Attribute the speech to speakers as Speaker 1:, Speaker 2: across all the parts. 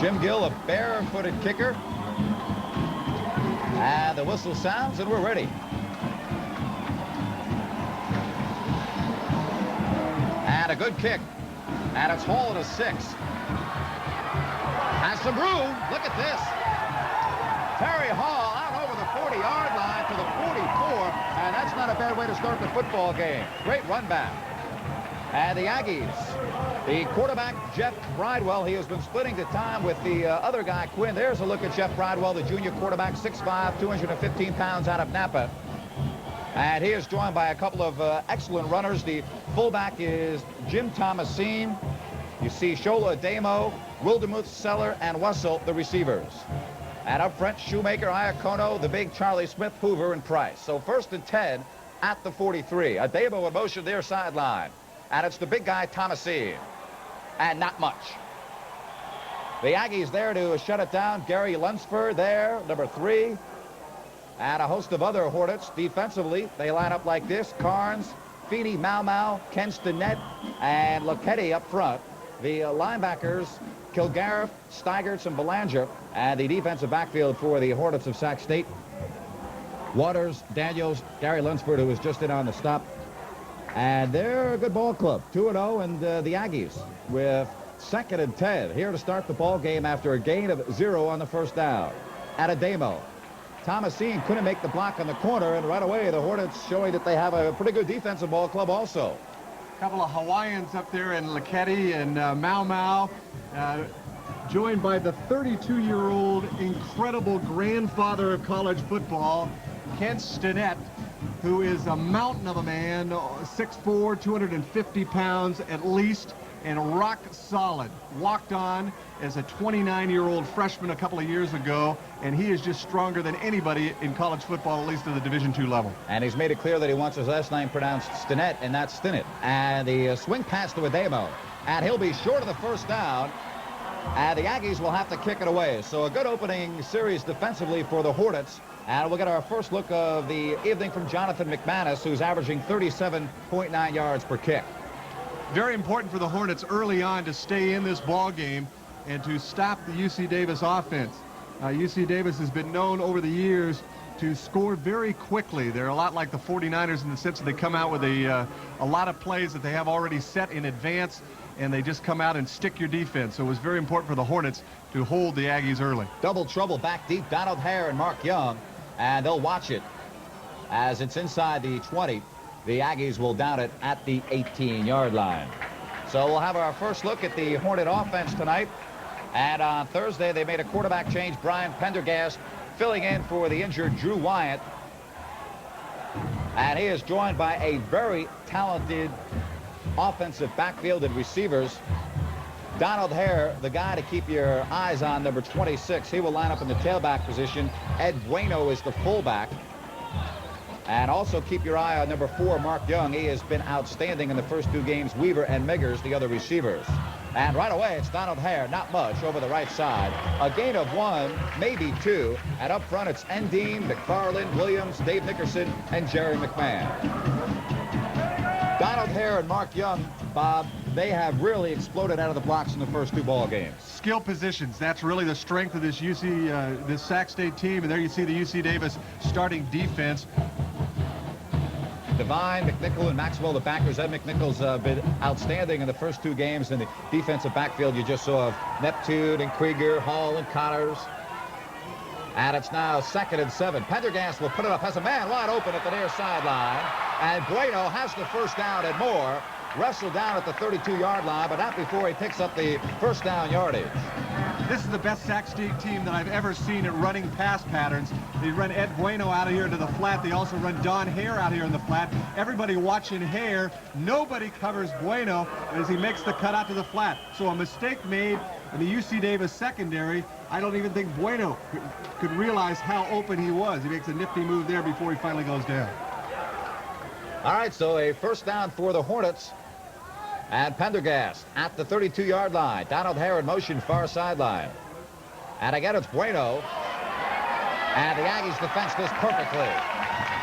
Speaker 1: Jim Gill, a barefooted kicker. And the whistle sounds, and we're ready. And a good kick. And it's hauled a 6. Has some room. Look at this. Terry Hall out over the 40-yard line to the 44. And that's not a bad way to start the football game. Great run back. And the Aggies, the quarterback, Jeff Bridewell, he has been splitting the time with the other guy, Quinn. There's a look at Jeff Bridewell, the junior quarterback, 6'5", 215 pounds out of Napa. And he is joined by a couple of excellent runners. The fullback is Jim Thomasine. You see Shola Damo, Wildermuth, Seller, and Wessel, the receivers. And up front, Shoemaker, Iacono, the big Charlie Smith, Hoover, and Price. So 1st and 10 at the 43. A Damo in motion near sideline. And it's the big guy, Thomasine. And not much. The Aggies there to shut it down. Gary Lunsford there, number 3. And a host of other Hornets. Defensively, they line up like this. Carnes, Feeney, Mau, Ken Stinnett, and Lucchetti up front. The linebackers, Kilgariff, Steigerts, and Belanger. And the defensive backfield for the Hornets of Sac State. Waters, Daniels, Gary Lunsford, who was just in on the stop. And they're a good ball club, 2-0, and the Aggies with 2nd and 10 here to start the ball game after a gain of 0 on the 1st down. At a Damo. Thomasine couldn't make the block on the corner, and right away the Hornets showing that they have a pretty good defensive ball club also.
Speaker 2: A couple of Hawaiians up there in Lucchetti and Mau, joined by the 32-year-old incredible grandfather of college football, Ken Stinnett, who is a mountain of a man, 6'4", 250 pounds at least, and rock solid. Walked on as a 29-year-old freshman a couple of years ago, and he is just stronger than anybody in college football, at least at the Division II level.
Speaker 1: And he's made it clear that he wants his last name pronounced Stinnett, and that's Stinnett. And the swing pass to Ademo, and he'll be short of the 1st down, and the Aggies will have to kick it away. So a good opening series defensively for the Hornets. And we'll get our first look of the evening from Jonathan McManus, who's averaging 37.9 yards per kick.
Speaker 2: Very important for the Hornets early on to stay in this ball game and to stop the UC Davis offense. UC Davis has been known over the years to score very quickly. They're a lot like the 49ers in the sense that they come out with a lot of plays that they have already set in advance, and they just come out and stick your defense. So it was very important for the Hornets to hold the Aggies early.
Speaker 1: Double trouble back deep, Donald Hare and Mark Young, and they'll watch it as it's inside the 20. The Aggies will down it at the 18-yard line. So we'll have our first look at the Hornet offense tonight. And on Thursday, they made a quarterback change. Brian Pendergast filling in for the injured Drew Wyant. And he is joined by a very talented offensive backfield and receivers. Donald Hare, the guy to keep your eyes on, number 26. He will line up in the tailback position. Ed Bueno is the fullback. And also keep your eye on number 4, Mark Young. He has been outstanding in the first 2 games. Weaver and Miggers, the other receivers. And right away, it's Donald Hare, not much, over the right side. A gain of 1, maybe 2. And up front, it's Endine, McFarland, Williams, Dave Nickerson, and Jerry McMahon. Donald Hare and Mark Young, Bob, they have really exploded out of the blocks in the first 2 ball games.
Speaker 2: Skill positions, that's really the strength of this this Sac State team. And there you see the UC Davis starting defense.
Speaker 1: Devine, McNichol, and Maxwell, the backers. Ed McNichol's been outstanding in the first 2 games. In the defensive backfield, you just saw of Neptune and Krieger, Hall and Connors. And it's now 2nd and 7. Pendergast will put it up, has a man wide open at the near sideline. And Bueno has the 1st down and more. Wrestled down at the 32-yard line, but not before he picks up the 1st down yardage.
Speaker 2: This is the best Sac State team that I've ever seen at running pass patterns. They run Ed Bueno out of here to the flat. They also run Don Hare out here in the flat. Everybody watching Hare. Nobody covers Bueno as he makes the cut out to the flat. So a mistake made in the UC Davis secondary. I don't even think Bueno could realize how open he was. He makes a nifty move there before he finally goes down.
Speaker 1: All right, so a 1st down for the Hornets. And Pendergast at the 32-yard line. Donald Hare in motion, far sideline. And again, it's Bueno. And the Aggies defense this perfectly.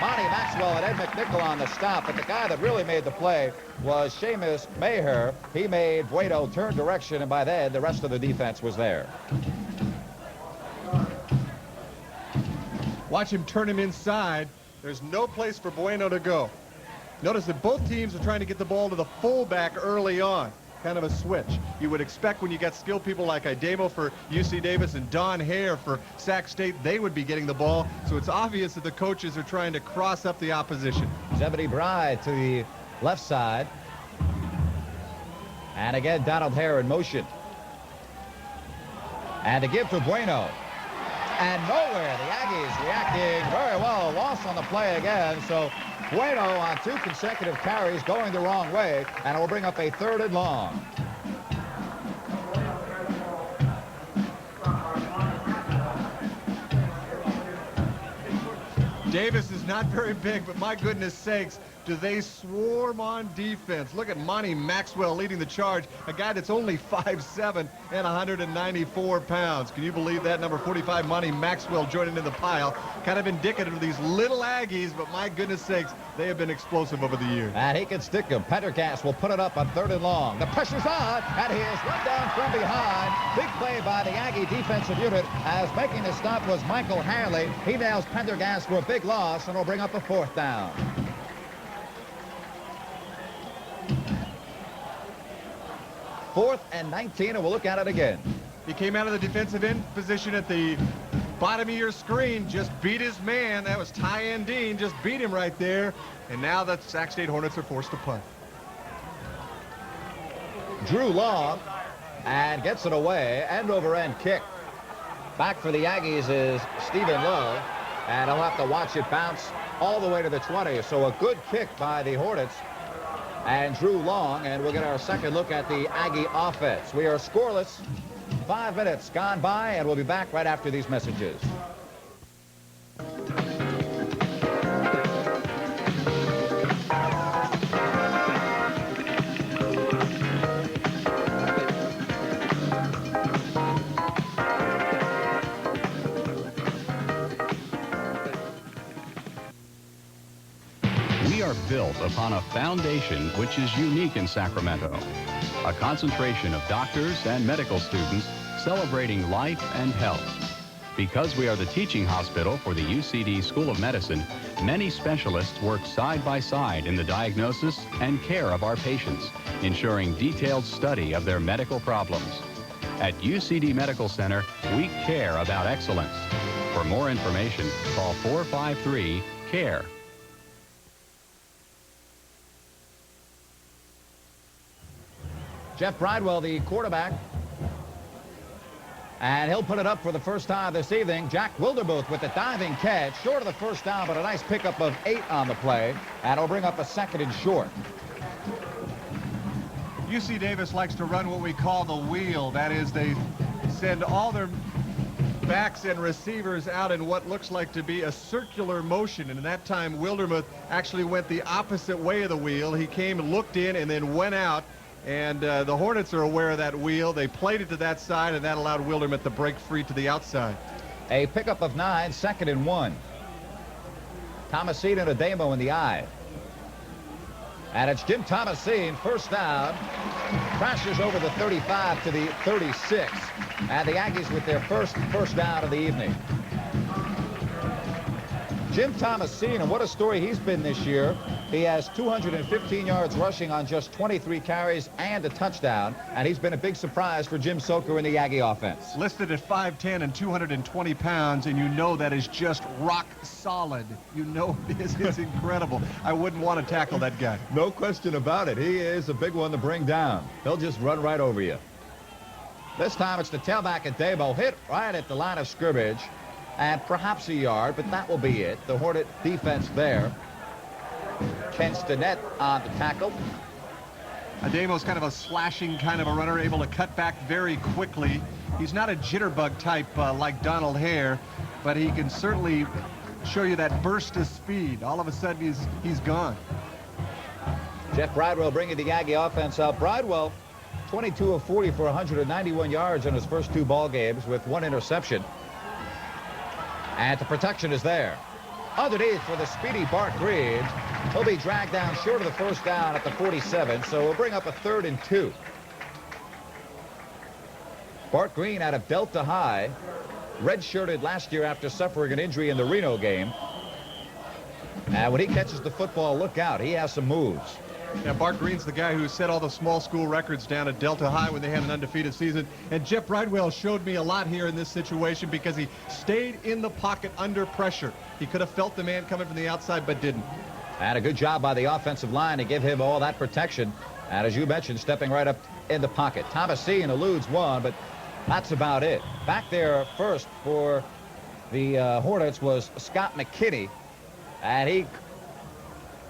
Speaker 1: Monty Maxwell and Ed McNichol on the stop, but the guy that really made the play was Seamus Maher. He made Bueno turn direction, and by then, the rest of the defense was there.
Speaker 2: Watch him turn him inside. There's no place for Bueno to go. Notice that both teams are trying to get the ball to the fullback early on. Kind of a switch. You would expect when you got skilled people like Idemo for UC Davis and Don Hare for Sac State, they would be getting the ball. So it's obvious that the coaches are trying to cross up the opposition.
Speaker 1: Zebedee Bride to the left side. And again, Donald Hare in motion. And to give to Bueno. And nowhere. The Aggies reacting very well. Loss on the play again. So Bueno on 2 consecutive carries going the wrong way, and it will bring up a 3rd and long.
Speaker 2: Davis is not very big, but my goodness sakes, do they swarm on defense. Look at Monty Maxwell leading the charge, a guy that's only 5'7" and 194 pounds. Can you believe that? Number 45, Monty Maxwell, joining in the pile. Kind of indicative of these little Aggies, but my goodness sakes, they have been explosive over the years.
Speaker 1: And he can stick him. Pendergast will put it up on 3rd and long. The pressure's on, and he is run down from behind. Big play by the Aggie defensive unit, as making the stop was Michael Hanley. He nails Pendergast for a big loss, and will bring up a 4th down. 4th and 19, and we'll look at it again.
Speaker 2: He came out of the defensive end position at the bottom of your screen, just beat his man. That was Ty Dean, just beat him right there. And now the Sac State Hornets are forced to punt.
Speaker 1: Drew Long, and gets it away, end over end kick. Back for the Aggies is Stephen Lowe, and he'll have to watch it bounce all the way to the 20. So a good kick by the Hornets and Drew Long, and we'll get our second look at the Aggie offense. We are scoreless. 5 minutes gone by, and we'll be back right after these messages.
Speaker 3: We are built upon a foundation which is unique in Sacramento. A concentration of doctors and medical students celebrating life and health. Because we are the teaching hospital for the UCD School of Medicine, many specialists work side by side in the diagnosis and care of our patients, ensuring detailed study of their medical problems. At UCD Medical Center, we care about excellence. For more information, call 453-CARE.
Speaker 1: Jeff Bridewell, the quarterback, and he'll put it up for the first time this evening. Jack Wildermuth with the diving catch, short of the first down, but a nice pickup of 8 on the play, and it'll bring up a 2nd and short.
Speaker 2: UC Davis likes to run what we call the wheel. That is, they send all their backs and receivers out in what looks like to be a circular motion, and that time Wildermuth actually went the opposite way of the wheel. He came, looked in, and then went out. And the Hornets are aware of that wheel. They played it to that side, and that allowed Wildermuth to break free to the outside.
Speaker 1: A pickup of 9, 2nd and 1. Thomasine and Ademo in the eye. And it's Jim Thomasine, first down. Crashes over the 35 to the 36. And the Aggies with their first down of the evening. Jim Thomasine, and what a story he's been this year. He has 215 yards rushing on just 23 carries and a touchdown, and he's been a big surprise for Jim Soker in the Aggie offense.
Speaker 2: Listed at 5'10" and 220 pounds, and you know that is just rock solid. You know it is. It's incredible. I wouldn't want to tackle that guy.
Speaker 1: No question about it. He is a big one to bring down. He'll just run right over you. This time it's the tailback Ademo, hit right at the line of scrimmage, and perhaps a yard, but that will be it. The Hornet defense there. Ken Stinnett on the tackle.
Speaker 2: Ademo's kind of a slashing kind of a runner, able to cut back very quickly. He's not a jitterbug type like Donald Hare, but he can certainly show you that burst of speed. All of a sudden, he's gone.
Speaker 1: Jeff Bridewell bringing the Aggie offense up. Bridewell, 22 of 40 for 191 yards in his first 2 ball games with 1 interception. And the protection is there. underneath for the speedy Bart Green. He'll be dragged down short of the first down at the 47, so we'll bring up a 3rd and 2. Bart Green out of Delta High, redshirted last year after suffering an injury in the Reno game. And when he catches the football, look out. He has some moves.
Speaker 2: Yeah, Bart Green's the guy who set all the small school records down at Delta High when they had an undefeated season. And Jeff Bridewell showed me a lot here in this situation because he stayed in the pocket under pressure. He could have felt the man coming from the outside, but didn't.
Speaker 1: And a good job by the offensive line to give him all that protection. And as you mentioned, stepping right up in the pocket. Thomasine eludes one, but that's about it. Back there first for the Hornets was Scott McKinney. And he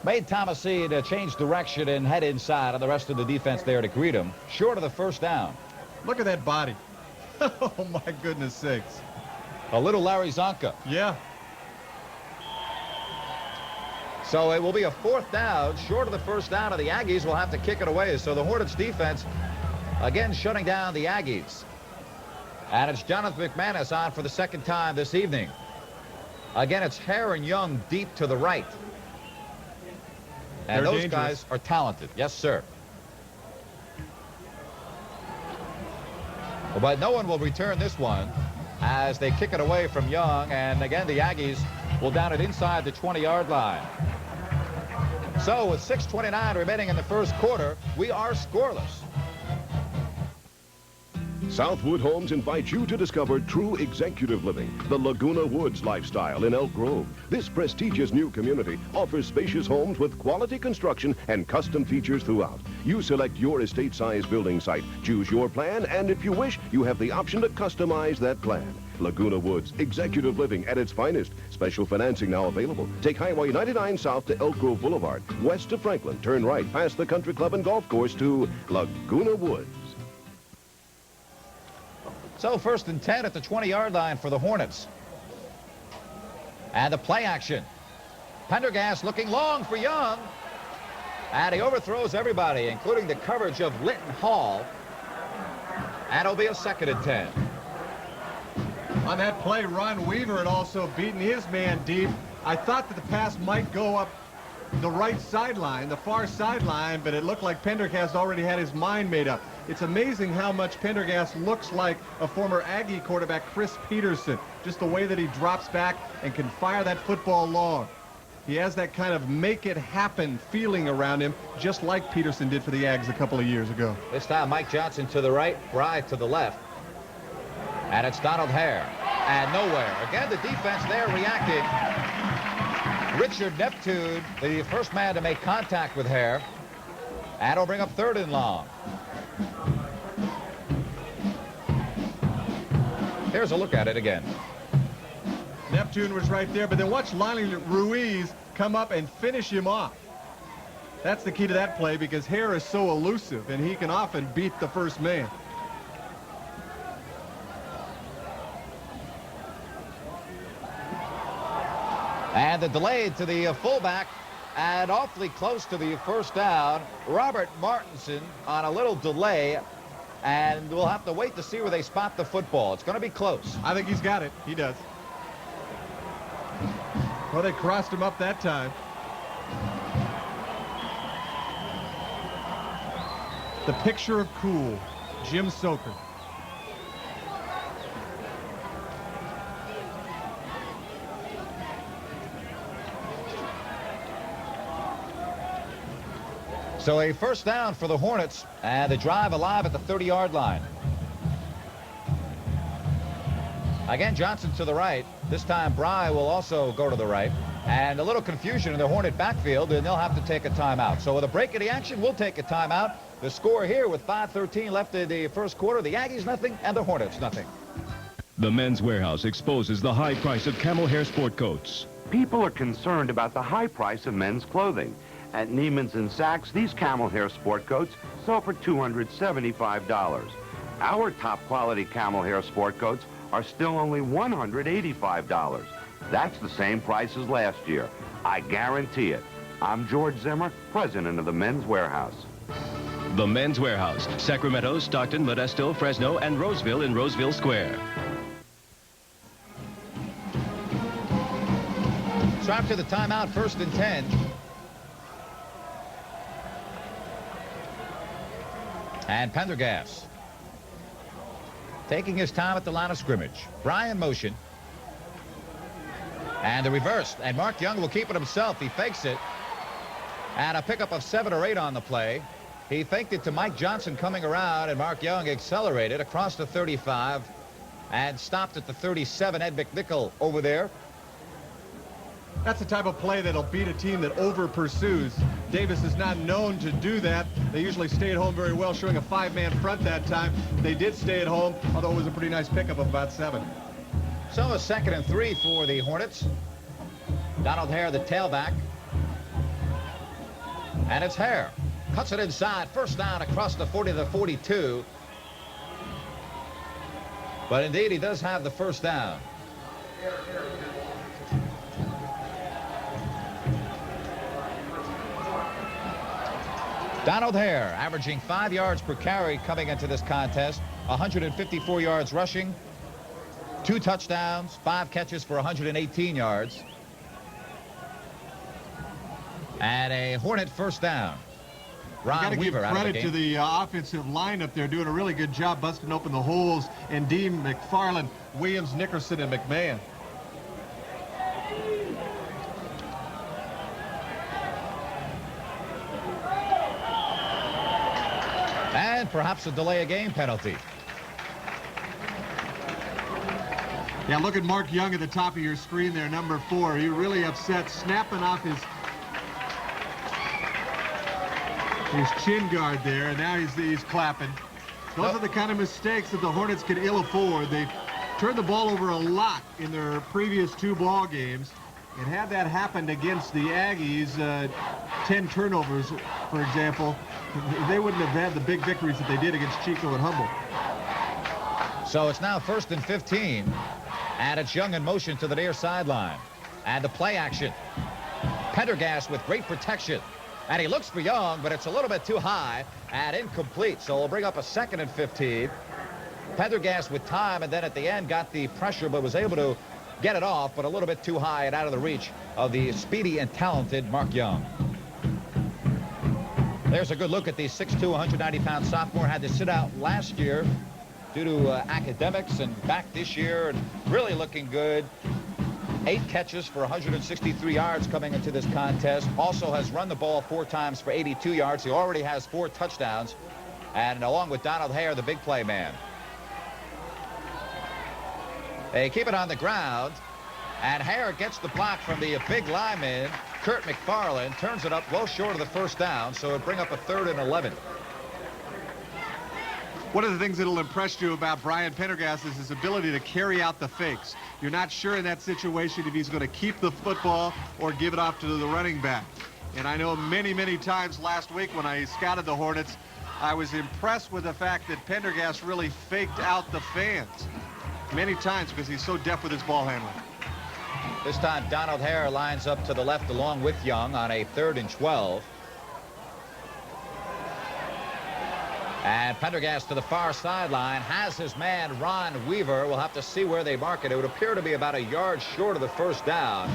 Speaker 1: made Thomasine change direction and head inside, and the rest of the defense there to greet him. Short of the first down.
Speaker 2: Look at that body. Oh, my goodness sakes.
Speaker 1: A little Larry Zonka.
Speaker 2: Yeah.
Speaker 1: So it will be a 4th down. Short of the first down, and the Aggies will have to kick it away. So the Hornets defense, again, shutting down the Aggies. And it's Jonathan McManus on for the 2nd time this evening. Again, it's Hare and Young deep to the right. And
Speaker 2: They're
Speaker 1: those
Speaker 2: dangerous.
Speaker 1: guys are talented. Yes, sir. But no one will return this one as they kick it away from Young. And again, the Aggies will down it inside the 20-yard line. So with 6:29 remaining in the first quarter, we are scoreless.
Speaker 4: Southwood Homes invites you to discover true executive living, the Laguna Woods lifestyle in Elk Grove. This prestigious new community offers spacious homes with quality construction and custom features throughout. You select your estate-size building site, choose your plan, and if you wish, you have the option to customize that plan. Laguna Woods, executive living at its finest. Special financing now available. Take Highway 99 south to Elk Grove Boulevard, west to Franklin. Turn right past the country club and golf course to Laguna Woods.
Speaker 1: So 1st and 10 at the 20-yard line for the Hornets. And the play action. Pendergast looking long for Young. And he overthrows everybody, including the coverage of Linton Hall. And it'll be a 2nd and 10.
Speaker 2: On that play, Ron Weaver had also beaten his man deep. I thought that the pass might go up the right sideline, the far sideline, but it looked like Pendergast already had his mind made up. It's amazing how much Pendergast looks like a former Aggie quarterback, Chris Peterson. Just the way that he drops back and can fire that football long. He has that kind of make-it-happen feeling around him, just like Peterson did for the Aggies a couple of years ago.
Speaker 1: This time, Mike Johnson to the right, Bry to the left. And it's Donald Hare. And nowhere. Again, the defense there reacting. Richard Neptune, the first man to make contact with Hare. And it'll bring up 3rd and long. Here's a look at it again.
Speaker 2: Neptune was right there, but then watch Lonnie Ruiz come up and finish him off. That's the key to that play because Hare is so elusive, and he can often beat the first man.
Speaker 1: And the delay to the fullback and awfully close to the first down. Robert Martinson on a little delay, and we'll have to wait to see where they spot the football. It's going to be close.
Speaker 2: I think he's got it. He does. Well, they crossed him up that time. The picture of cool, Jim Soker.
Speaker 1: So a first down for the Hornets, and the drive alive at the 30-yard line. Again, Johnson to the right. This time, Bry will also go to the right. And a little confusion in the Hornet backfield, and they'll have to take a timeout. So with a break in the action, we'll take a timeout. The score here with 5:13 left in the first quarter, the Aggies nothing and the Hornets nothing.
Speaker 5: The Men's Warehouse exposes the high price of camel hair sport coats.
Speaker 6: People are concerned about the high price of men's clothing. At Neiman's and Saks, these camel hair sport coats sell for $275. Our top quality camel hair sport coats are still only $185. That's the same price as last year. I guarantee it. I'm George Zimmer, president of the Men's Warehouse.
Speaker 5: The Men's Warehouse, Sacramento, Stockton, Modesto, Fresno, and Roseville in Roseville Square.
Speaker 1: So after the timeout, 1st and 10. And Pendergast taking his time at the line of scrimmage. Brian motion. And the reverse. And Mark Young will keep it himself. He fakes it. And a pickup of 7 or 8 on the play. He faked it to Mike Johnson coming around, and Mark Young accelerated across the 35 and stopped at the 37. Ed McNichol over there.
Speaker 2: That's the type of play that'll beat a team that over-pursues. Davis is not known to do that. They usually stay at home very well, showing a 5-man front that time. They did stay at home, although it was a pretty nice pickup of about 7.
Speaker 1: So a 2nd and 3 for the Hornets. Donald Hare, the tailback. And it's Hare. Cuts it inside. First down across the 40 to the 42. But indeed, he does have the first down. Donald Hare averaging 5 yards per carry coming into this contest. 154 yards rushing. 2 touchdowns, 5 catches for 118 yards. And a Hornet first down. Ron Weaver out of the game.
Speaker 2: Credit to the offensive line up there, doing a really good job busting open the holes. And Dean, McFarland, Williams, Nickerson, and McMahon.
Speaker 1: And perhaps a delay of game penalty.
Speaker 2: Yeah, look at Mark Young at the top of your screen there, number 4. He really upset, snapping off his chin guard there, and now he's clapping. Those are the kind of mistakes that the Hornets can ill afford. They've turned the ball over a lot in their previous 2 ball games, and had that happened against the Aggies, 10 turnovers, for example, they wouldn't have had the big victories that they did against Chico and Humboldt.
Speaker 1: So it's now 1st and 15, and it's Young in motion to the near sideline. And the play action. Pendergast with great protection. And he looks for Young, but it's a little bit too high and incomplete. So we'll bring up a 2nd and 15. Pendergast with time, and then at the end got the pressure, but was able to get it off, but a little bit too high and out of the reach of the speedy and talented Mark Young. There's a good look at the 6'2", 190-pound sophomore. Had to sit out last year due to academics, and back this year and really looking good. 8 catches for 163 yards coming into this contest. Also has run the ball 4 times for 82 yards. He already has 4 touchdowns. And along with Donald Hare, the big play man. They keep it on the ground. And Hare gets the block from the big lineman, Kurt McFarland, turns it up well short of the first down, so it'll bring up a 3rd and 11.
Speaker 2: One of the things that'll impress you about Brian Pendergast is his ability to carry out the fakes. You're not sure in that situation if he's going to keep the football or give it off to the running back. And I know many, many times last week when I scouted the Hornets, I was impressed with the fact that Pendergast really faked out the fans many times because he's so deft with his ball handling.
Speaker 1: This time Donald Hare lines up to the left along with Young on a 3rd and 12. And Pendergast to the far sideline has his man Ron Weaver. We'll have to see where they mark it. It would appear to be about a yard short of the first down.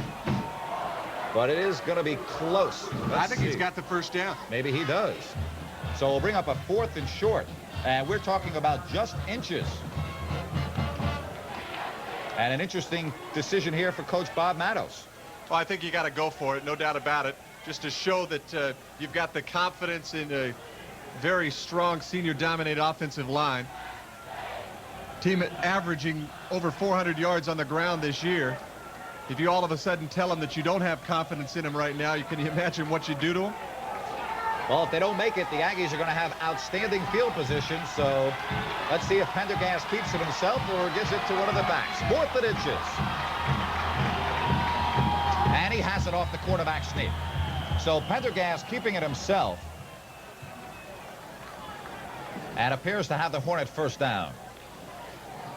Speaker 1: But it is going to be close.
Speaker 2: I think he's got the first down.
Speaker 1: Maybe he does. So we'll bring up a 4th and short. And we're talking about just inches. And an interesting decision here for Coach Bob Mattos.
Speaker 2: Well, I think you got to go for it, no doubt about it, just to show that you've got the confidence in a very strong senior-dominated offensive line. Team averaging over 400 yards on the ground this year. If you all of a sudden tell them that you don't have confidence in them right now, can you imagine what you do to them?
Speaker 1: Well, if they don't make it, the Aggies are going to have outstanding field position. So let's see if Pendergast keeps it himself or gives it to one of the backs. 4th and inches. And he has it off the quarterback sneak. So Pendergast keeping it himself. And appears to have the Hornet first down.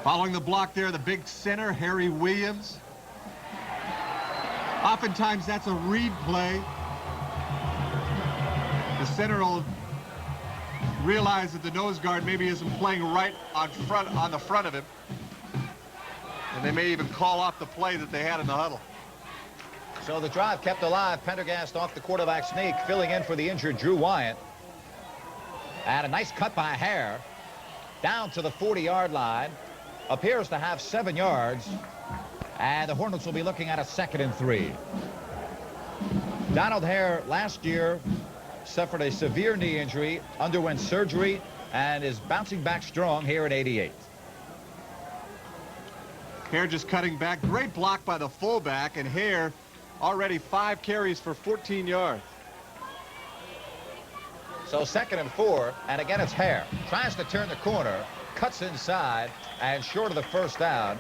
Speaker 2: Following the block there, the big center, Harry Williams. Oftentimes that's a read play. The center will realize that the nose guard maybe isn't playing right on the front of him. And they may even call off the play that they had in the huddle.
Speaker 1: So the drive kept alive. Pendergast off the quarterback sneak, filling in for the injured Drew Wyant. And a nice cut by Hare. Down to the 40-yard line. Appears to have 7 yards. And the Hornets will be looking at a 2nd and 3. Donald Hare last year suffered a severe knee injury, underwent surgery, and is bouncing back strong here in 88.
Speaker 2: Hare just cutting back. Great block by the fullback, and Hare already 5 carries for 14 yards.
Speaker 1: So 2nd and 4, and again it's Hare. Tries to turn the corner, cuts inside, and short of the first down.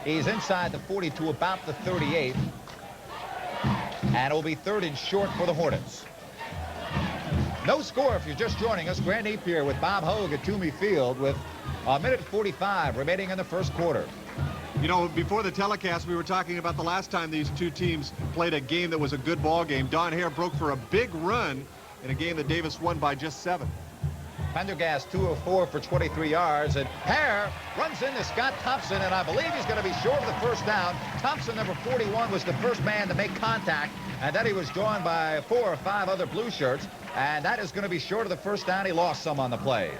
Speaker 1: He's inside the 40 to about the 38. And it will be 3rd and short for the Hornets. No score if you're just joining us. Grant Napier with Bob Hogue at Toomey Field with a minute 45 remaining in the first quarter.
Speaker 2: You know, before the telecast, we were talking about the last time these two teams played a game that was a good ball game. Don Hare broke for a big run in a game that Davis won by just 7.
Speaker 1: Pendergast 2 of 4 for 23 yards, and Hare runs into Scott Thompson, and I believe he's going to be short of the first down. Thompson, number 41, was the first man to make contact, and then he was joined by 4 or 5 other blue shirts, and that is going to be short of the first down. He lost some on the play.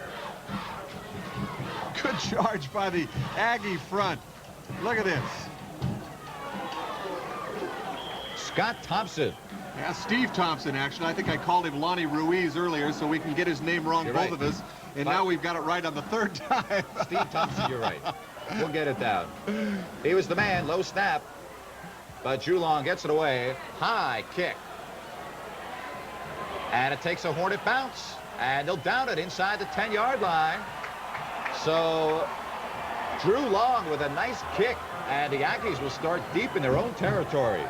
Speaker 2: Good charge by the Aggie front. Look at this.
Speaker 1: Scott Thompson.
Speaker 2: Yeah, Steve Thompson, actually. I think I called him Lonnie Ruiz earlier, so we can get his name wrong,
Speaker 1: You're
Speaker 2: both
Speaker 1: right.
Speaker 2: of us. And now we've got it right on the 3rd time.
Speaker 1: Steve Thompson, you're right. We'll get it down. He was the man, low snap. But Drew Long gets it away. High kick. And it takes a Hornet bounce. And they'll down it inside the 10-yard line. So Drew Long with a nice kick. And the Aggies will start deep in their own territory.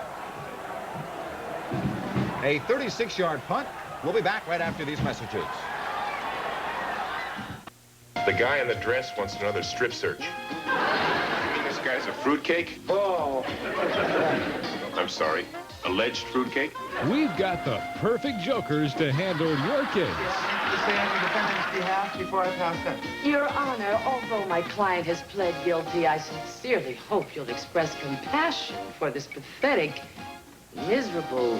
Speaker 1: A 36-yard punt. We'll be back right after these messages.
Speaker 7: The guy in the dress wants another strip search. You mean this guy's a fruitcake? Oh. I'm sorry. Alleged fruitcake?
Speaker 8: We've got the perfect jokers to handle your case.
Speaker 9: Your Honor, although my client has pled guilty, I sincerely hope you'll express compassion for this pathetic, miserable,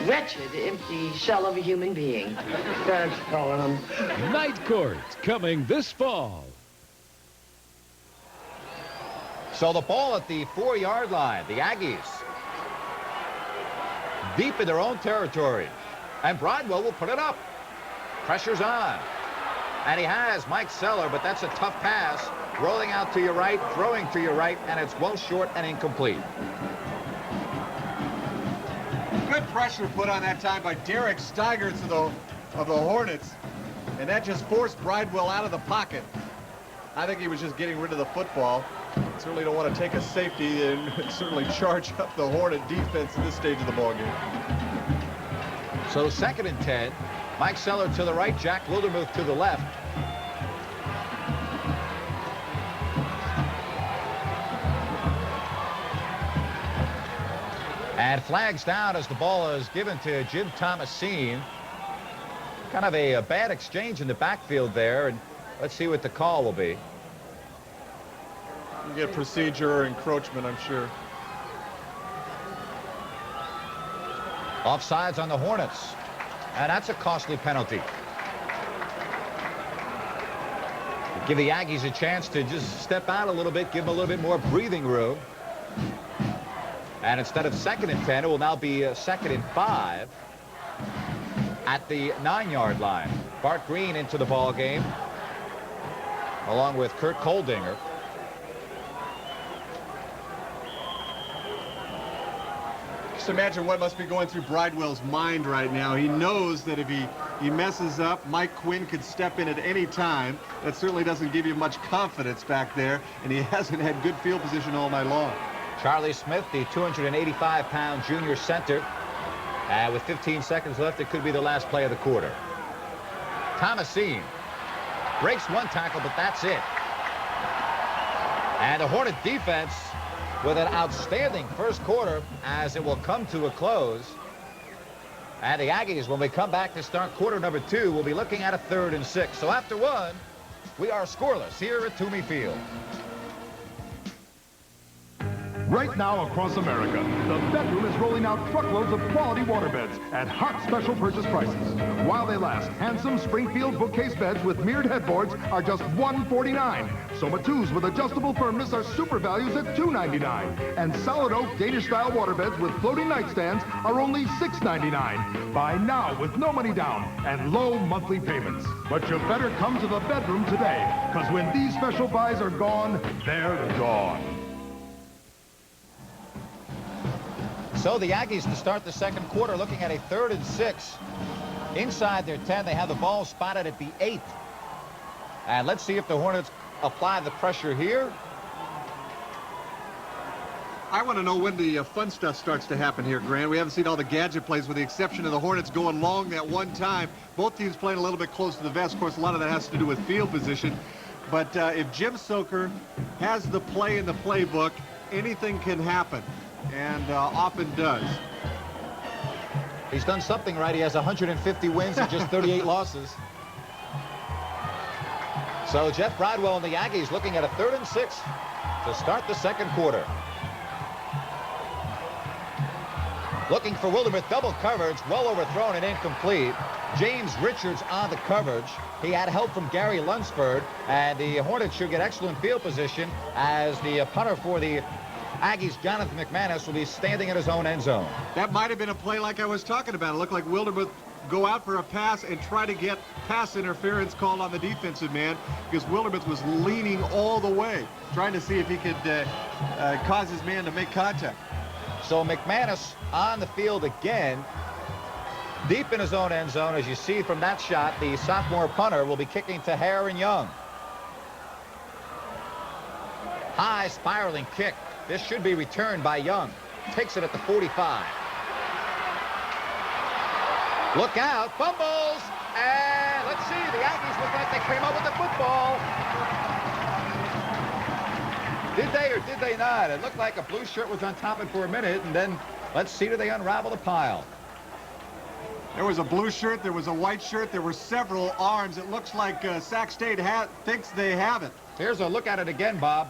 Speaker 9: wretched, empty shell of a human being. That's calling him.
Speaker 8: Night Court coming this fall.
Speaker 1: So the ball at the 4-yard line. The Aggies deep in their own territory. And Bridewell will put it up. Pressure's on. And he has Mike Seller, but that's a tough pass. Rolling out to your right, throwing to your right, and it's well short and incomplete.
Speaker 2: Good pressure put on that time by Derek Steiger of the Hornets. And that just forced Bridewell out of the pocket. I think he was just getting rid of the football. Certainly don't want to take a safety and certainly charge up the Hornet defense at this stage of the ballgame.
Speaker 1: So 2nd and 10. Mike Seller to the right, Jack Wildermuth to the left. And flags down as the ball is given to Jim Thomasine. Kind of a bad exchange in the backfield there, and let's see what the call will be.
Speaker 2: You get procedure or encroachment, I'm sure.
Speaker 1: Offsides on the Hornets. And that's a costly penalty. Give the Aggies a chance to just step out a little bit, give them a little bit more breathing room. And instead of 2nd and 10, it will now be 2nd and 5 at the 9-yard line. Bart Green into the ball game, along with Kurt Koldinger.
Speaker 2: Just imagine what must be going through Bridewell's mind right now. He knows that if he messes up, Mike Quinn could step in at any time. That certainly doesn't give you much confidence back there, and he hasn't had good field position all night long.
Speaker 1: Charlie Smith, the 285-pound junior center. And with 15 seconds left, it could be the last play of the quarter. Thomasine breaks one tackle, but that's it. And the Hornet defense with an outstanding first quarter as it will come to a close. And the Aggies, when we come back to start quarter number 2, will be looking at a 3rd and 6. So after 1, we are scoreless here at Toomey Field.
Speaker 10: Right now across America, the bedroom is rolling out truckloads of quality waterbeds at hot special purchase prices. While they last, handsome Springfield bookcase beds with mirrored headboards are just $149. Soma 2s with adjustable firmness are super values at $299. And solid oak Danish-style waterbeds with floating nightstands are only $699. Buy now with no money down and low monthly payments. But you better come to the bedroom today, because when these special buys are gone, they're gone.
Speaker 1: So the Aggies to start the second quarter looking at a 3rd and 6. Inside their 10, they have the ball spotted at the 8. And let's see if the Hornets apply the pressure here.
Speaker 2: I want to know when the fun stuff starts to happen here, Grant. We haven't seen all the gadget plays with the exception of the Hornets going long that one time. Both teams playing a little bit close to the vest. Of course, a lot of that has to do with field position. But if Jim Soker has the play in the playbook, anything can happen. And often does.
Speaker 1: He's done something right. He has 150 wins and just 38 losses. So Jeff Bridwell and the Aggies looking at a 3rd and 6 to start the second quarter. Looking for Wildermuth, double coverage, well overthrown and incomplete. James Richards on the coverage. He had help from Gary Lunsford, and the Hornets should get excellent field position as the punter for the Aggies, Jonathan McManus, will be standing in his own end zone.
Speaker 2: That might have been a play like I was talking about. It looked like Wildermuth go out for a pass and try to get pass interference called on the defensive man, because Wildermuth was leaning all the way, trying to see if he could cause his man to make contact.
Speaker 1: So McManus on the field again, deep in his own end zone. As you see from that shot, the sophomore punter will be kicking to Hare and Young. High spiraling kick. This should be returned by Young. Takes it at the 45. Look out, fumbles, and let's see, the Aggies look like they came up with the football. Did they or did they not? It looked like a blue shirt was on top of it for a minute, and then let's see, do they unravel the pile?
Speaker 2: There was a blue shirt, there was a white shirt, there were several arms. It looks like Sac State thinks they have it.
Speaker 1: Here's a look at it again, Bob.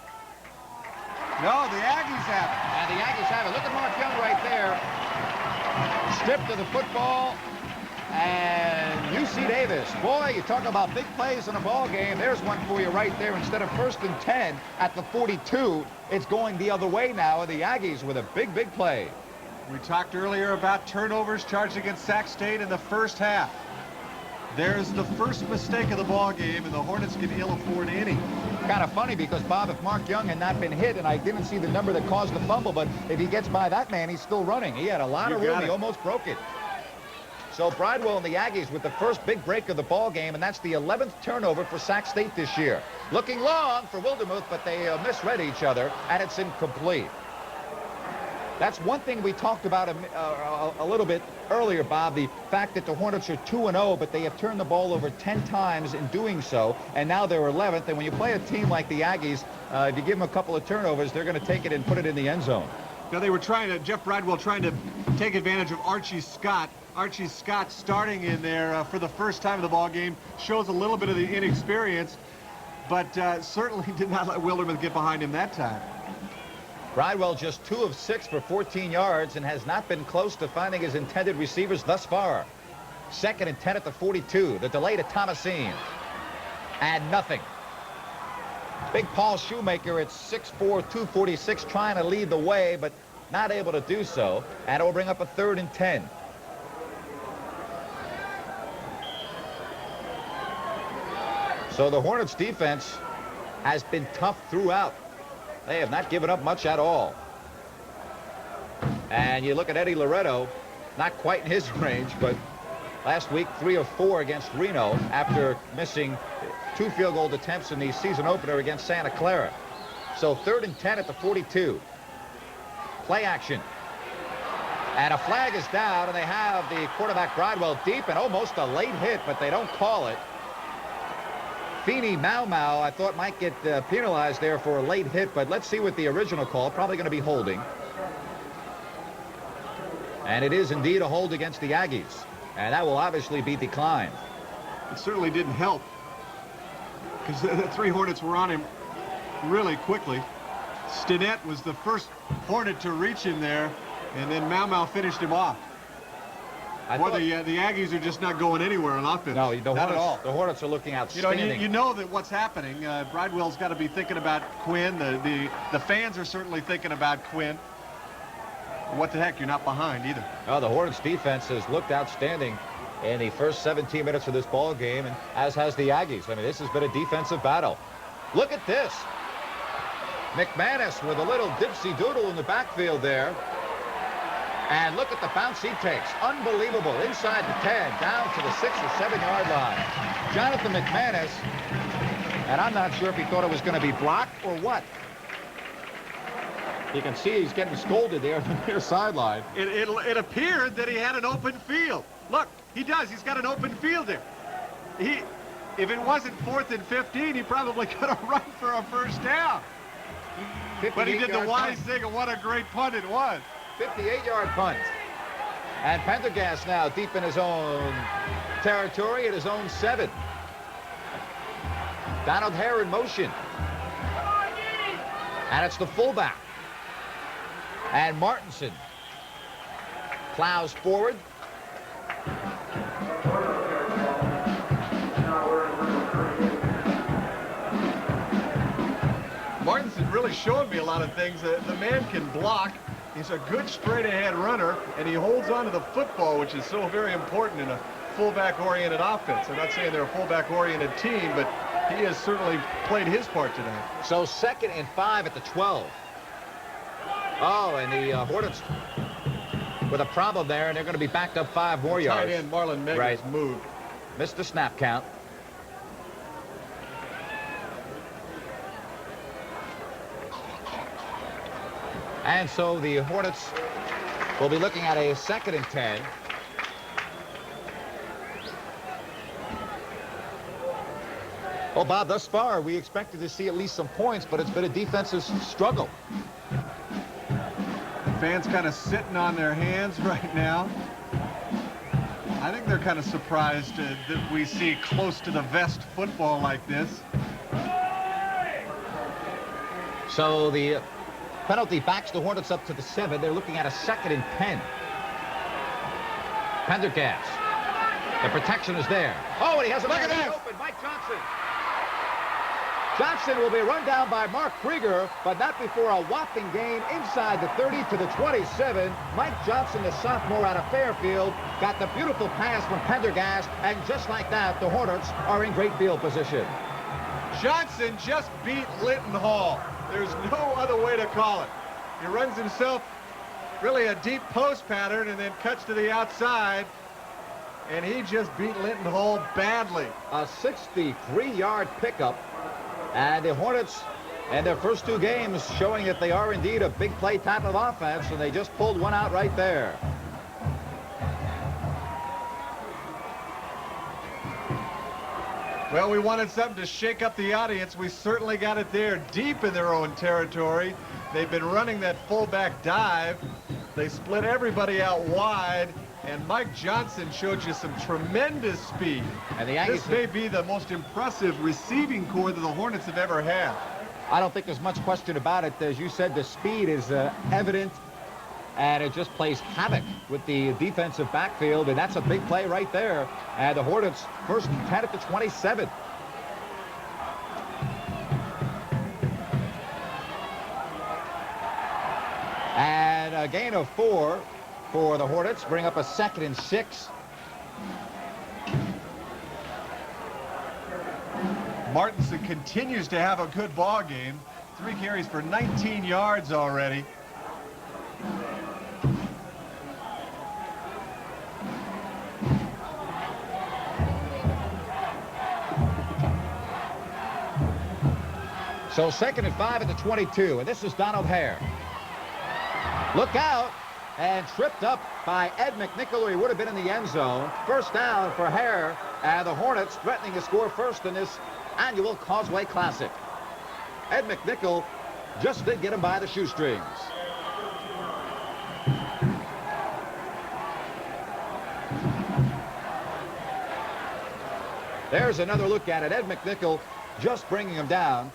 Speaker 2: No, the Aggies have it.
Speaker 1: And the Aggies have it. Look at Mark Young right there. Stripped of the football. And UC Davis. Boy, you talk about big plays in a ball game. There's one for you right there. Instead of 1st and 10 at the 42, it's going the other way now. The Aggies with a big, big play.
Speaker 2: We talked earlier about turnovers charged against Sac State in the first half. There's the first mistake of the ball game, and the Hornets can ill afford any.
Speaker 1: Kind of funny because, Bob, if Mark Young had not been hit, and I didn't see the number that caused the fumble, but if he gets by that man, he's still running. He had a lot of room. He almost broke it. So Bridwell and the Aggies with the first big break of the ball game, and that's the 11th turnover for Sac State this year. Looking long for Wildermuth, but they misread each other, and it's incomplete. That's one thing we talked about a little bit earlier, Bob, the fact that the Hornets are 2-0, but they have turned the ball over 10 times in doing so, and now they're 11th. And when you play a team like the Aggies, if you give them a couple of turnovers, they're going to take it and put it in the end zone.
Speaker 2: Now, they were Jeff Bridwell trying to take advantage of Archie Scott. Archie Scott starting in there for the first time of the ball game shows a little bit of the inexperience, but certainly did not let Wildermuth get behind him that time.
Speaker 1: Bridwell just 2 of 6 for 14 yards and has not been close to finding his intended receivers thus far. 2nd and 10 at the 42. The delay to Thomasine. And nothing. Big Paul Shoemaker at 6'4", 246, trying to lead the way, but not able to do so. And it will bring up a 3rd and 10. So the Hornets defense has been tough throughout. They have not given up much at all. And you look at Eddie Loretto, not quite in his range, but last week 3 of 4 against Reno after missing 2 field goal attempts in the season opener against Santa Clara. So 3rd and 10 at the 42. Play action. And a flag is down, and they have the quarterback Bridwell deep and almost a late hit, but they don't call it. Feeney Mau I thought might get penalized there for a late hit, but let's see what the original call, probably going to be holding. And it is indeed a hold against the Aggies, and that will obviously be declined.
Speaker 2: It certainly didn't help, because the 3 Hornets were on him really quickly. Stinnett was the first Hornet to reach him there, and then Mau finished him off. Boy, the Aggies are just not going anywhere on offense.
Speaker 1: No,
Speaker 2: not at all.
Speaker 1: The Hornets are looking outstanding.
Speaker 2: You know that what's happening. Bridewell's got to be thinking about Quinn. The fans are certainly thinking about Quinn. What the heck? You're not behind either.
Speaker 1: Oh, the Hornets defense has looked outstanding in the first 17 minutes of this ball game, and as has the Aggies. I mean, this has been a defensive battle. Look at this. McManus with a little dipsy doodle in the backfield there. And look at the bounce he takes. Unbelievable. Inside the 10, down to the 6 or 7 yard line. Jonathan McManus, and I'm not sure if he thought it was going to be blocked or what. You can see he's getting scolded there on the near sideline.
Speaker 2: It appeared that he had an open field. Look, he does. He's got an open field there. If it wasn't 4th and 15, he probably could have run for a first down. But he did the wise thing, and what a great punt it was.
Speaker 1: 58-yard punt. And Pendergast now deep in his own territory at his own 7. Donald Hare in motion. And it's the fullback. And Martinson plows forward.
Speaker 2: Martinson really showed me a lot of things. The man can block. He's a good straight-ahead runner, and he holds on to the football, which is so very important in a fullback-oriented offense. I'm not saying they're a fullback-oriented team, but he has certainly played his part tonight.
Speaker 1: So 2nd and 5 at the 12. Oh, and the Hornets with a problem there, and they're going to be backed up 5 more yards.
Speaker 2: Tight end Marlon Megas moved.
Speaker 1: Missed the snap count. And so the Hornets will be looking at a 2nd and 10. Well, Bob, thus far, we expected to see at least some points, but it's been a defensive struggle.
Speaker 2: Fans kind of sitting on their hands right now. I think they're kind of surprised that we see close to the vest football like this.
Speaker 1: So the penalty backs the Hornets up to the 7. They're looking at a 2nd and 10. Pendergast. The protection is there. Oh, and he has a man open. Mike Johnson. Johnson will be run down by Mark Krieger, but not before a whopping gain inside the 30 to the 27. Mike Johnson, the sophomore out of Fairfield, got the beautiful pass from Pendergast, and just like that, the Hornets are in great field position.
Speaker 2: Johnson just beat Linton Hall. There's no other way to call it. He runs himself really a deep post pattern and then cuts to the outside, and he just beat Linton Hall badly.
Speaker 1: A 63-yard pickup. And the Hornets, in their first 2 games, showing that they are indeed a big play type of offense, and they just pulled one out right there.
Speaker 2: Well, we wanted something to shake up the audience. We certainly got it there, deep in their own territory. They've been running that fullback dive. They split everybody out wide. And Mike Johnson showed you some tremendous speed. And the Aggies, this may be the most impressive receiving corps that the Hornets have ever had.
Speaker 1: I don't think there's much question about it. As you said, the speed is evident, and it just plays havoc with the defensive backfield, and that's a big play right there. And the Hornets first and 10 at the 27. And a gain of 4 for the Hornets, bring up a 2nd and 6.
Speaker 2: Martinson continues to have a good ball game. 3 carries for 19 yards already.
Speaker 1: So 2nd and 5 at the 22, and this is Donald Hare. Look out. And tripped up by Ed McNichol, or he would have been in the end zone. First down for Hare, and the Hornets threatening to score first in this annual Causeway Classic. Ed McNichol just did get him by the shoestrings. There's another look at it. Ed McNichol just bringing him down.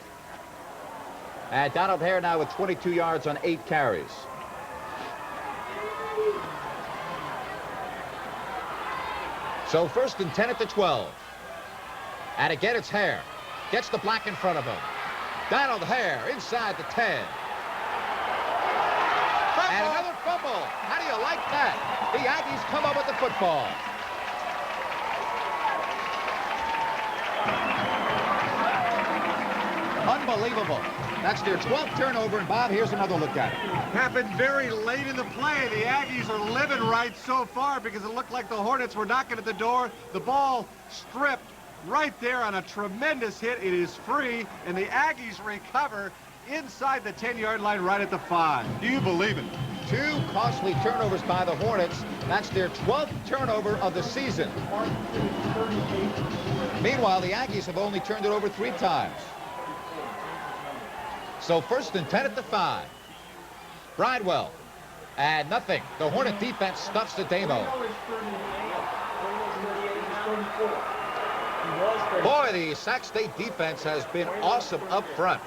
Speaker 1: And Donald Hare now with 22 yards on 8 carries. So 1st and 10 at the 12. And again, it's Hare. Gets the black in front of him. Donald Hare inside the 10. And another fumble. How do you like that? The Aggies come up with the football. Unbelievable. That's their 12th turnover, and Bob, here's another look at it.
Speaker 2: Happened very late in the play. The Aggies are living right so far because it looked like the Hornets were knocking at the door. The ball stripped right there on a tremendous hit. It is free, and the Aggies recover inside the 10-yard line right at the 5. Do you believe it?
Speaker 1: 2 costly turnovers by the Hornets. That's their 12th turnover of the season. Meanwhile, the Aggies have only turned it over 3 times. So 1st and 10 at the 5. Bridewell. And nothing. The Hornet defense stuffs the demo. Boy, the Sac State defense has been awesome up front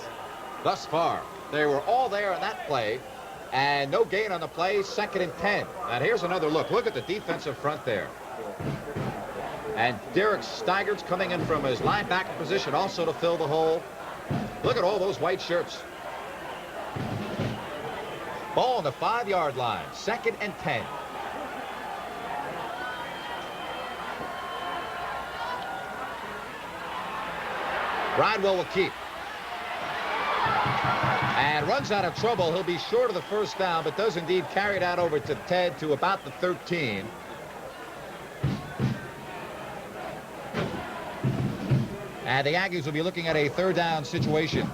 Speaker 1: thus far. They were all there on that play. And no gain on the play, 2nd and 10. And here's another look. Look at the defensive front there. And Derek Steigert's coming in from his linebacker position also to fill the hole. Look at all those white shirts. Ball on the 5-yard line, 2nd and 10. Bridewell will keep. And runs out of trouble. He'll be short of the 1st down, but does indeed carry it out over to Ted to about the 13. And the Aggies will be looking at a 3rd down situation.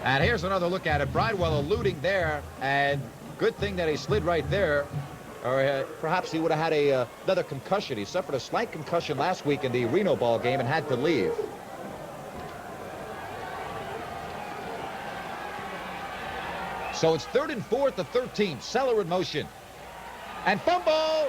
Speaker 1: And here's another look at it. Bridewell eluding there, and good thing that he slid right there, or perhaps he would have had another concussion. He suffered a slight concussion last week in the Reno ball game and had to leave. So it's 3rd and 4 at the 13. Seller in motion. And fumble!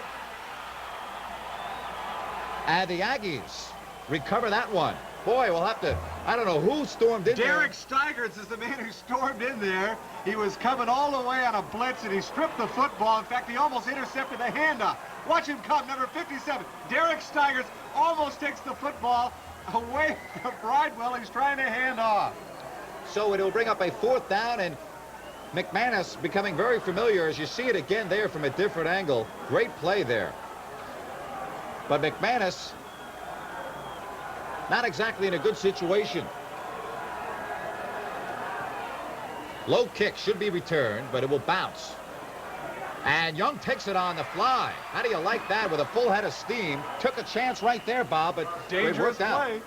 Speaker 1: And the Aggies recover that one. Boy, we'll have to, I don't know who stormed in there.
Speaker 2: Derek Steigerts is the man who stormed in there. He was coming all the way on a blitz, and he stripped the football. In fact, he almost intercepted the handoff. Watch him come, number 57. Derek Steigerts almost takes the football away from Bridewell. He's trying to hand off.
Speaker 1: So it'll bring up a 4th down, and McManus becoming very familiar as you see it again there from a different angle. Great play there. But McManus not exactly in a good situation. Low kick should be returned, but it will bounce. And Young takes it on the fly. How do you like that with a full head of steam? Took a chance right there, Bob, but
Speaker 2: dangerous play.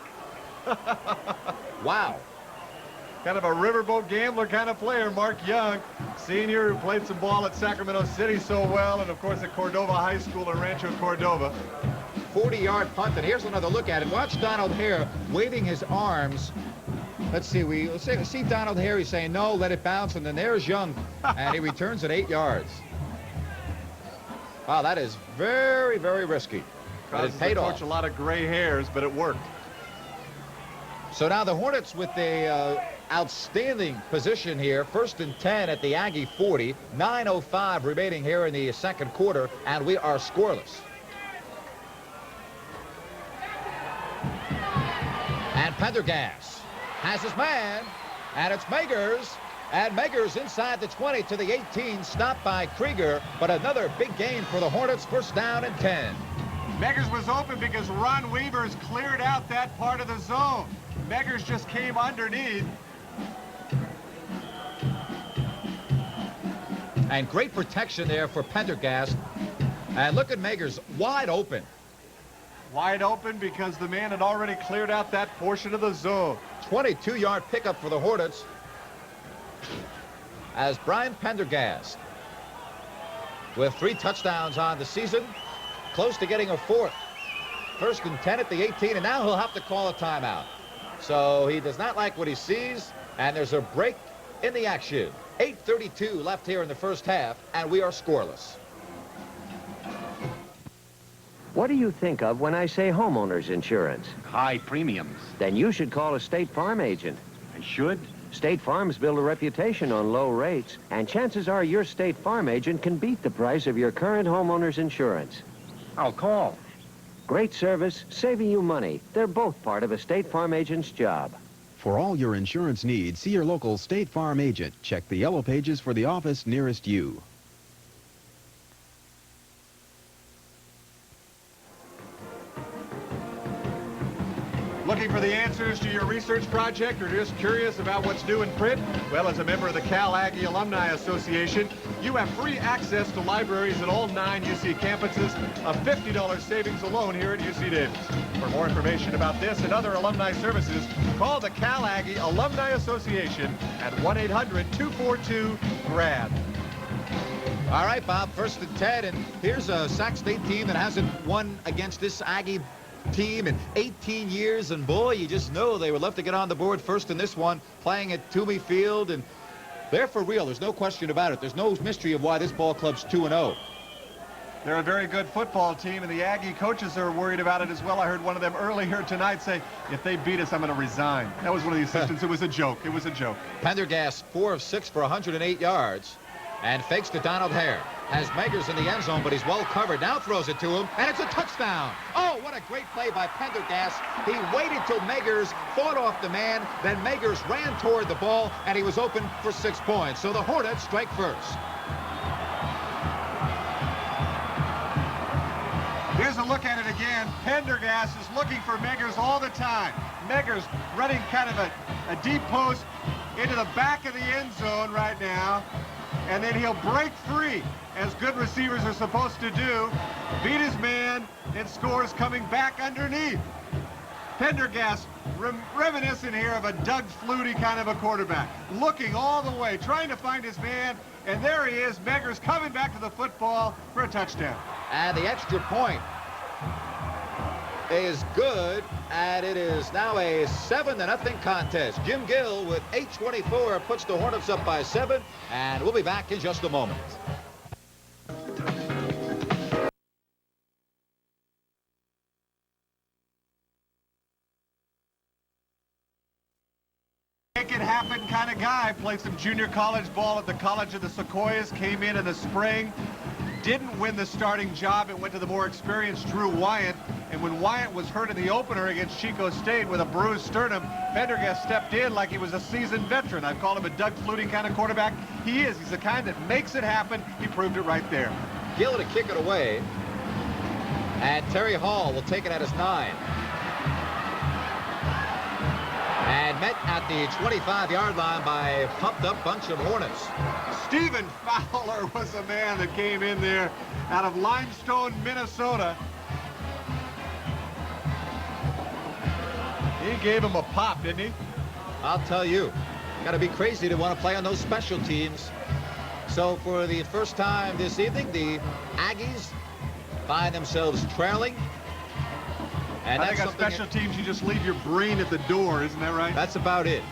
Speaker 1: Wow.
Speaker 2: Kind of a riverboat gambler kind of player, Mark Young, senior who played some ball at Sacramento City so well, and of course at Cordova High School in Rancho Cordova.
Speaker 1: 40-yard punt, and here's another look at it. Watch Donald Hare waving his arms. Let's see Donald Hare. He's saying, no, let it bounce, and then there's Young, and he returns at 8 yards. Wow, that is very, very risky. But it paid off.
Speaker 2: A lot of gray hairs, but it worked.
Speaker 1: So now the Hornets with the outstanding position here. 1st and 10 at the Aggie 40. 9:05 remaining here in the 2nd quarter, and we are scoreless. And Pendergast has his man, and it's Magers. And Magers inside the 20 to the 18, stopped by Krieger, but another big gain for the Hornets, 1st down and 10.
Speaker 2: Megers was open because Ron Weavers cleared out that part of the zone. Megers just came underneath.
Speaker 1: And great protection there for Pendergast. And look at Magers, wide open.
Speaker 2: Wide open because the man had already cleared out that portion of the zone.
Speaker 1: 22-yard pickup for the Hornets as Brian Pendergast, with 3 touchdowns on the season, close to getting a 4th. 1st and 10 at the 18, and now he'll have to call a timeout. So he does not like what he sees, and there's a break in the action. 8:32 left here in the 1st half, and we are scoreless.
Speaker 11: What do you think of when I say homeowners insurance?
Speaker 6: High premiums.
Speaker 11: Then you should call a State Farm agent.
Speaker 6: I should?
Speaker 11: State Farm's built a reputation on low rates, and chances are your State Farm agent can beat the price of your current homeowner's insurance.
Speaker 6: I'll call.
Speaker 11: Great service, saving you money. They're both part of a State Farm agent's job.
Speaker 12: For all your insurance needs, see your local State Farm agent. Check the yellow pages for the office nearest you.
Speaker 2: Looking for the answers to your research project or just curious about what's new in print? Well, as a member of the Cal Aggie Alumni Association, you have free access to libraries at all 9 UC campuses, a $50 savings alone here at UC Davis. For more information about this and other alumni services, call the Cal Aggie Alumni Association at 1-800-242-GRAD.
Speaker 1: All right, Bob, 1st and 10, and here's a Sac State team that hasn't won against this Aggie team in 18 years, and boy, you just know they would love to get on the board first in this one, playing at Toomey Field, and they're for real. There's no question about it. There's no mystery of why this ball club's 2-0.
Speaker 2: They're a very good football team, and the Aggie coaches are worried about it as well. I heard one of them earlier tonight say, if they beat us, I'm going to resign. That was one of the assistants. It was a joke. It was a joke.
Speaker 1: Pendergast, 4 of 6 for 108 yards, and fakes to Donald Hare. Has Megers in the end zone, but he's well covered. Now throws it to him, and it's a touchdown. Oh, what a great play by Pendergast. He waited till Megers fought off the man, then Megers ran toward the ball, and he was open for 6 points. So the Hornets strike first.
Speaker 2: Here's a look at it again. Pendergast is looking for Megers all the time. Megers running kind of a deep post into the back of the end zone right now. And then he'll break free, as good receivers are supposed to do, beat his man, and scores coming back underneath. Pendergast, reminiscent here of a Doug Flutie kind of a quarterback, looking all the way, trying to find his man, and there he is, Megers coming back to the football for a touchdown.
Speaker 1: And the extra point is good, and it is now a 7-0 contest. Jim Gill with 8:24 puts the Hornets up by 7, and we'll be back in just a moment.
Speaker 2: Make it happen kind of guy. Played some junior college ball at the College of the Sequoias, came in the spring. Didn't win the starting job. It went to the more experienced Drew Wyatt. And when Wyatt was hurt in the opener against Chico State with a bruised sternum, Pendergast stepped in like he was a seasoned veteran. I've called him a Doug Flutie kind of quarterback. He is. He's the kind that makes it happen. He proved it right there.
Speaker 1: Gill to kick it away. And Terry Hall will take it at his 9. And met at the 25-yard line by a pumped-up bunch of Hornets.
Speaker 2: Stephen Fowler was a man that came in there out of Limestone, Minnesota. He gave him a pop, didn't he?
Speaker 1: I'll tell you, got to be crazy to want to play on those special teams. So for the first time this evening, the Aggies find themselves trailing. And
Speaker 2: I think on special teams, you just leave your brain at the door, isn't that right?
Speaker 1: That's about it.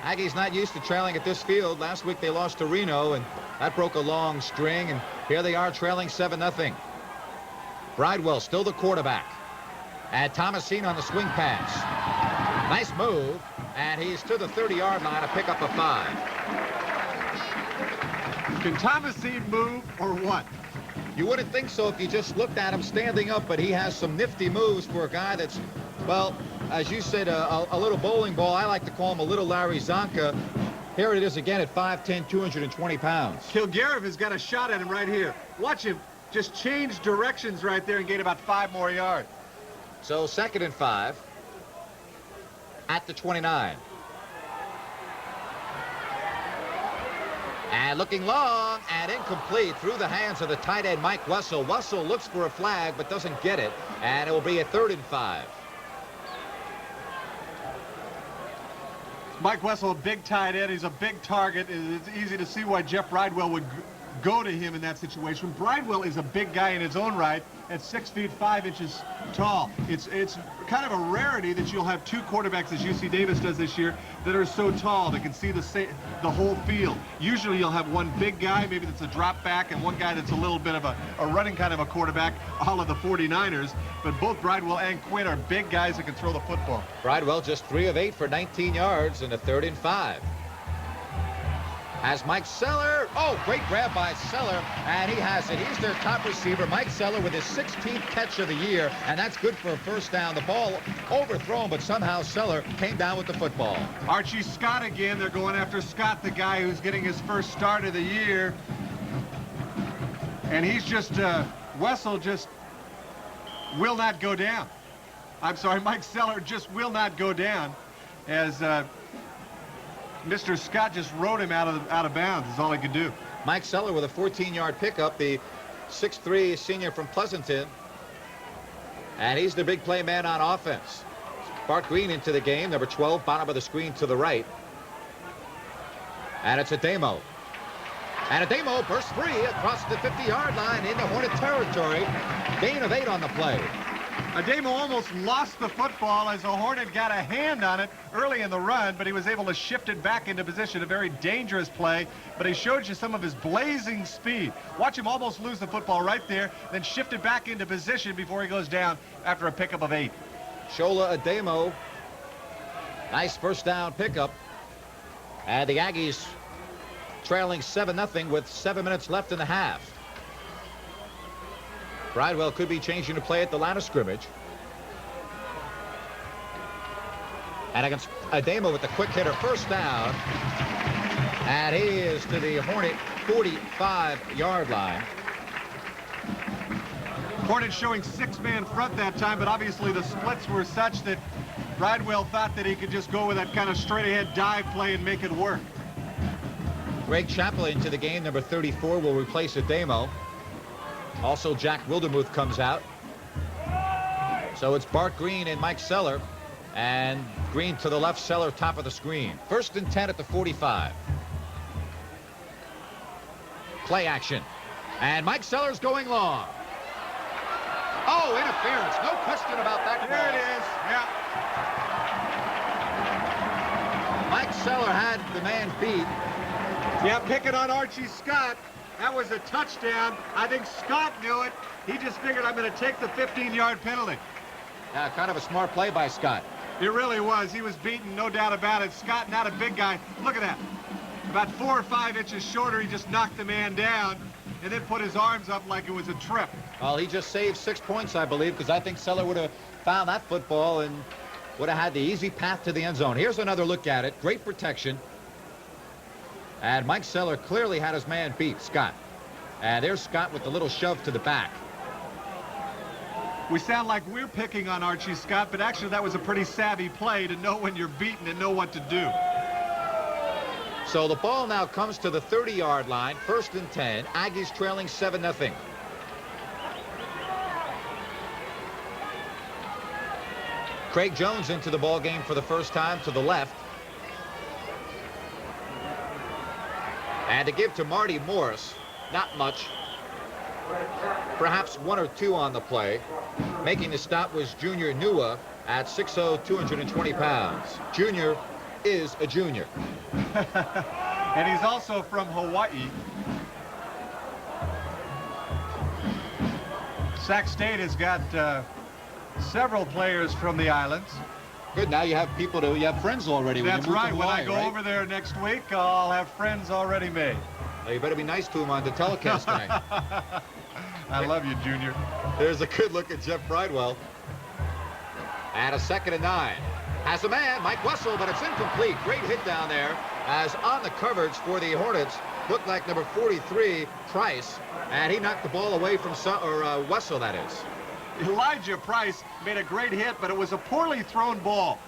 Speaker 1: Aggies not used to trailing at this field. Last week they lost to Reno, and that broke a long string, and here they are trailing 7-0. Bridewell still the quarterback. And Thomasine on the swing pass. Nice move, and he's to the 30-yard line to pick up a 5.
Speaker 2: Can Thomasine move or what?
Speaker 1: You wouldn't think so if you just looked at him standing up, but he has some nifty moves for a guy that's, well, as you said, a little bowling ball. I like to call him a little Larry Zonka. Here it is again at 5'10", 220 pounds.
Speaker 2: Kilgariff has got a shot at him right here. Watch him just change directions right there and gain about 5 more yards.
Speaker 1: So 2nd and 5 at the 29. And looking long and incomplete through the hands of the tight end Mike Wessel. Wessel looks for a flag but doesn't get it, and it will be a 3rd and 5.
Speaker 2: Mike Wessel, a big tight end. He's a big target. It's easy to see why Jeff Bridewell would go to him in that situation. Bridewell is a big guy in his own right at 6 feet 5 inches tall. It's kind of a rarity that you'll have two quarterbacks, as UC Davis does this year, that are so tall that can see the whole field. Usually you'll have one big guy, maybe that's a drop back, and one guy that's a little bit of a running kind of a quarterback, all of the 49ers. But both Bridewell and Quinn are big guys that can throw the football.
Speaker 1: Bridewell just 3 of 8 for 19 yards in a 3rd and 5. Has Mike Seller. Oh, great grab by Seller, and he has it. He's their top receiver, Mike Seller, with his 16th catch of the year, and that's good for a first down. The ball overthrown, but somehow Seller came down with the football.
Speaker 2: Archie Scott again. They're going after Scott, the guy who's getting his first start of the year. And he's just, Wessel just will not go down. I'm sorry, Mike Seller just will not go down as Mr. Scott just rode him out of bounds. Is all he could do.
Speaker 1: Mike Seller with a 14-yard pickup, the 6'3" senior from Pleasanton. And he's the big play man on offense. Bart Green into the game, number 12, bottom of the screen to the right. And it's Ademo. And Ademo bursts free across the 50-yard line into Hornet territory. Gain of 8 on the play.
Speaker 2: Ademo almost lost the football as a Hornet got a hand on it early in the run, but he was able to shift it back into position. A very dangerous play, but he showed you some of his blazing speed. Watch him almost lose the football right there, then shift it back into position before he goes down after a pickup of 8.
Speaker 1: Shola Ademo, nice first down pickup. And the Aggies trailing 7-0 with 7 minutes left in the half. Bridewell could be changing to play at the line of scrimmage. And against Ademo with the quick hitter, first down. And he is to the Hornet 45-yard line.
Speaker 2: Hornet showing 6-man front that time, but obviously the splits were such that Bridewell thought that he could just go with that kind of straight-ahead dive play and make it work.
Speaker 1: Greg Chappell into the game, number 34, will replace Ademo. Also, Jack Wildermuth comes out. So it's Bart Green and Mike Seller. And Green to the left, Seller top of the screen. 1st and 10 at the 45. Play action. And Mike Seller's going long. Oh, interference. No question about that.
Speaker 2: There it is. Yeah.
Speaker 1: Mike Seller had the man beat.
Speaker 2: Yeah, picking on Archie Scott. That was a touchdown. I think Scott knew it. He just figured, I'm going to take the 15-yard penalty.
Speaker 1: Yeah, kind of a smart play by Scott.
Speaker 2: It really was. He was beaten, no doubt about it. Scott, not a big guy. Look at that. About 4 or 5 inches shorter, he just knocked the man down and then put his arms up like it was a trip.
Speaker 1: Well, he just saved 6 points, I believe, because I think Seller would have found that football and would have had the easy path to the end zone. Here's another look at it. Great protection. And Mike Seller clearly had his man beat, Scott. And there's Scott with the little shove to the back.
Speaker 2: We sound like we're picking on Archie Scott, but actually that was a pretty savvy play to know when you're beaten and know what to do.
Speaker 1: So the ball now comes to the 30-yard line, 1st and 10. Aggies trailing 7-0. Craig Jones into the ball game for the first time to the left. And to give to Marty Morris, not much. Perhaps 1 or 2 on the play. Making the stop was Junior Nua at 6'0", 220 pounds. Junior is a junior.
Speaker 2: And he's also from Hawaii. Sac State has got several players from the islands.
Speaker 1: Good, now you have people you have friends already.
Speaker 2: That's right. When I go
Speaker 1: right?
Speaker 2: over there next week, I'll have friends already made.
Speaker 1: Well, you better be nice to him on the telecast tonight.
Speaker 2: I love you, Junior.
Speaker 1: There's a good look at Jeff Bridewell. And a 2nd and 9. Has a man, Mike Wessel, but it's incomplete. Great hit down there as on the coverage for the Hornets. Looked like number 43, Price. And he knocked the ball away from Wessel, that is.
Speaker 2: Elijah Price made a great hit, but it was a poorly thrown ball.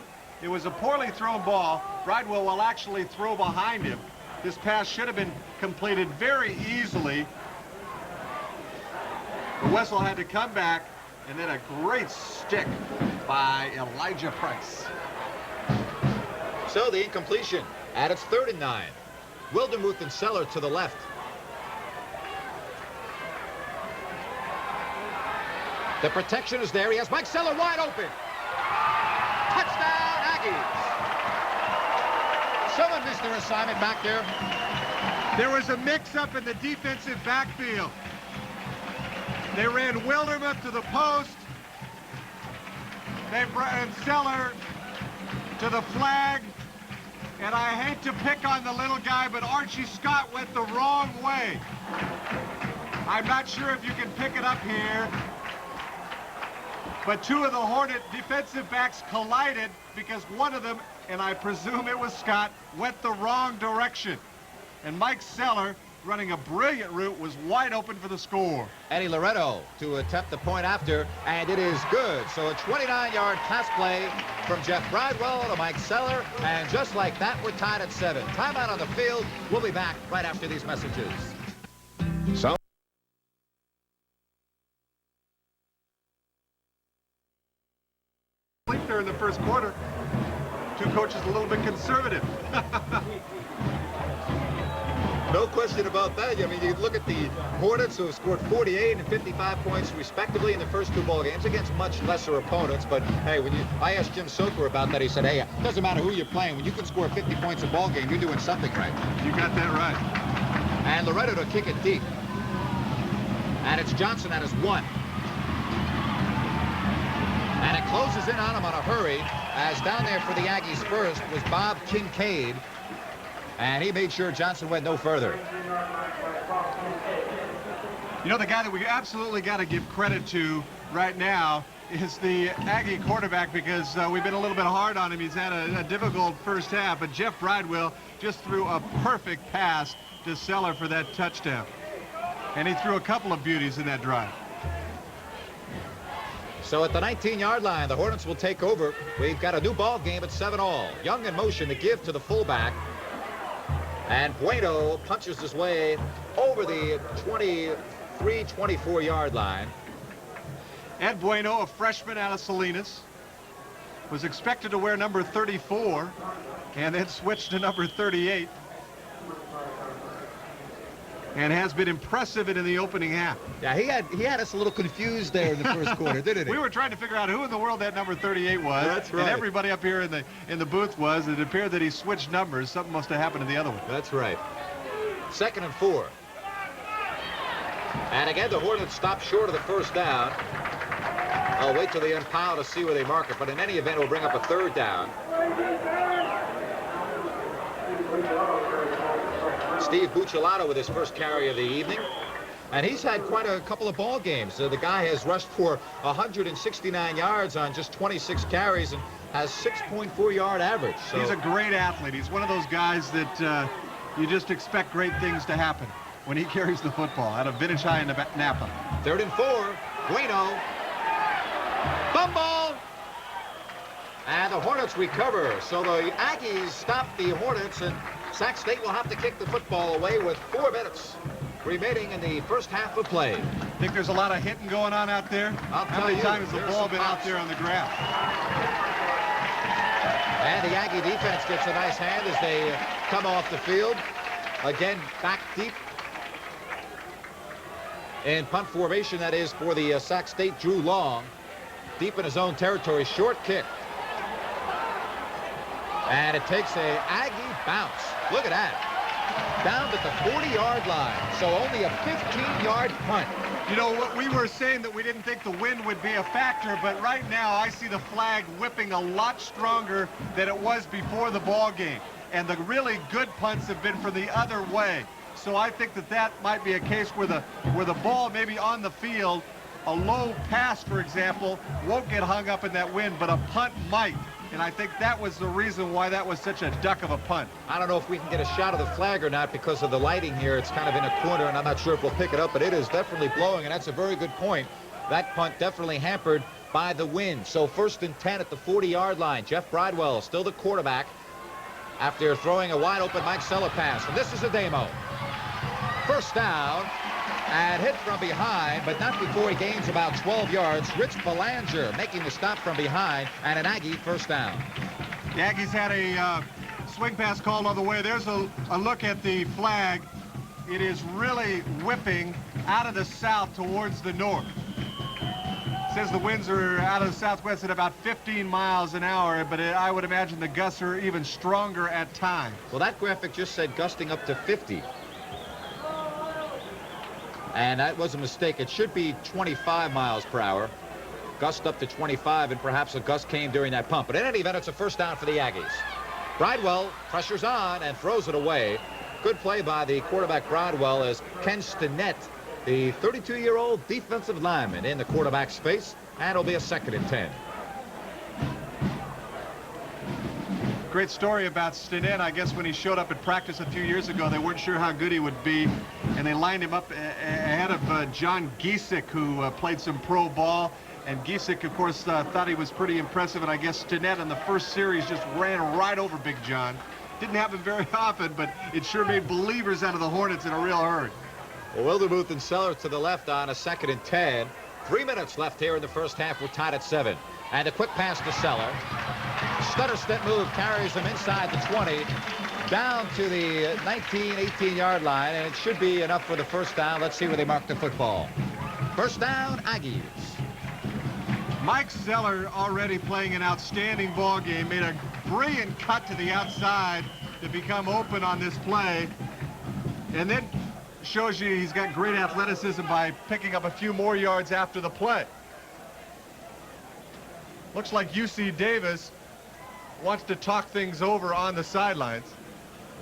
Speaker 2: It was a poorly thrown ball. Bridewell will actually throw behind him. This pass should have been completed very easily. Wessel had to come back, and then a great stick by Elijah Price.
Speaker 1: So the incompletion at its 3rd and 9. Wildermuth and Seller to the left. The protection is there. He has Mike Seller wide open. Touchdown, Aggies. Someone missed their assignment back there.
Speaker 2: There was a mix-up in the defensive backfield. They ran Wildermuth to the post. They ran Seller to the flag. And I hate to pick on the little guy, but Archie Scott went the wrong way. I'm not sure if you can pick it up here. But two of the Hornet defensive backs collided because one of them, and I presume it was Scott, went the wrong direction. And Mike Seller, running a brilliant route, was wide open for the score.
Speaker 1: Eddie Loretto to attempt the point after, and it is good. So a 29-yard pass play from Jeff Bridewell to Mike Seller, and just like that, we're tied at 7. Timeout on the field. We'll be back right after these messages.
Speaker 4: So
Speaker 2: There in the first quarter, two coaches a little bit conservative.
Speaker 1: No question about that. I mean, you look at the Hornets, who have scored 48 and 55 points respectively in the first two ball games against much lesser opponents. But hey, I asked Jim Soker about that. He said, hey, it doesn't matter who you're playing. When you can score 50 points a ball game, you're doing something right.
Speaker 2: You got that right.
Speaker 1: And Loretto to kick it deep. And it's Johnson at his 1. And it closes in on him on a hurry, as down there for the Aggies first was Bob Kincaid. And he made sure Johnson went no further.
Speaker 2: You know, the guy that we absolutely got to give credit to right now is the Aggie quarterback, because we've been a little bit hard on him. He's had a difficult first half, but Jeff Bridewell just threw a perfect pass to Seller for that touchdown. And he threw a couple of beauties in that drive.
Speaker 1: So at the 19-yard line, the Hornets will take over. We've got a new ball game at 7-all. Young in motion to give to the fullback. And Bueno punches his way over the 23, 24-yard line.
Speaker 2: Ed Bueno, a freshman out of Salinas, was expected to wear number 34 and then switched to number 38. And has been impressive in the opening half.
Speaker 1: Yeah, he had us a little confused there in the first quarter, didn't he?
Speaker 2: We were trying to figure out who in the world that number 38 was.
Speaker 1: That's right.
Speaker 2: And everybody up here in the booth was. It appeared that he switched numbers. Something must have happened to the other one.
Speaker 1: That's right. 2nd and 4. And again, the Hornets stop short of the first down. I'll wait till they unpile to see where they mark it, but in any event, we'll bring up a 3rd down. Steve Buccellato with his first carry of the evening. And he's had quite a couple of ball games. The guy has rushed for 169 yards on just 26 carries and has 6.4-yard average. So
Speaker 2: he's a great athlete. He's one of those guys that you just expect great things to happen when he carries the football out of Vintage High in Napa.
Speaker 1: 3rd and 4. Bueno. Fumble. And the Hornets recover. So the Aggies stop the Hornets, and Sac State will have to kick the football away with 4 minutes remaining in the first half of play.
Speaker 2: Think there's a lot of hitting going on out there? How many times has the ball been out there on the ground?
Speaker 1: And the Aggie defense gets a nice hand as they come off the field. Again, back deep in punt formation, that is for the Sac State. Drew Long, deep in his own territory, short kick. And it takes a Aggie bounce. Look at that. Down at the 40-yard line. So only a 15-yard punt.
Speaker 2: You know, what we were saying that we didn't think the wind would be a factor, but right now I see the flag whipping a lot stronger than it was before the ball game. And the really good punts have been from the other way. So I think that might be a case where the ball may be on the field. A low pass, for example, won't get hung up in that wind, but a punt might. And I think that was the reason why that was such a duck of a punt.
Speaker 1: I don't know if we can get a shot of the flag or not because of the lighting here. It's kind of in a corner, and I'm not sure if we'll pick it up, but it is definitely blowing, and that's a very good point. That punt definitely hampered by the wind. So 1st and 10 at the 40-yard line. Jeff Bridewell still the quarterback after throwing a wide-open Mike Seller pass. And this is a demo. 1st down. And hit from behind, but not before he gains about 12 yards. Rich Belanger making the stop from behind, and an Aggie 1st down.
Speaker 2: The Aggies had a swing pass called on the way. There's a look at the flag. It is really whipping out of the south towards the north. Says the winds are out of the southwest at about 15 miles an hour, but I would imagine the gusts are even stronger at times.
Speaker 1: Well, that graphic just said gusting up to 50. And that was a mistake. It should be 25 miles per hour. Gust up to 25, and perhaps a gust came during that pump. But in any event, it's a first down for the Aggies. Bridewell pressures on and throws it away. Good play by the quarterback Bridewell as Ken Stinnett, the 32-year-old defensive lineman, in the quarterback's space, and it'll be a 2nd and 10.
Speaker 2: Great story about Stinnett. I guess when he showed up at practice a few years ago, they weren't sure how good he would be, and they lined him up ahead of John Giesick, who played some pro ball. And Giesick, of course, thought he was pretty impressive, and I guess Stinnett in the first series just ran right over Big John. Didn't happen very often, but it sure made believers out of the Hornets in a real hurry.
Speaker 1: Well, Wildermuth and Sellers to the left on a 2nd and 10. 3 minutes left here in the first half. We're tied at 7. And a quick pass to Seller. Stutter step move carries him inside the 20, down to the 19, 18-yard line, and it should be enough for the first down. Let's see where they mark the football. First down, Aggies.
Speaker 2: Mike Seller already playing an outstanding ball game, made a brilliant cut to the outside to become open on this play, and then shows you he's got great athleticism by picking up a few more yards after the play. Looks like UC Davis wants to talk things over on the sidelines.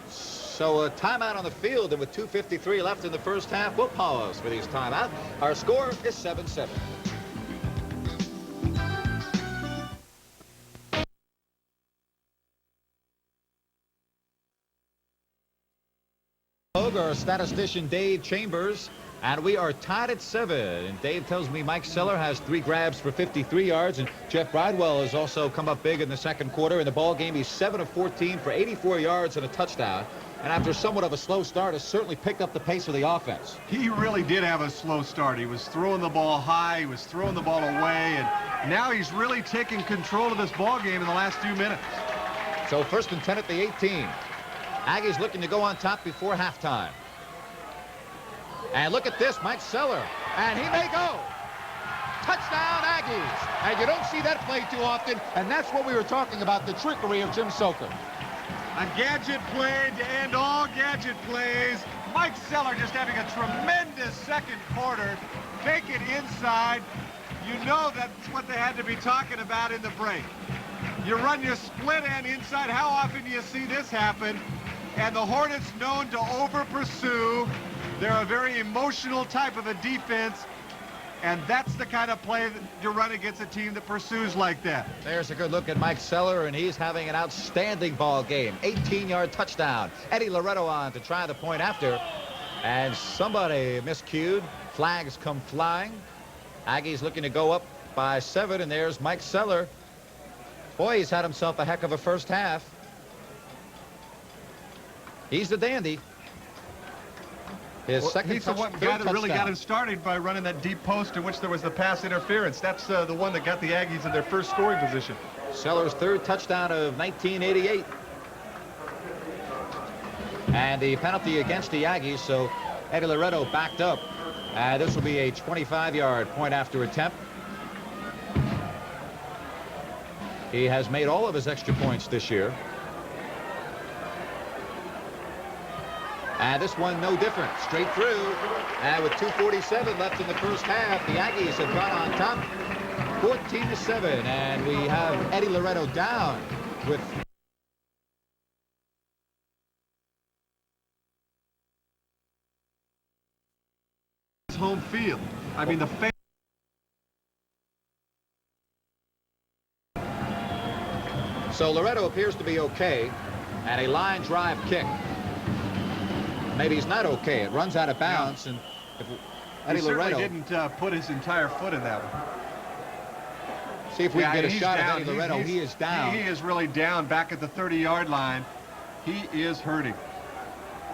Speaker 1: So a timeout on the field, and with 2:53 left in the first half, we'll pause for these timeouts. Our score is 7-7. Our statistician Dave Chambers, and we are tied at 7. And Dave tells me Mike Seller has 3 grabs for 53 yards, and Jeff Bridewell has also come up big in the second quarter. In the ball game, he's 7 of 14 for 84 yards and a touchdown. And after somewhat of a slow start, has certainly picked up the pace of the offense.
Speaker 2: He really did have a slow start. He was throwing the ball high, he was throwing the ball away, and now he's really taking control of this ball game in the last few minutes.
Speaker 1: So 1st and 10 at the 18. Aggies looking to go on top before halftime. And look at this, Mike Seller, and he may go. Touchdown, Aggies. And you don't see that play too often, and that's what we were talking about, the trickery of Jim Soker.
Speaker 2: A gadget play to end all gadget plays. Mike Seller just having a tremendous second quarter. Take it inside. You know that's what they had to be talking about in the break. You run your split end inside. How often do you see this happen? And the Hornets known to over-pursue. They're a very emotional type of a defense, and that's the kind of play that you run against a team that pursues like that.
Speaker 1: There's a good look at Mike Seller, and he's having an outstanding ball game. 18-yard touchdown. Eddie Loretto on to try the point after, and somebody miscued. Flags come flying. Aggies looking to go up by 7, and there's Mike Seller. Boy, he's had himself a heck of a first half. He's the dandy. His second
Speaker 2: he's the guy that really got him started by running that deep post in which there was the pass interference. That's the one that got the Aggies in their first scoring position.
Speaker 1: Seller's 3rd touchdown of 1988. And the penalty against the Aggies, so Eddie Loretto backed up. This will be a 25-yard point after attempt. He has made all of his extra points this year. And this one no different, straight through. And with 2:47 left in the first half, the Aggies have gone on top 14-7. And we have Eddie Loretto down with
Speaker 2: home field. I mean, the fans.
Speaker 1: So Loretto appears to be okay, and a line drive kick. Maybe he's not okay. It runs out of bounds, and if Eddie Loretto
Speaker 2: didn't put his entire foot in that one.
Speaker 1: See if we can get a shot at Eddie Loretto. He is down.
Speaker 2: He is really down back at the 30-yard line. He is hurting.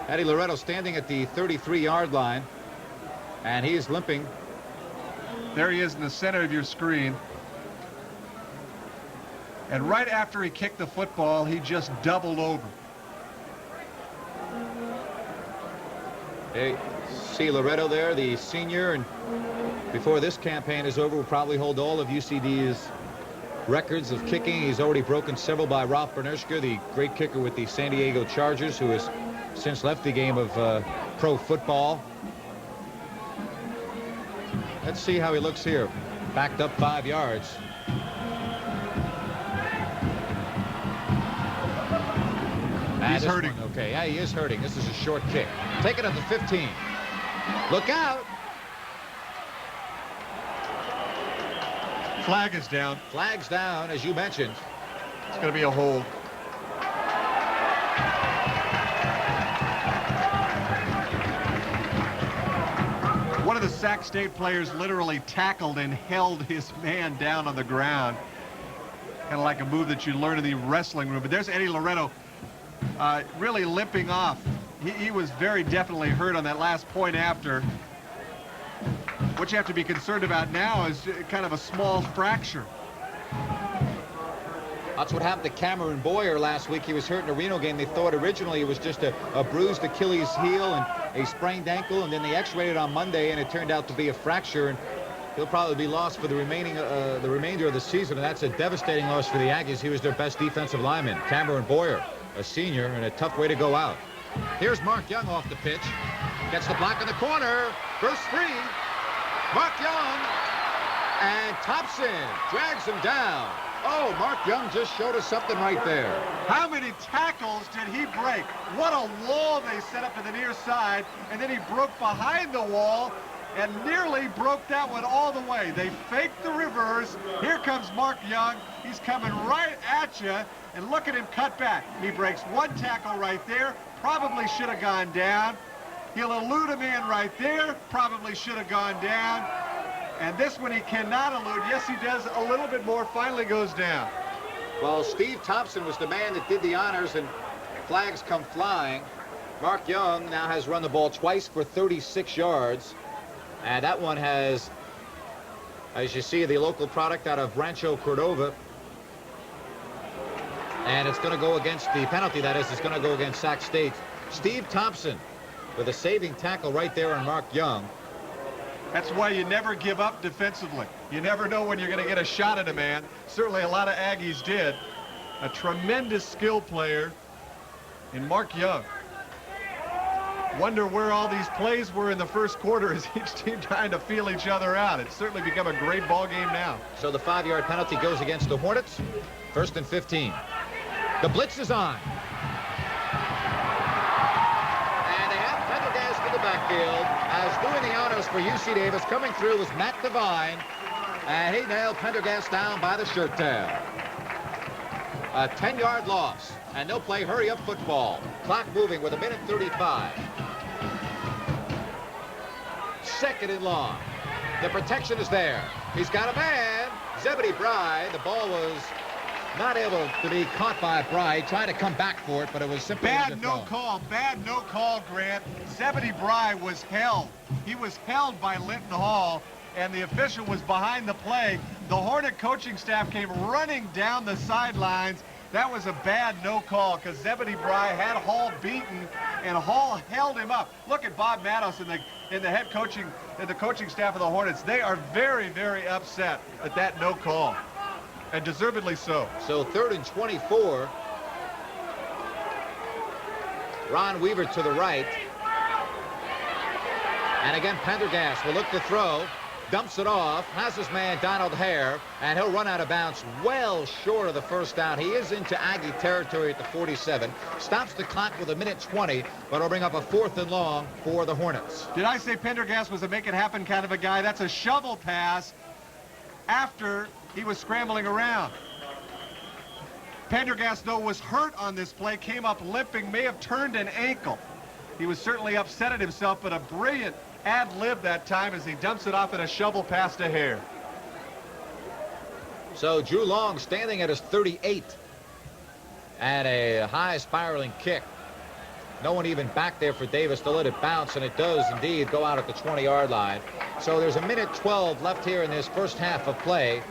Speaker 1: Eddie Loretto standing at the 33-yard line, and he is limping.
Speaker 2: There he is in the center of your screen. And right after he kicked the football, he just doubled over.
Speaker 1: A see Loretto there, the senior, and before this campaign is over, will probably hold all of UCD's records of kicking. He's already broken several by Ralph Bernerschke, the great kicker with the San Diego Chargers, who has since left the game of pro football. Let's see how he looks here. Backed up 5 yards.
Speaker 2: He's hurting.
Speaker 1: Okay, yeah, he is hurting. This is a short kick. Take it at the 15. Look out.
Speaker 2: Flag is down.
Speaker 1: Flag's down, as you mentioned.
Speaker 2: It's going to be a hold. One of the Sac State players literally tackled and held his man down on the ground. Kind of like a move that you learn in the wrestling room. But there's Eddie Loretto really limping off. He was very definitely hurt on that last point after. What you have to be concerned about now is kind of a small fracture.
Speaker 1: That's what happened to Cameron Boyer last week. He was hurt in a Reno game. They thought originally it was just a bruised Achilles heel and a sprained ankle, and then they x-rayed it on Monday, and it turned out to be a fracture, and he'll probably be lost for the remainder of the season, and that's a devastating loss for the Aggies. He was their best defensive lineman. Cameron Boyer, a senior, and a tough way to go out. Here's Mark Young off the pitch. Gets the block in the corner. Bursts free. Mark Young. And Thompson drags him down. Oh, Mark Young just showed us something right there.
Speaker 2: How many tackles did he break? What a wall they set up to the near side, and then he broke behind the wall and nearly broke that one all the way. They faked the reverse. Here comes Mark Young. He's coming right at you, and look at him cut back. He breaks one tackle right there. Probably should have gone down. He'll elude a man right there. Probably should have gone down. And this one he cannot elude. Yes, he does a little bit more. Finally goes down.
Speaker 1: Well, Steve Thompson was the man that did the honors, and flags come flying. Mark Young now has run the ball twice for 36 yards. And that one has, as you see, the local product out of Rancho Cordova. And it's going to go against the penalty, that is, it's going to go against Sac State. Steve Thompson with a saving tackle right there on Mark Young.
Speaker 2: That's why you never give up defensively. You never know when you're going to get a shot at a man. Certainly a lot of Aggies did. A tremendous skill player in Mark Young. Wonder where all these plays were in the first quarter as each team trying to feel each other out. It's certainly become a great ball game now.
Speaker 1: So the 5-yard penalty goes against the Hornets. 1st and 15. The blitz is on. And they have Pendergast in the backfield. As doing the honors for UC Davis coming through was Matt Devine. And he nailed Pendergast down by the shirt tail. A 10-yard loss. And they'll play hurry-up football. Clock moving with 1:35. 2nd and long. The protection is there. He's got a man. Zebedee Bry. The ball was not able to be caught by Bry. He tried to come back for it, but it was simply
Speaker 2: bad no call. Bad no call, Grant. Zebedee Bry was held. He was held by Linton Hall, and the official was behind the play. The Hornet coaching staff came running down the sidelines. That was a bad no call because Zebedee Bry had Hall beaten, and Hall held him up. Look at Bob Matos and the coaching staff of the Hornets. They are very, very upset at that no call, and deservedly so.
Speaker 1: So 3rd and 24. Ron Weaver to the right. And again, Pendergast will look to throw. Dumps it off, has his man Donald Hare, and he'll run out of bounds well short of the first down. He is into Aggie territory at the 47. Stops the clock with 1:20, but will bring up a 4th and long for the Hornets.
Speaker 2: Did I say Pendergast was a make-it-happen kind of a guy? That's a shovel pass after he was scrambling around. Pendergast, though, was hurt on this play, came up limping, may have turned an ankle. He was certainly upset at himself, but a brilliant ad-lib that time as he dumps it off in a shovel pass to Hare.
Speaker 1: So Drew Long standing at his 38 and a high spiraling kick. No one even back there for Davis to let it bounce, and it does indeed go out at the 20-yard line. So there's 1:12 left here in this first half of play.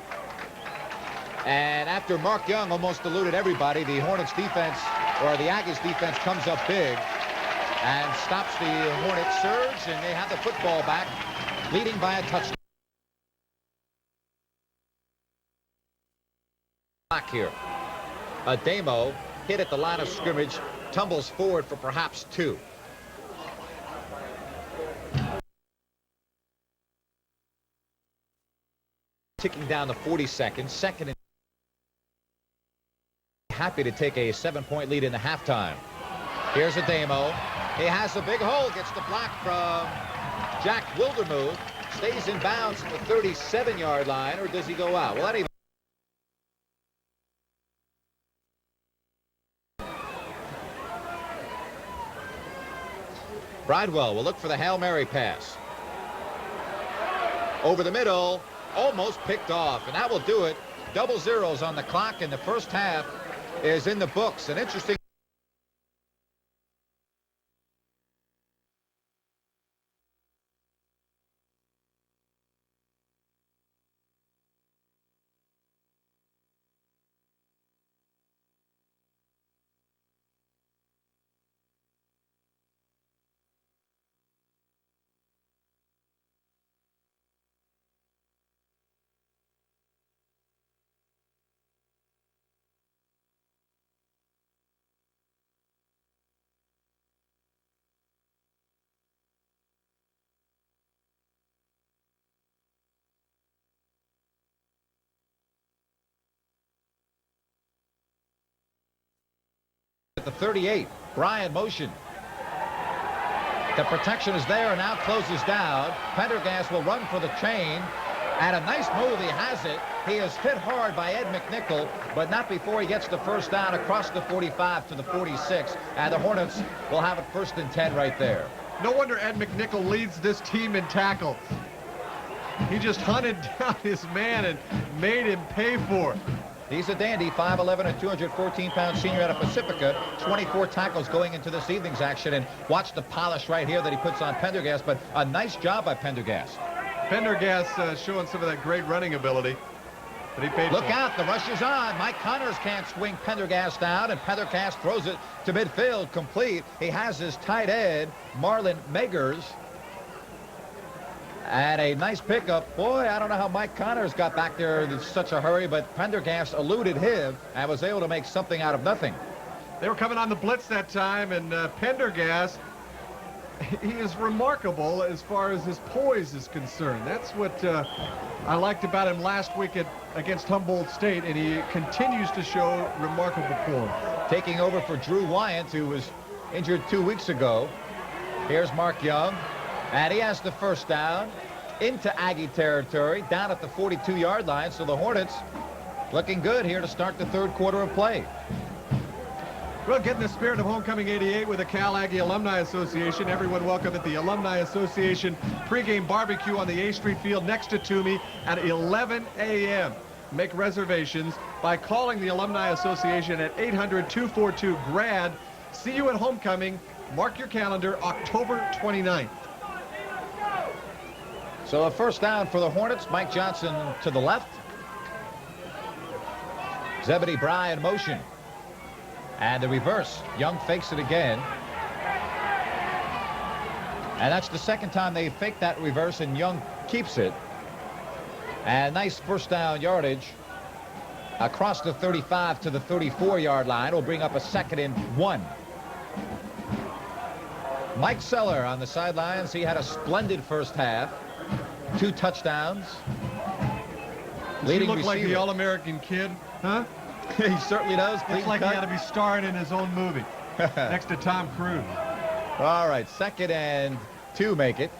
Speaker 1: And after Mark Young almost eluded everybody, the Hornets defense, or the Aggies defense, comes up big. and stops the Hornet surge, and they have the football back, leading by a touchdown. Back here. Ademo hit at the line of scrimmage, tumbles forward for perhaps 2. Ticking down to 40 seconds. Second and happy to take a 7-point lead in the halftime. Here's Ademo. He has a big hole, gets the block from Jack Wildermuth, stays in bounds at the 37-yard line, or does he go out? Well, anyway. Bridewell will look for the Hail Mary pass. Over the middle, almost picked off, and that will do it. Double zeros on the clock, and the first half is in the books. An interesting. The 38, Brian motion. The protection is there and now closes down. Pendergast will run for the chain, and a nice move. He has it. He is hit hard by Ed McNichol, but not before he gets the first down across the 45 to the 46, and the Hornets will have it 1st and 10 right there.
Speaker 2: No wonder Ed McNichol leads this team in tackles. He just hunted down his man and made him pay for it.
Speaker 1: He's a dandy, 5'11", and 214-pound senior out of Pacifica. 24 tackles going into this evening's action, and watch the polish right here that he puts on Pendergast, but a nice job by Pendergast.
Speaker 2: Pendergast showing some of that great running ability, but he paid.
Speaker 1: Look out, the rush is on. Mike Connors can't swing Pendergast down, and Pendergast throws it to midfield, complete. He has his tight end, Marlon Megers. And a nice pickup. Boy, I don't know how Mike Connors got back there in such a hurry, but Pendergast eluded him and was able to make something out of nothing.
Speaker 2: They were coming on the blitz that time, and Pendergast, he is remarkable as far as his poise is concerned. That's what I liked about him last week against Humboldt State, and he continues to show remarkable form.
Speaker 1: Taking over for Drew Wyant, who was injured 2 weeks ago. Here's Mark Young. And he has the first down into Aggie territory, down at the 42-yard line. So the Hornets looking good here to start the 3rd quarter of play.
Speaker 2: Well, getting the spirit of Homecoming 88 with the Cal Aggie Alumni Association. Everyone welcome at the Alumni Association pregame barbecue on the A Street Field next to Toomey at 11 a.m. Make reservations by calling the Alumni Association at 800-242-GRAD. See you at Homecoming. Mark your calendar, October 29th.
Speaker 1: So a first down for the Hornets. Mike Johnson to the left. Zebedee Bry in motion. And the reverse. Young fakes it again. And that's the second time they faked that reverse, and Young keeps it. And nice first down yardage across the 35 to the 34-yard line. Will bring up a 2nd and 1. Mike Seller on the sidelines. He had a splendid first half. 2 touchdowns.
Speaker 2: Does he look like the All-American kid, huh?
Speaker 1: He certainly does.
Speaker 2: Looks like he ought to be starring in his own movie next to Tom Cruise.
Speaker 1: All right, 2nd and 2 make it.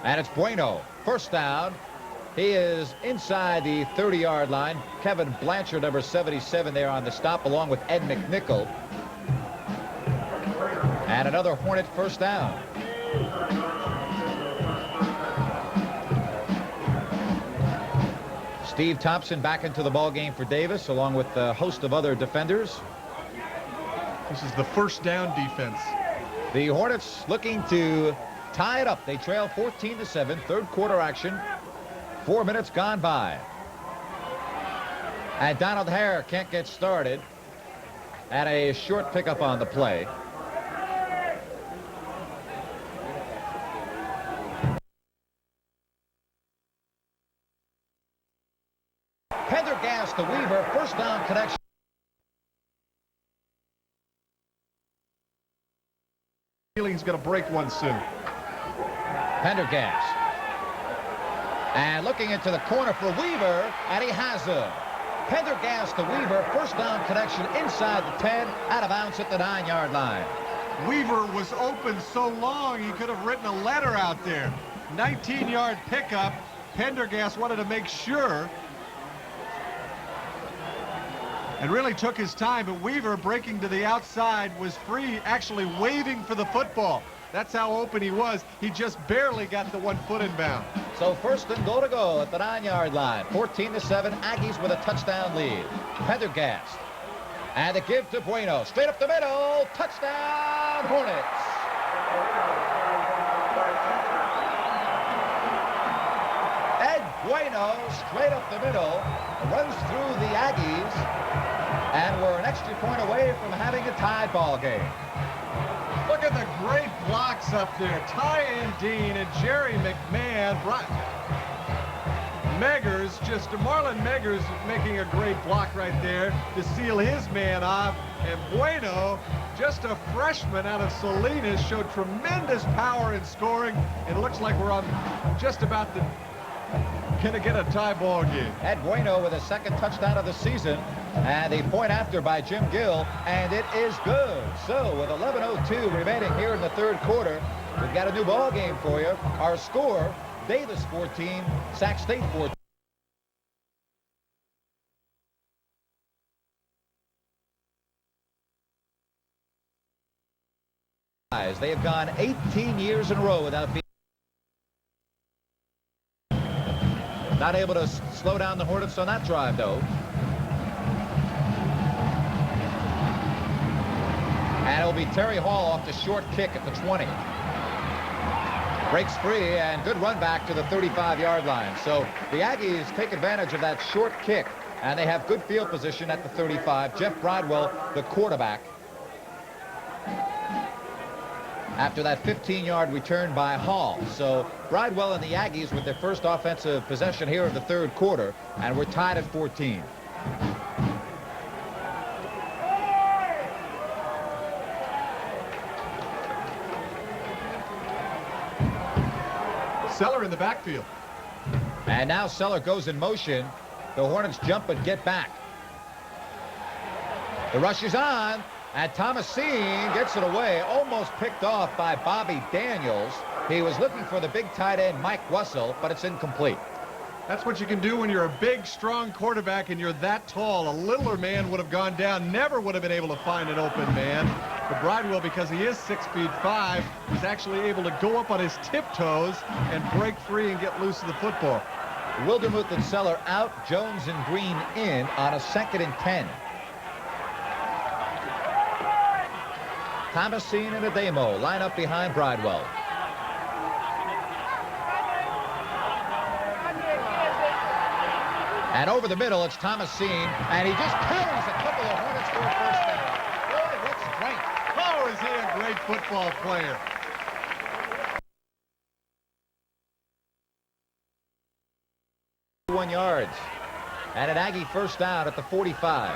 Speaker 1: And it's Bueno. First down. He is inside the 30-yard line. Kevin Blanchard, number 77, there on the stop, along with Ed McNichol. And another Hornet first down. Steve Thompson back into the ball game for Davis, along with a host of other defenders.
Speaker 2: This is the first down defense.
Speaker 1: The Hornets looking to tie it up. They trail 14-7, 3rd quarter action. 4 minutes gone by. And Donald Hare can't get started. And a short pickup on the play. Pendergast to Weaver. First down connection.
Speaker 2: He's going to break one soon.
Speaker 1: Pendergast. And looking into the corner for Weaver, and he has him. Pendergast to Weaver. First down connection inside the 10, out of bounds at the 9-yard line.
Speaker 2: Weaver was open so long he could have written a letter out there. 19-yard pickup. Pendergast wanted to make sure and really took his time, but Weaver, breaking to the outside, was free, actually waving for the football. That's how open he was. He just barely got the 1 foot in bound.
Speaker 1: So first and goal to go at the 9-yard line. 14-7, Aggies with a touchdown lead. Pendergast. And the give to Bueno. Straight up the middle. Touchdown, Hornets. Ed Bueno, straight up the middle, runs through the Aggies. And we're an extra point away from having a tied ball game.
Speaker 2: Look at the great blocks up there. Ty Dean and Jerry McMahon. Marlon Meggers making a great block right there to seal his man off. And Bueno, just a freshman out of Salinas, showed tremendous power in scoring. And it looks like we're on just about gonna get a tie ball game.
Speaker 1: Ed Bueno with a second touchdown of the season. And the point after by Jim Gill, and it is good. So with 11:02 remaining here in the third quarter, we've got a new ball game for you. Our score, Davis 14, Sac State 14. They have gone 18 years in a row without being not able to slow down the Hornets on that drive, though. And it'll be Terry Hall off the short kick at the 20. Breaks free and good run back to the 35-yard line. So the Aggies take advantage of that short kick, and they have good field position at the 35. Jeff Bridwell, the quarterback. After that 15-yard return by Hall. So Bridwell and the Aggies with their first offensive possession here in the third quarter, and we're tied at 14.
Speaker 2: Seller in the backfield.
Speaker 1: And now Seller goes in motion. The Hornets jump and get back. The rush is on, and Thomasine gets it away, almost picked off by Bobby Daniels. He was looking for the big tight end, Mike Wussel, but it's incomplete.
Speaker 2: That's what you can do when you're a big, strong quarterback and you're that tall. A littler man would have gone down, never would have been able to find an open man. But Bridwell, because he is 6'5", was actually able to go up on his tiptoes and break free and get loose of the football.
Speaker 1: Wildermuth and Seller out, Jones and Green in on a 2nd and 10. Thomasine and Ademo line up behind Bridwell. And over the middle, it's Thomasine, and he just carries a couple of Hornets for a first down. Boy, what strength.
Speaker 2: Oh, is he a great football player.
Speaker 1: Yards. And an Aggie first down at the 45.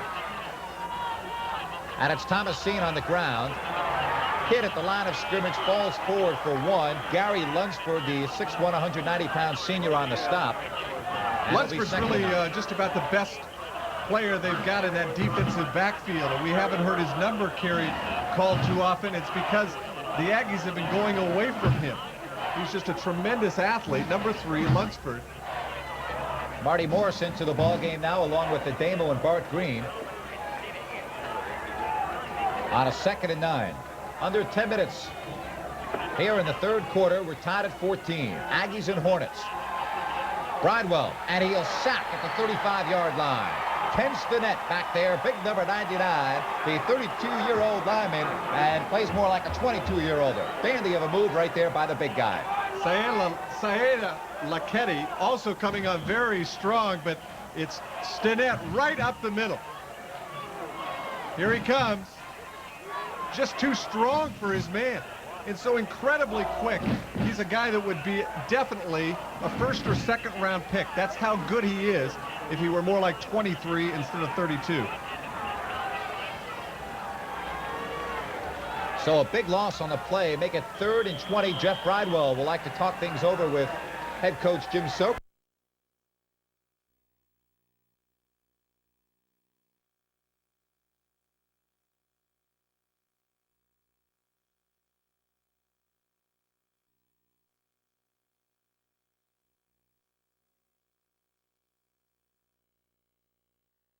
Speaker 1: And it's Thomasine on the ground. Hit at the line of scrimmage, falls forward for one. Gary Lunsford, the 6'1", 190-pound senior on the stop.
Speaker 2: Lunsford's really just about the best player they've got in that defensive backfield, and we haven't heard his number carried called too often. It's because the Aggies have been going away from him. He's just a tremendous athlete. Number 3, Lunsford.
Speaker 1: Marty Morris into the ball game now, along with Ademo and Bart Green. On a 2nd and 9. Under 10 minutes here in the third quarter. We're tied at 14. Aggies and Hornets. Bridwell, and he'll sack at the 35-yard line. Ken Stinnett back there, big number 99, the 32-year-old lineman, and plays more like a 22-year-older. Dandy of a move right there by the big guy.
Speaker 2: Saeda Laketti also coming on very strong, but it's Stinnett right up the middle. Here he comes. Just too strong for his man, and so incredibly quick. He's a guy that would be definitely a 1st or 2nd round pick. That's how good he is. if he were more like 23 instead of 32.
Speaker 1: So a big loss on the play. Make it 3rd and 20. Jeff Bridewell will like to talk things over with head coach Jim Soak.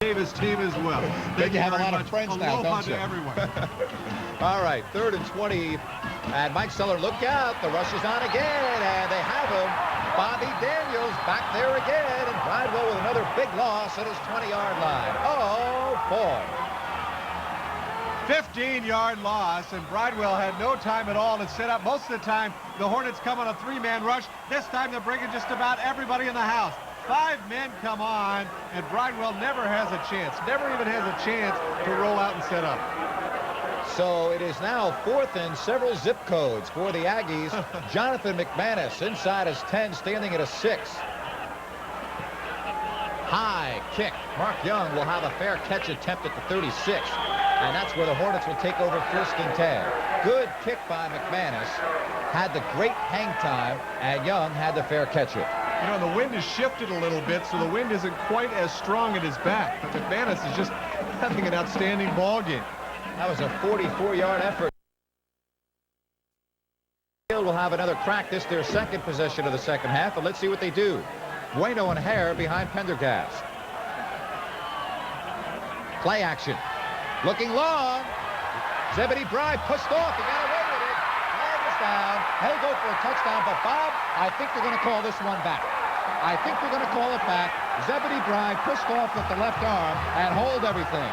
Speaker 2: Davis team as well.
Speaker 1: Then you have a lot of friends now, don't you?
Speaker 2: Everyone.
Speaker 1: All right, 3rd and 20. And Mike Seller, look out. The rush is on again, and they have him. Bobby Daniels back there again, and Bridewell with another big loss at his 20-yard line. Oh, boy.
Speaker 2: 15-yard loss, and Bridewell had no time at all to set up. Most of the time, the Hornets come on a 3-man rush. This time, they're bringing just about everybody in the house. 5 men come on, and Bridewell never has a chance, never even has a chance to roll out and set up.
Speaker 1: So it is now 4th and several zip codes for the Aggies. Jonathan McManus inside his 10, standing at a 6. High kick. Mark Young will have a fair catch attempt at the 36. And that's where the Hornets will take over 1st and 10. Good kick by McManus. Had the great hang time, and Young had the fair catch it.
Speaker 2: You know, the wind has shifted a little bit, so the wind isn't quite as strong at his back. But McManus is just having an outstanding ball game.
Speaker 1: That was a 44-yard effort. Will have another crack. This their 2nd possession of the 2nd half, and let's see what they do. Bueno and Hare behind Pendergast. Play action. Looking long. Zebedee Bry pushed off. He got away with it. Flag is down. He'll go for a touchdown, but Bob, I think they're going to call this one back. I think they're going to call it back. Zebedee Bry pushed off with the left arm and hold everything.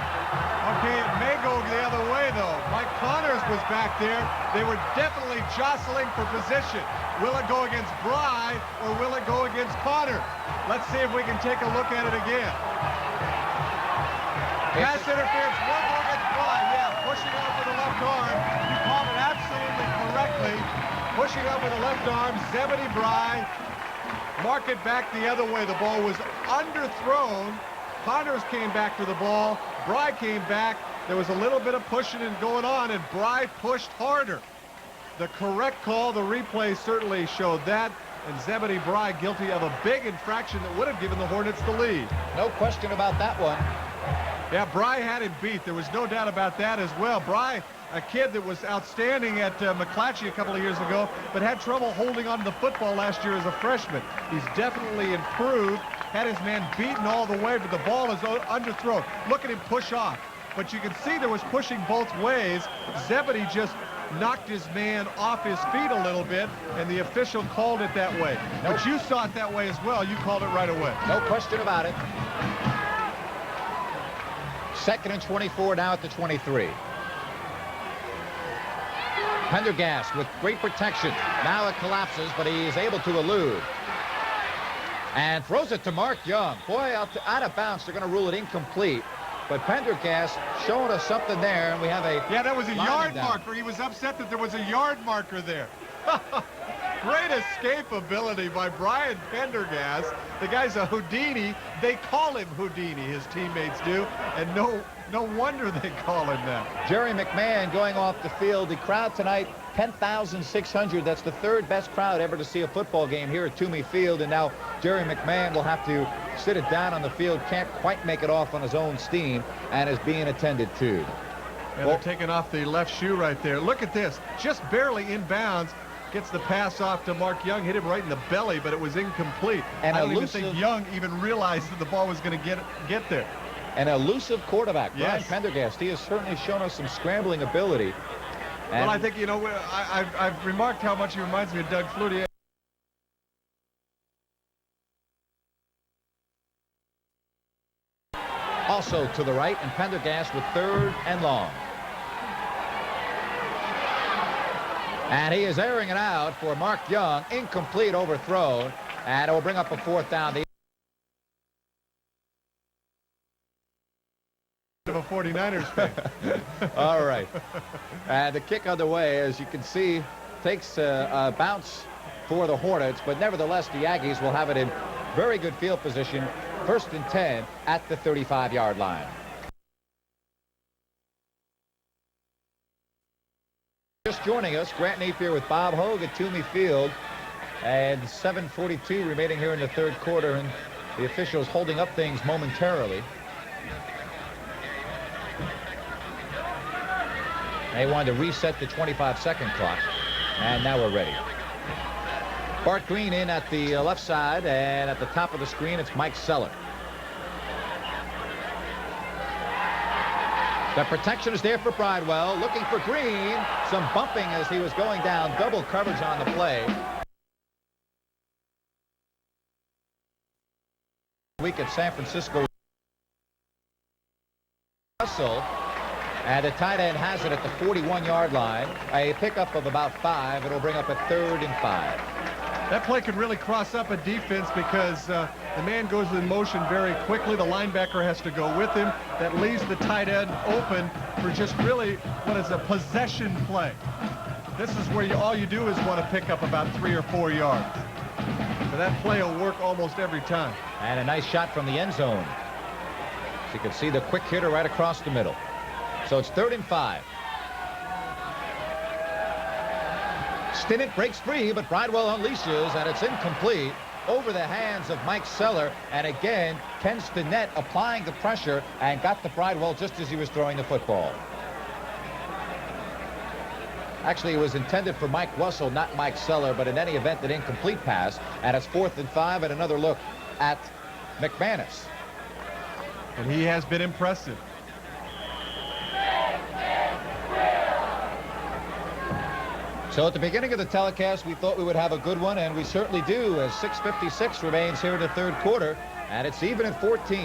Speaker 2: Okay, it may go the other way, though. Mike Connors was back there. They were definitely jostling for position. Will it go against Bry, or will it go against Connor? Let's see if we can take a look at it again. Pass interference, one more against Bry. Yeah, pushing up with the left arm. You called it absolutely correctly. Pushing up with the left arm, Zebedee Bry. Mark it back the other way. The ball was underthrown. Connors came back for the ball. Bry came back. There was a little bit of pushing and going on, and Bry pushed harder. The correct call, the replay certainly showed that, and Zebedee Bry guilty of a big infraction that would have given the Hornets the lead.
Speaker 1: No question about that one.
Speaker 2: Yeah, Bry had him beat. There was no doubt about that as well. Bry, a kid that was outstanding at McClatchy a couple of years ago, but had trouble holding on to the football last year as a freshman. He's definitely improved, had his man beaten all the way, but the ball is underthrown. Look at him push off. But you can see there was pushing both ways. Zebedee just knocked his man off his feet a little bit, and the official called it that way.
Speaker 1: Nope.
Speaker 2: But you saw it that way as well. You called it right away.
Speaker 1: No question about it. 2nd and 24 now at the 23. Pendergast with great protection. Now it collapses, but he is able to elude. And throws it to Mark Young. Boy, out of bounds. They're going to rule it incomplete. But Pendergast showing us something there, and we have a...
Speaker 2: Yeah, that was a yard marker. He was upset that there was a yard marker there. Great escapability by Brian Pendergast. The guy's a Houdini. They call him Houdini, his teammates do, and no wonder they call him that.
Speaker 1: Jerry McMahon going off the field. The crowd tonight, 10,600. That's the 3rd best crowd ever to see a football game here at Toomey Field, and now Jerry McMahon will have to sit it down on the field. Can't quite make it off on his own steam, and is being attended to.
Speaker 2: And they're taking off the left shoe right there. Look at this. Just barely inbounds. Gets the pass off to Mark Young. Hit him right in the belly, but it was incomplete. And I don't even think Young even realized that the ball was going to get there.
Speaker 1: An elusive quarterback,
Speaker 2: yes.
Speaker 1: Brian Pendergast. He has certainly shown us some scrambling ability.
Speaker 2: Well, I think, you know, I've remarked how much he reminds me of Doug Flutie.
Speaker 1: Also to the right, and Pendergast with 3rd and long. And he is airing it out for Mark Young. Incomplete, overthrown. And it will bring up a 4th down.
Speaker 2: Of a 49ers fan.
Speaker 1: All right. And the kick underway, as you can see, takes a bounce for the Hornets. But nevertheless, the Aggies will have it in very good field position First and 10 at the 35-yard line. Just joining us, Grant Napier with Bob Hogue at Toomey Field, and 7:42 remaining here in the third quarter, and the officials holding up things momentarily. They wanted to reset the 25-second clock, and now we're ready. Bart Green in at the left side, and at the top of the screen, it's Mike Seller. The protection is there for Bridewell, looking for Green. Some bumping as he was going down, double coverage on the play. Week at San Francisco. Russell, and the tight end has it at the 41-yard line. A pickup of about 5. It'll bring up a 3rd and 5.
Speaker 2: That play could really cross up a defense because the man goes in motion very quickly. The linebacker has to go with him. That leaves the tight end open for just really what is a possession play. This is where all you do is want to pick up about 3 or 4 yards. So that play will work almost every time.
Speaker 1: And a nice shot from the end zone. So you can see the quick hitter right across the middle. So it's 3rd and 5. Stinnett breaks free, but Bridewell unleashes, and it's incomplete over the hands of Mike Seller. And again, Ken Stinnett applying the pressure and got to Bridewell just as he was throwing the football. Actually, it was intended for Mike Russell, not Mike Seller, but in any event, an incomplete pass. And it's 4th and 5, and another look at McManus.
Speaker 2: And he has been impressive.
Speaker 1: So at the beginning of the telecast, we thought we would have a good one, and we certainly do, as 6:56 remains here in the third quarter, and it's even at 14.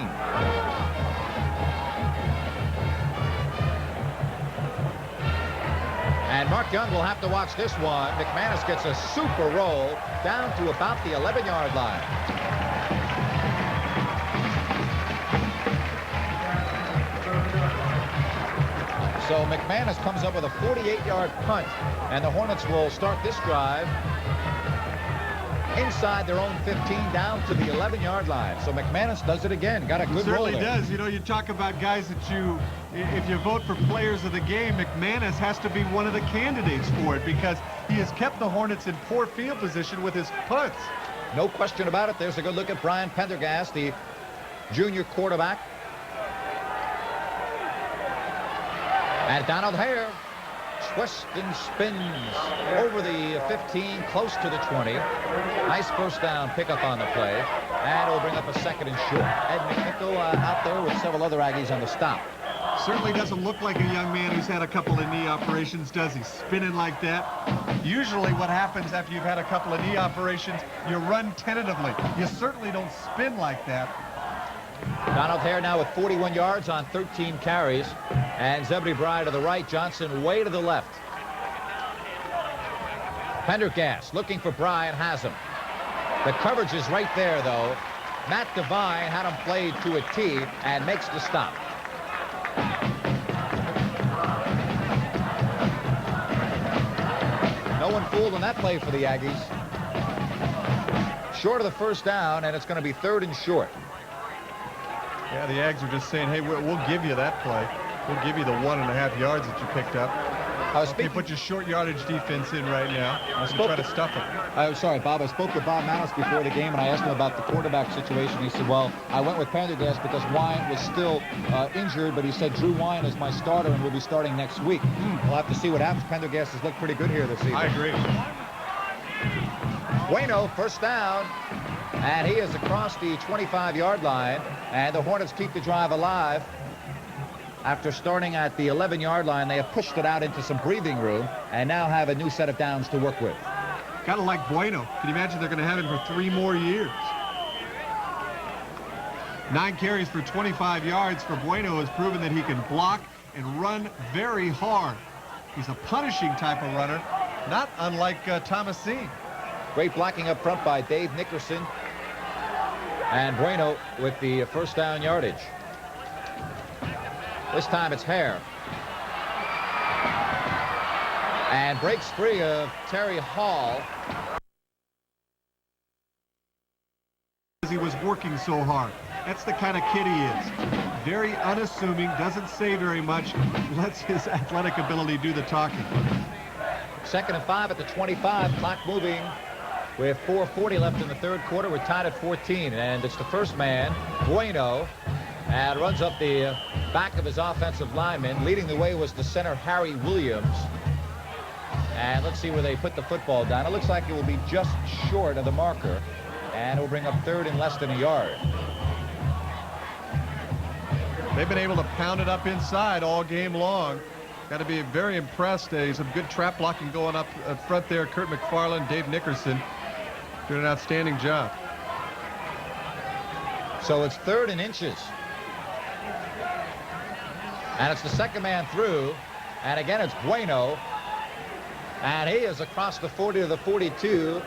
Speaker 1: And Mark Young will have to watch this one. McManus gets a super roll down to about the 11-yard line. So McManus comes up with a 48-yard punt, and the Hornets will start this drive inside their own 15 down to the 11-yard line. So McManus does it again. Got a good roll there.
Speaker 2: Certainly does. You know, you talk about guys that if you vote for players of the game, McManus has to be one of the candidates for it because he has kept the Hornets in poor field position with his punts.
Speaker 1: No question about it. There's a good look at Brian Pendergast, the junior quarterback. And Donald Hare twists and spins over the 15, close to the 20. Nice first down pickup on the play. And it'll bring up a 2nd and short. Ed McNichol out there with several other Aggies on the stop.
Speaker 2: Certainly doesn't look like a young man who's had a couple of knee operations, does he? Spinning like that. Usually what happens after you've had a couple of knee operations, you run tentatively. You certainly don't spin like that.
Speaker 1: Donald Hare now with 41 yards on 13 carries. And Zebedee Bry to the right, Johnson way to the left. Pendergast looking for Bry and has him. The coverage is right there, though. Matt Devine had him played to a T and makes the stop. No one fooled on that play for the Aggies. Short of the first down, and it's going to be 3rd and short.
Speaker 2: Yeah, the Aggies are just saying, hey, we'll give you that play. We'll give you the 1.5 yards that you picked up. You put your short yardage defense in right now. Let's try to stuff it.
Speaker 1: Sorry, Bob. I spoke to Bob Malice before the game, and I asked him about the quarterback situation. He said, well, I went with Pendergast because Wine was still injured, but he said Drew Wine is my starter and will be starting next week. We'll have to see what happens. Pendergast has looked pretty good here this season.
Speaker 2: I agree.
Speaker 1: Bueno, first down. And he is across the 25-yard line. And the Hornets keep the drive alive. After starting at the 11-yard line, they have pushed it out into some breathing room and now have a new set of downs to work with.
Speaker 2: Kind of like Bueno. Can you imagine they're going to have him for 3 more years? 9 carries for 25 yards for Bueno has proven that he can block and run very hard. He's a punishing type of runner, not unlike Thomasine.
Speaker 1: Great blocking up front by Dave Nickerson. And Bueno with the first down yardage. This time it's Hare. And breaks free of Terry Hall.
Speaker 2: He was working so hard. That's the kind of kid he is. Very unassuming, doesn't say very much, lets his athletic ability do the talking.
Speaker 1: 2nd and 5 at the 25. Clock moving with 4:40 left in the third quarter. We're tied at 14, and it's the first man, Bueno, and runs up the back of his offensive lineman. Leading the way was the center, Harry Williams. And let's see where they put the football down. It looks like it will be just short of the marker, and it will bring up 3rd and less than a yard.
Speaker 2: They've been able to pound it up inside all game long. Got to be very impressed. Some good trap blocking going up front there. Kurt McFarland, Dave Nickerson doing an outstanding job.
Speaker 1: So it's 3rd and inches. And it's the second man through. And again, it's Bueno. And he is across the 40 to the 42.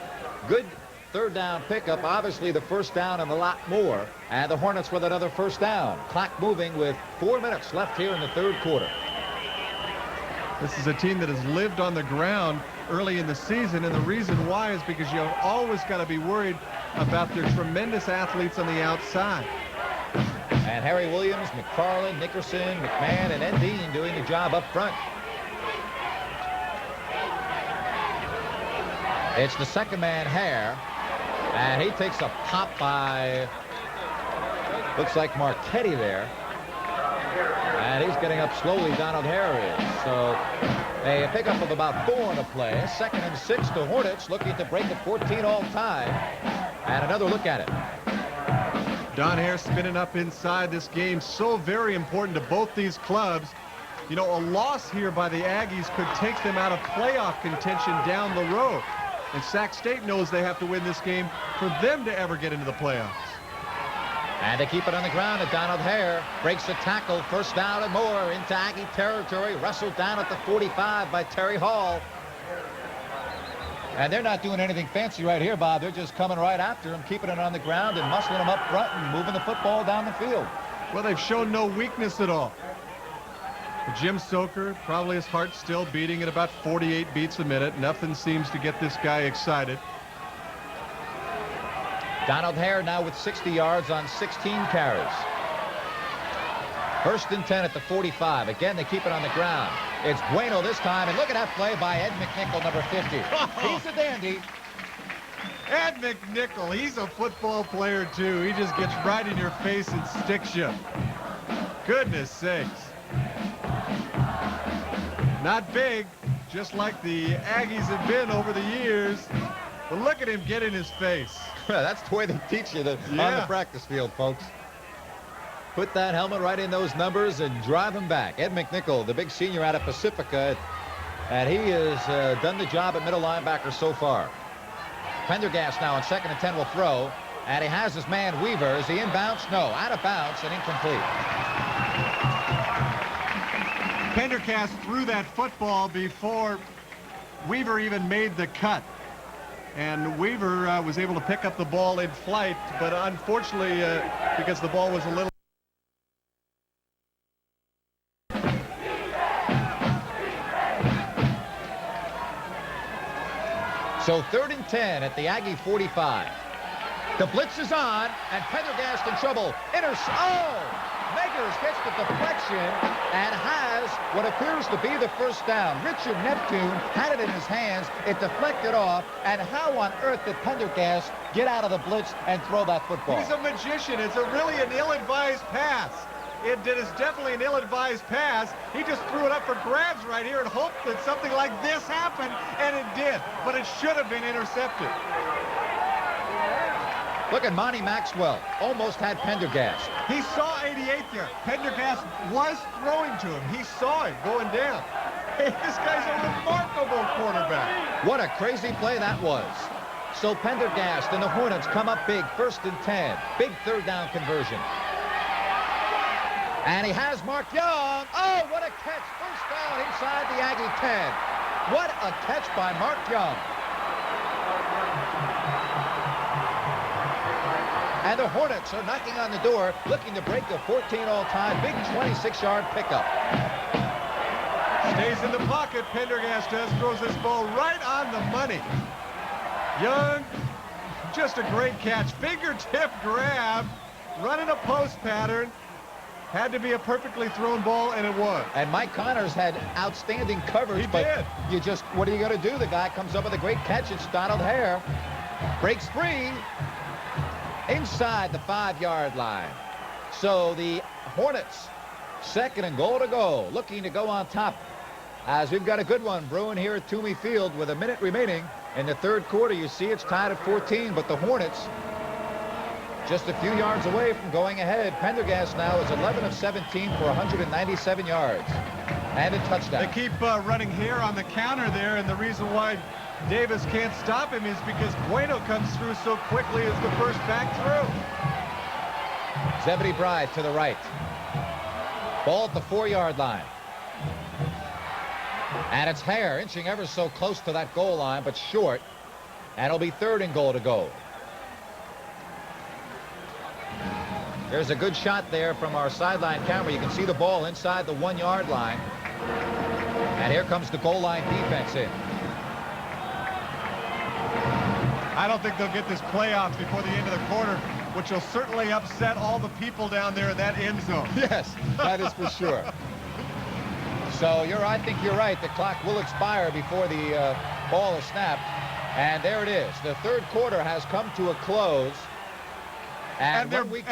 Speaker 1: Good 3rd down pickup. Obviously the first down and a lot more. And the Hornets with another first down. Clock moving with 4 minutes left here in the third quarter.
Speaker 2: This is a team that has lived on the ground early in the season, and the reason why is because you've always got to be worried about their tremendous athletes on the outside.
Speaker 1: And Harry Williams, McFarland, Nickerson, McMahon, and Ed Dean doing the job up front. It's the second man, Hare, and he takes a pop by, looks like Marchetti there. And he's getting up slowly, Donald Hare is. So a pickup of about 4 on the play. 2nd and 6, the Hornets looking to break the 14 all time. And another look at it.
Speaker 2: Don Hare spinning up inside. This game so very important to both these clubs. You know, a loss here by the Aggies could take them out of playoff contention down the road. And Sac State knows they have to win this game for them to ever get into the playoffs.
Speaker 1: And to keep it on the ground, at Donald Hare breaks the tackle. First down and more into Aggie territory. Wrestled down at the 45 by Terry Hall. And they're not doing anything fancy right here, Bob. They're just coming right after him, keeping it on the ground and muscling him up front and moving the football down the field.
Speaker 2: Well, they've shown no weakness at all. Jim Soker, probably his heart still beating at about 48 beats a minute. Nothing seems to get this guy excited.
Speaker 1: Donald Hare now with 60 yards on 16 carries. 1st and 10 at the 45. Again, they keep it on the ground. It's Bueno this time, and look at that play by Ed McNichol, number 50. He's a dandy.
Speaker 2: Ed McNichol, he's a football player too. He just gets right in your face and sticks you. Goodness sakes. Not big, just like the Aggies have been over the years. But look at him get in his face.
Speaker 1: That's the way they teach you on the practice field, folks. Put that helmet right in those numbers and drive him back. Ed McNichol, the big senior out of Pacifica, and he has done the job at middle linebacker so far. Pendergast now on 2nd and 10 will throw, and he has his man Weaver. Is he inbounds? No, out of bounds and incomplete.
Speaker 2: Pendergast threw that football before Weaver even made the cut. And Weaver was able to pick up the ball in flight, but unfortunately, because the ball was a little...
Speaker 1: So 3rd and 10 at the Aggie 45. The blitz is on, and Pendergast in trouble. Meggers gets the deflection and has what appears to be the first down. Richard Neptune had it in his hands. It deflected off, and how on earth did Pendergast get out of the blitz and throw that football?
Speaker 2: He's a magician. It's really an ill-advised pass. It is definitely an ill-advised pass. He just threw it up for grabs right here and hoped that something like this happened, and it did. But it should have been intercepted.
Speaker 1: Look at Monty Maxwell. Almost had Pendergast.
Speaker 2: He saw 88 there. Pendergast was throwing to him. He saw it going down. Hey, this guy's a remarkable quarterback.
Speaker 1: What a crazy play that was. So Pendergast and the Hornets come up big. 1st and 10. Big 3rd down conversion. And he has Mark Young. Oh, what a catch. First down inside the Aggie 10. What a catch by Mark Young. And the Hornets are knocking on the door, looking to break the 14 all-time. Big 26-yard pickup.
Speaker 2: Stays in the pocket. Pendergast does. Throws this ball right on the money. Young, just a great catch. Fingertip grab. running a post pattern. Had to be a perfectly thrown ball, and it was.
Speaker 1: And Mike Connors had outstanding coverage.
Speaker 2: He
Speaker 1: but
Speaker 2: did.
Speaker 1: You just, what are you going to do? The guy comes up with a great catch. It's Donald Hare. Breaks free inside the 5-yard line. So the Hornets, 2nd and goal to go, looking to go on top. As we've got a good one brewing here at Toomey Field with a minute remaining in the 3rd quarter. You see it's tied at 14, but the Hornets just a few yards away from going ahead. Pendergast now is 11 of 17 for 197 yards and a touchdown.
Speaker 2: They keep running Hare on the counter there, and the reason why Davis can't stop him is because Bueno comes through so quickly as the first back through.
Speaker 1: Zebedee Bride to the right. Ball at the 4-yard line. And it's Hare inching ever so close to that goal line, but short. And it'll be 3rd and goal to go. There's a good shot there from our sideline camera. You can see the ball inside the 1-yard line. And here comes the goal line defense in.
Speaker 2: I don't think they'll get this playoff before the end of the quarter, which will certainly upset all the people down there in that end zone.
Speaker 1: Yes, that is for sure. So I think you're right. The clock will expire before the ball is snapped. And there it is. The 3rd quarter has come to a close. And
Speaker 2: they're booing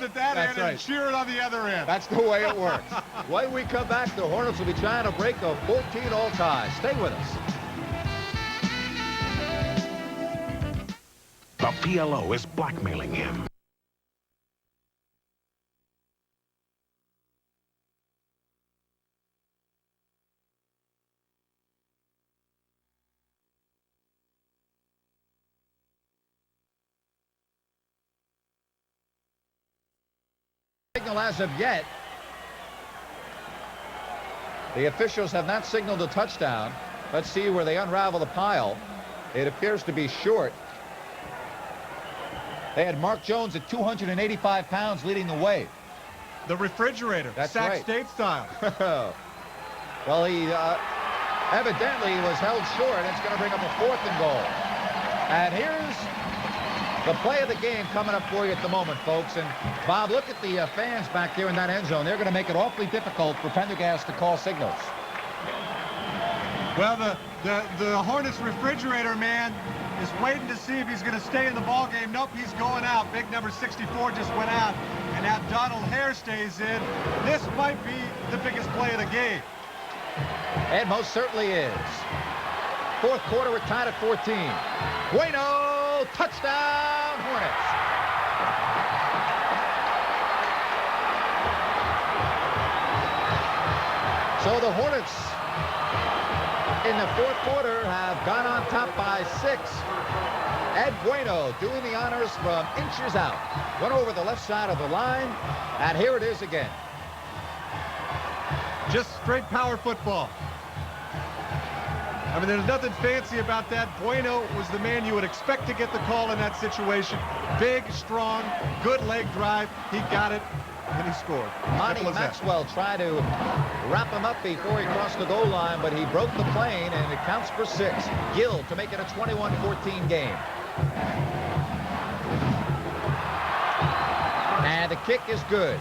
Speaker 2: at that end and cheering on the other end.
Speaker 1: That's the way it works. When we come back, the Hornets will be trying to break a 14-all tie. Stay with us.
Speaker 13: The PLO is blackmailing him.
Speaker 1: As of yet, the officials have not signaled a touchdown. Let's see where they unravel the pile. It appears to be short. They had Mark Jones at 285 pounds leading the way.
Speaker 2: The refrigerator.
Speaker 1: That's
Speaker 2: Sac
Speaker 1: right.
Speaker 2: State style.
Speaker 1: Well, he evidently was held short. It's going to bring up a 4th and goal. And here's the play of the game coming up for you at the moment, folks. And Bob, look at the fans back there in that end zone. They're going to make it awfully difficult for Pendergast to call signals.
Speaker 2: Well, the Hornets refrigerator man is waiting to see if he's going to stay in the ball game. Nope, he's going out. Big number 64 just went out, and now Donald Hare stays in. This might be the biggest play of the game.
Speaker 1: It most certainly is. 4th quarter, we're tied at 14. Bueno, touchdown, Hornets. So the Hornets in the 4th quarter have gone on top by 6. Ed Bueno doing the honors from inches out. Went over the left side of the line, and here it is again.
Speaker 2: Just straight power football. I mean, there's nothing fancy about that. Bueno was the man you would expect to get the call in that situation. Big, strong, good leg drive. He got it, and he scored.
Speaker 1: Monty Maxwell tried to wrap him up before he crossed the goal line, but he broke the plane, and it counts for 6. Gill to make it a 21-14 game. And the kick is good.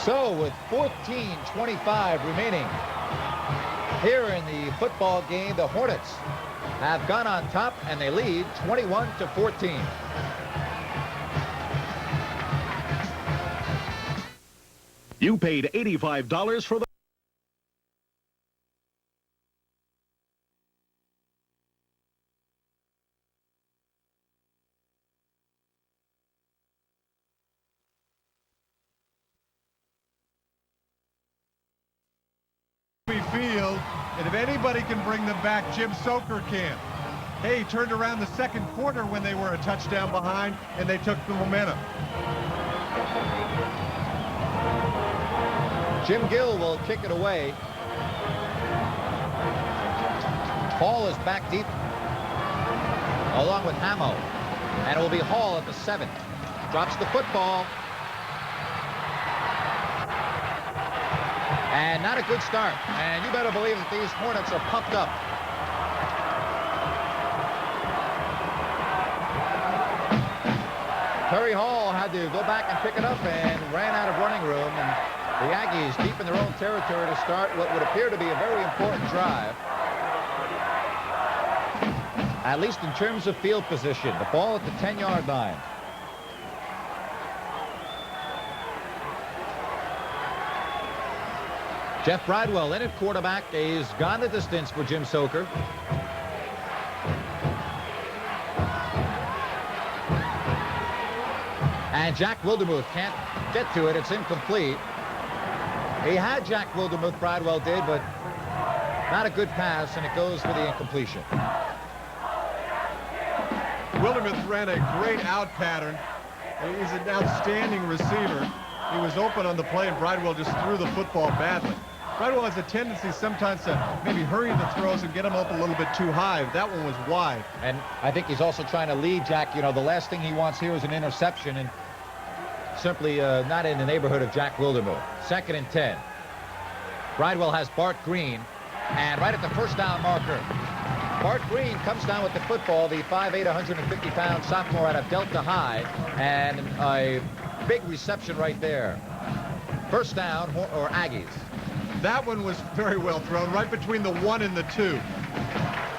Speaker 1: So with 14:25 remaining here in the football game, the Hornets have gone on top, and they lead 21-14.
Speaker 13: You paid $85 for the...
Speaker 2: Field, and if anybody can bring them back, Jim Soker can. Hey, he turned around the 2nd quarter when they were a touchdown behind, and they took the momentum.
Speaker 1: Jim Gill will kick it away. Hall is back deep along with Hamo, and it will be Hall at the 7. Drops the football. And not a good start. And you better believe that these Hornets are pumped up. Terry Hall had to go back and pick it up and ran out of running room. And the Aggies deep in their own territory to start what would appear to be a very important drive. At least in terms of field position. The ball at the 10-yard line. Jeff Bridewell in at quarterback. He's gone the distance for Jim Soker. And Jack Wildermuth can't get to it. It's incomplete. He had Jack Wildermuth, Bridewell did, but not a good pass, and it goes for the incompletion.
Speaker 2: Wildermuth ran a great out pattern. He's an outstanding receiver. He was open on the play, and Bridewell just threw the football badly. Bridewell has a tendency sometimes to maybe hurry the throws and get them up a little bit too high. That one was wide.
Speaker 1: And I think he's also trying to lead Jack. You know, the last thing he wants here is an interception, and simply not in the neighborhood of Jack Wildermuth. 2nd and 10. Bridewell has Bart Green, and right at the first down marker, Bart Green comes down with the football, the 5'8", 150-pound sophomore out of Delta High, and a big reception right there. First down, or Aggies.
Speaker 2: That one was very well thrown, right between the 1 and the 2.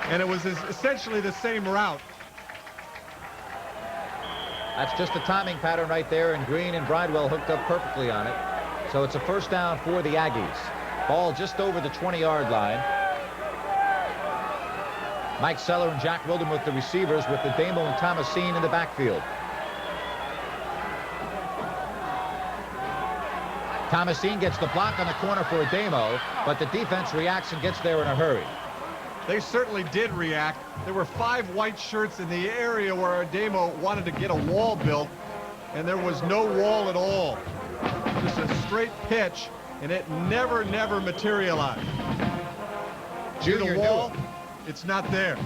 Speaker 2: And it was essentially the same route.
Speaker 1: That's just a timing pattern right there, and Green and Bridewell hooked up perfectly on it. So it's a first down for the Aggies. Ball just over the 20-yard line. Mike Seller and Jack Wildermuth, the receivers, with the Damo and Thomasine in the backfield. Thomasine gets the block on the corner for Damo, but the defense reacts and gets there in a hurry.
Speaker 2: They certainly did react. There were 5 white shirts in the area where Damo wanted to get a wall built, and there was no wall at all. Just a straight pitch, and it never materialized.
Speaker 1: Junior
Speaker 2: the wall, it's not there.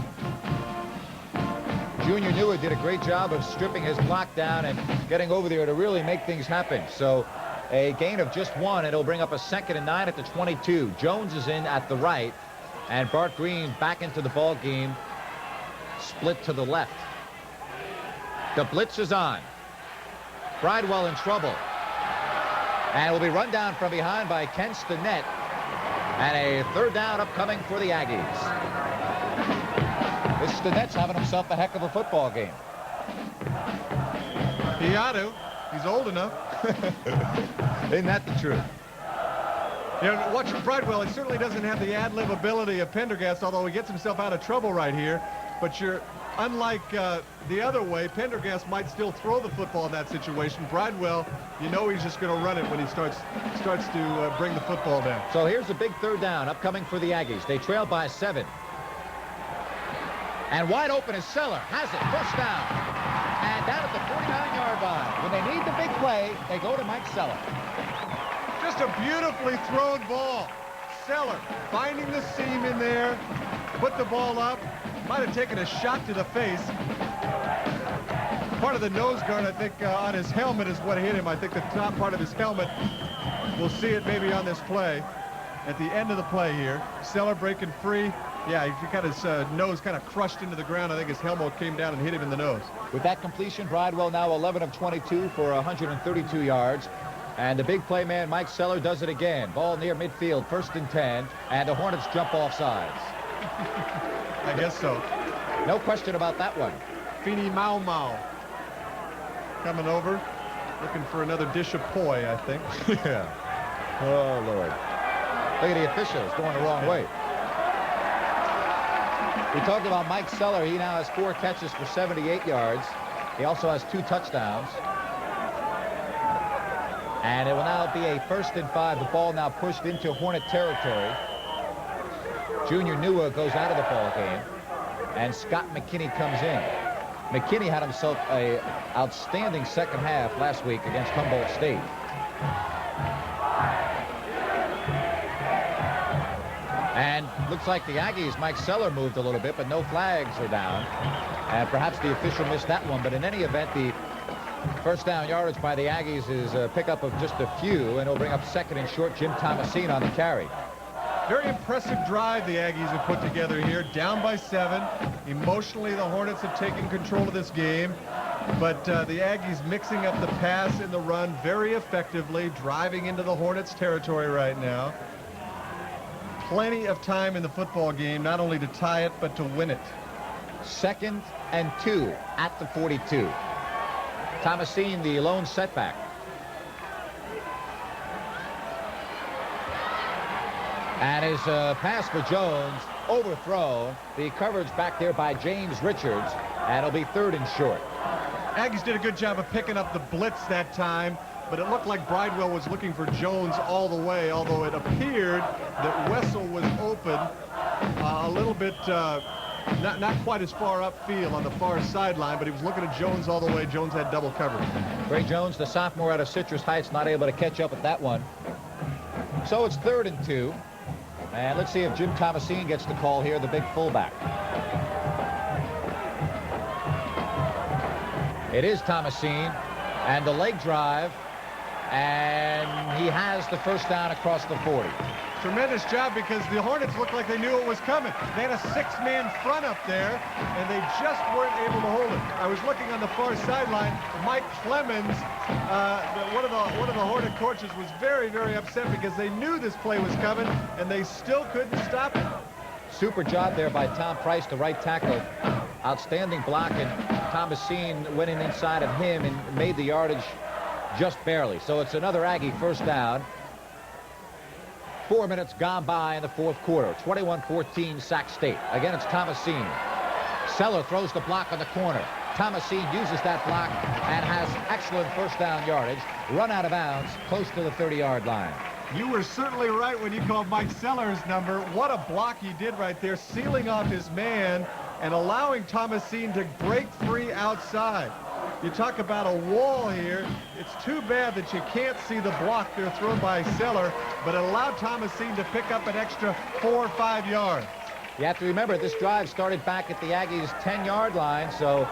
Speaker 1: Junior Nua did a great job of stripping his block down and getting over there to really make things happen. So a gain of just 1, and it'll bring up a 2nd and 9 at the 22. Jones is in at the right, and Bart Green back into the ball game, split to the left. The blitz is on. Bridewell in trouble, and will be run down from behind by Ken Stinnett, and a 3rd down upcoming for the Aggies. This Stinnett's having himself a heck of a football game.
Speaker 2: He ought to. He's old enough.
Speaker 1: Isn't that the truth?
Speaker 2: You know, watching Bridewell, he certainly doesn't have the ad-lib ability of Pendergast, although he gets himself out of trouble right here. But unlike the other way, Pendergast might still throw the football in that situation. Bridewell, you know he's just going to run it when he starts to bring the football down.
Speaker 1: So here's a big 3rd down upcoming for the Aggies. They trail by 7. And wide open is Seller. Has it. First down. And down at the 49-yard line. When they need the big play, they go to Mike Seller.
Speaker 2: Just a beautifully thrown ball. Seller finding the seam in there, put the ball up, might have taken a shot to the face. Part of the nose guard, I think, on his helmet is what hit him. I think the top part of his helmet. We'll see it maybe on this play. At the end of the play here, Seller breaking free. Yeah, he got his nose kind of crushed into the ground. I think his helmet came down and hit him in the nose.
Speaker 1: With that completion, Bridewell now 11 of 22 for 132 yards. And the big play man, Mike Seller, does it again. Ball near midfield, 1st and 10. And the Hornets jump off sides.
Speaker 2: I guess so.
Speaker 1: No question about that one.
Speaker 2: Feeney Mau Mau coming over, looking for another dish of poi, I think.
Speaker 1: Yeah. Oh, Lord. Look at the officials going the wrong way. We talked about Mike Seller. He now has 4 catches for 78 yards. He also has 2 touchdowns. And it will now be a 1st and 5. The ball now pushed into Hornet territory. Junior Nua goes out of the ball game, and Scott McKinney comes in. McKinney had himself an outstanding 2nd half last week against Humboldt State. And looks like the Aggies, Mike Seller moved a little bit, but no flags are down. And perhaps the official missed that one. But in any event, the first down yardage by the Aggies is a pickup of just a few, and it'll bring up 2nd and short. Jim Thomasine on the carry.
Speaker 2: Very impressive drive the Aggies have put together here. Down by 7. Emotionally, the Hornets have taken control of this game. But the Aggies mixing up the pass and the run very effectively, driving into the Hornets territory right now. Plenty of time in the football game, not only to tie it, but to win it.
Speaker 1: 2nd and 2 at the 42. Thomasine, the lone setback. And his pass for Jones overthrown. The coverage back there by James Richards, and it'll be 3rd and short.
Speaker 2: Aggies did a good job of picking up the blitz that time, but it looked like Bridewell was looking for Jones all the way, although it appeared that Wessel was open a little bit, not quite as far upfield on the far sideline, but he was looking at Jones all the way. Jones had double coverage.
Speaker 1: Ray Jones, the sophomore out of Citrus Heights, not able to catch up with that one. So it's 3rd and 2. And let's see if Jim Thomasine gets the call here, the big fullback. It is Thomasine, and the leg drive, and he has the first down across the 40.
Speaker 2: Tremendous job, because the Hornets looked like they knew it was coming. They had a 6-man front up there, and they just weren't able to hold it. I was looking on the far sideline. Mike Clemens, one of the Hornet coaches, was very, very upset because they knew this play was coming, and they still couldn't stop it.
Speaker 1: Super job there by Tom Price, the right tackle. Outstanding block, and Thomasine went in inside of him and made the yardage just barely. So it's another Aggie first down. 4 minutes gone by in the 4th quarter. 21-14 Sac State. Again, it's Thomasine. Seller throws the block on the corner. Thomasine uses that block and has excellent first down yardage. Run out of bounds close to the 30-yard line.
Speaker 2: You were certainly right when you called Mike Seller's number. What a block he did right there, sealing off his man and allowing Thomasine to break free outside. You talk about a wall here. It's too bad that you can't see the block there thrown by Seller, but it allowed Thomasine to pick up an extra 4 or 5 yards.
Speaker 1: You have to remember, this drive started back at the Aggies' 10-yard line, so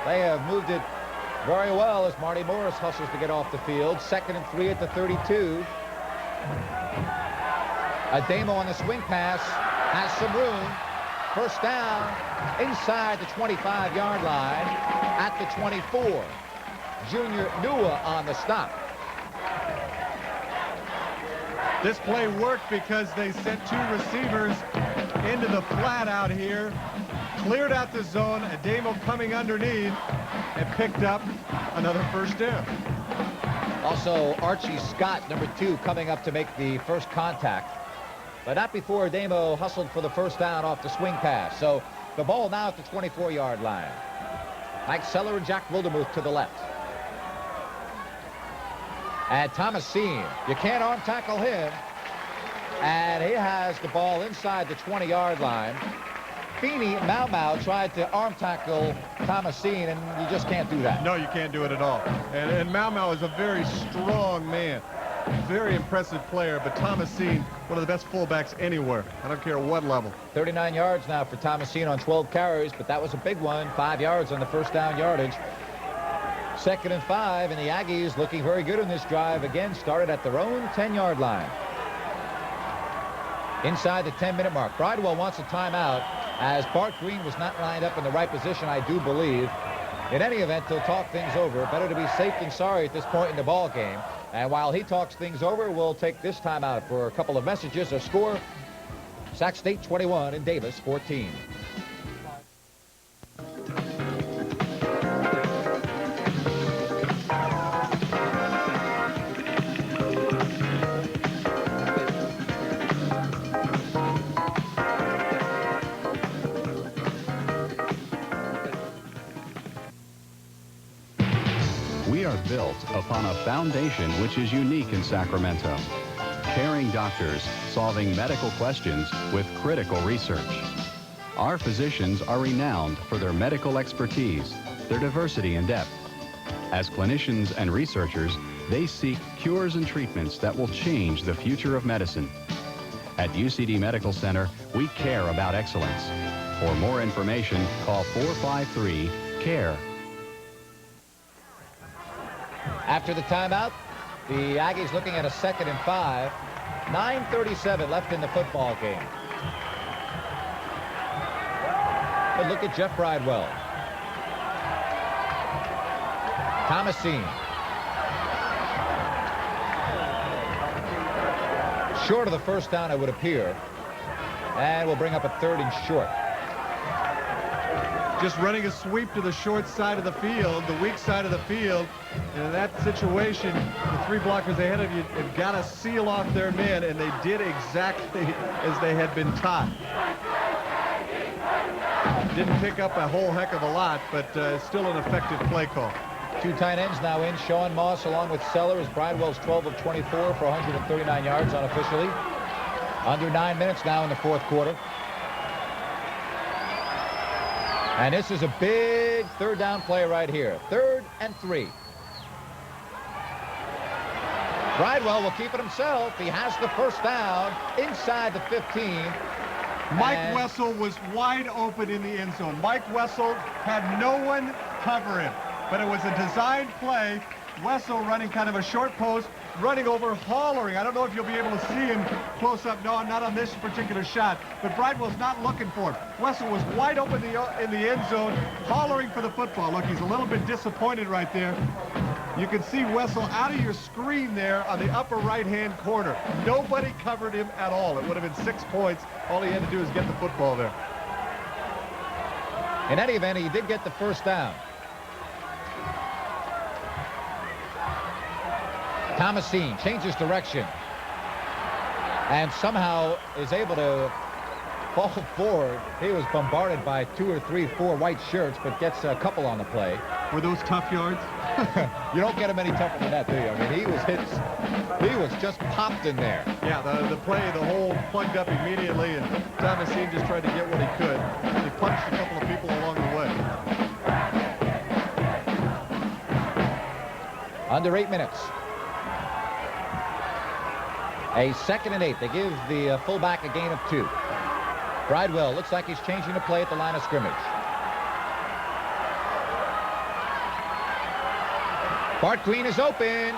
Speaker 1: they have moved it very well as Marty Morris hustles to get off the field. 2nd and 3 at the 32. Ademo on the swing pass has some room. First down inside the 25-yard line at the 24. Junior Nua on the stop.
Speaker 2: This play worked because they sent 2 receivers into the flat out here, cleared out the zone, Ademo coming underneath, and picked up another first down.
Speaker 1: Also, Archie Scott, number 2, coming up to make the first contact. But not before Ademo hustled for the first down off the swing pass. So the ball now at the 24-yard line. Mike Seller and Jack Wildermuth to the left. And Thomasine, you can't arm tackle him. And he has the ball inside the 20-yard line. Feeney Mau tried to arm tackle Thomasine, and you just can't do that.
Speaker 2: No, you can't do it at all. And Mau is a very strong man. Very impressive player, but Thomasine, one of the best fullbacks anywhere. I don't care what level.
Speaker 1: 39 yards now for Thomasine on 12 carries, but that was a big one. 5 yards on the first down yardage. 2nd and 5, and the Aggies looking very good in this drive. Again, started at their own 10-yard line. Inside the 10-minute mark. Bridewell wants a timeout as Bart Green was not lined up in the right position, I do believe. In any event, he'll talk things over. Better to be safe than sorry at this point in the ball game. And while he talks things over, we'll take this timeout for a couple of messages. A score, Sac State 21 and Davis 14.
Speaker 3: We are built upon a foundation which is unique in Sacramento. Caring doctors solving medical questions with critical research. Our physicians are renowned for their medical expertise, their diversity and depth. As clinicians and researchers, they seek cures and treatments that will change the future of medicine. At UCD Medical Center, we care about excellence. For more information, call 453-CARE.
Speaker 1: After the timeout, the Aggies looking at a 2nd and 5. 9:37 left in the football game. But look at Jeff Bridewell. Thomasine. Short of the first down, it would appear. And we'll bring up a 3rd and short.
Speaker 2: Just running a sweep to the short side of the field, the weak side of the field. And in that situation, the 3 blockers ahead of you have got to seal off their men, and they did exactly as they had been taught. Didn't pick up a whole heck of a lot, but still an effective play call.
Speaker 1: 2 tight ends now in. Sean Moss along with Sellers. Bridewell's 12 of 24 for 139 yards unofficially. Under 9 minutes now in the 4th quarter. And this is a big 3rd down play right here. 3rd and 3. Bridewell will keep it himself. He has the first down inside the 15.
Speaker 2: Mike Wessel was wide open in the end zone. Mike Wessel had no one cover him, but it was a designed play. Wessel running kind of a short post, running over, hollering. I don't know if you'll be able to see him close up. No, not on this particular shot, but Bridewell's not looking for him. Wessel was wide open in the end zone, hollering for the football. Look, he's a little bit disappointed right there. You can see Wessel out of your screen there on the upper right-hand corner. Nobody covered him at all. It would have been 6 points. All he had to do is get the football there.
Speaker 1: In any event, he did get the first down. Thomasine changes direction and somehow is able to fall forward. He was bombarded by 2 or 3, 4 white shirts, but gets a couple on the play.
Speaker 2: Were those tough yards?
Speaker 1: You don't get him any tougher than that, do you? I mean, he was just popped in there.
Speaker 2: Yeah, the play, the hole plugged up immediately, and Thomasine just tried to get what he could. He punched a couple of people along the way.
Speaker 1: Under 8 minutes. A 2nd and 8. They give the fullback a gain of 2. Bridewell looks like he's changing the play at the line of scrimmage. Bart Green is open.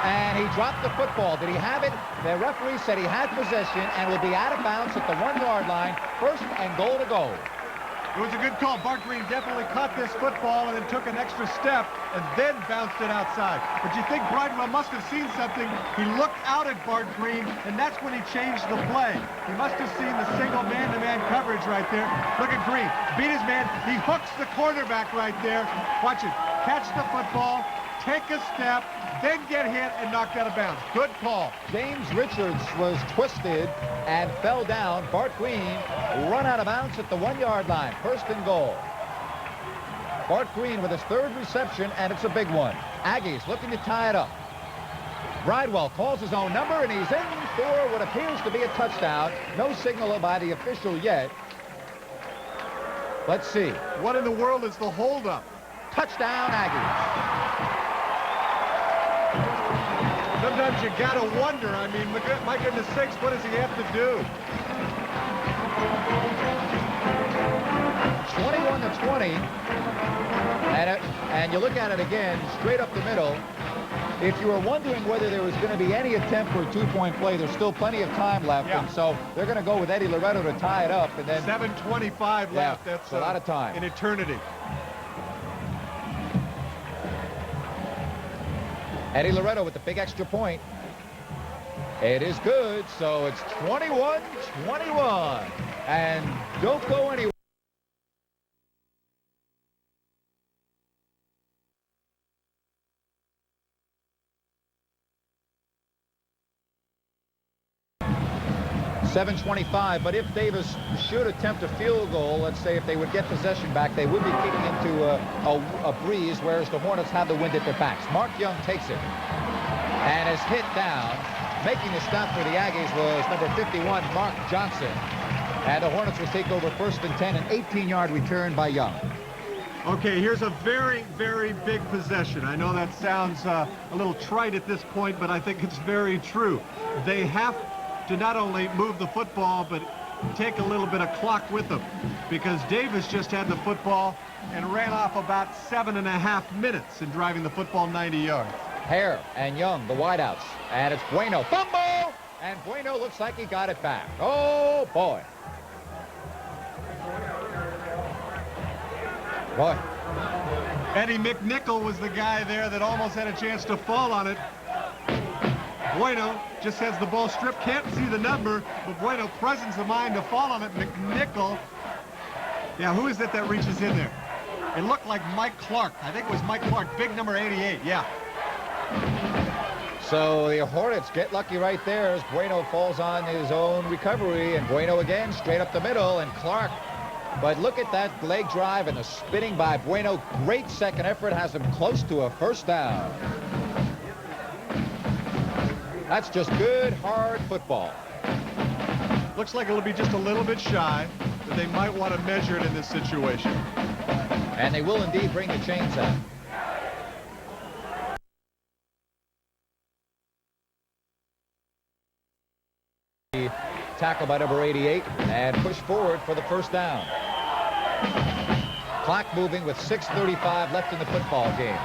Speaker 1: And he dropped the football. Did he have it? The referee said he had possession and will be out of bounds at the 1-yard line. 1st and goal to go.
Speaker 2: It was a good call. Bart Green definitely caught this football and then took an extra step and then bounced it outside. But you think Bridewell must have seen something. He looked out at Bart Green, and that's when he changed the play. He must have seen the single man-to-man coverage right there. Look at Green. Beat his man. He hooks the cornerback right there. Watch it. Catch the football, take a step, then get hit and knocked out of bounds. Good call.
Speaker 1: James Richards was twisted and fell down. Bart Green run out of bounds at the 1-yard line. 1st and goal. Bart Green with his 3rd reception, and it's a big one. Aggies looking to tie it up. Bridewell calls his own number, and he's in for what appears to be a touchdown. No signal by the official yet. Let's see.
Speaker 2: What in the world is the holdup?
Speaker 1: Touchdown, Aggies.
Speaker 2: Sometimes you gotta wonder. I mean, my goodness sakes, what does he have to do?
Speaker 1: 21-20, and you look at it again, straight up the middle. If you were wondering whether there was going to be any attempt for a 2-point play, there's still plenty of time left, and so they're going to go with Eddie Loretto to tie it up, and then
Speaker 2: 7:25 left. That's
Speaker 1: a lot of time.
Speaker 2: An eternity.
Speaker 1: Eddie Loretto with the big extra point. It is good, so it's 21-21, and don't go anywhere. .725, but if Davis should attempt a field goal, let's say if they would get possession back, they would be kicking into a breeze, whereas the Hornets have the wind at their backs. Mark Young takes it and is hit down. Making the stop for the Aggies was number 51, Mark Johnson. And the Hornets will take over 1st and 10, an 18-yard return by Young.
Speaker 2: Okay, here's a very, very big possession. I know that sounds a little trite at this point, but I think it's very true. They have to not only move the football, but take a little bit of clock with them, because Davis just had the football and ran off about 7.5 minutes in driving the football 90 yards.
Speaker 1: Hare and Young, the wideouts, and it's Bueno. Fumble! And Bueno looks like he got it back. Oh, boy. Boy.
Speaker 2: Eddie McNichol was the guy there that almost had a chance to fall on it. Bueno just has the ball stripped, can't see the number, but Bueno presence of mind to fall on it. McNichol. Yeah, who is it that reaches in there? It looked like Mike Clark. I think it was Mike Clark, big number 88, yeah.
Speaker 1: So the Hornets get lucky right there as Bueno falls on his own recovery, and Bueno again straight up the middle, and Clark. But look at that leg drive and the spinning by Bueno. Great second effort, has him close to a first down. That's just good, hard football.
Speaker 2: Looks like it'll be just a little bit shy, but they might want to measure it in this situation.
Speaker 1: And they will indeed bring the chains out. Tackle by number 88 and push forward for the first down. Clock moving with 6:35 left in the football game.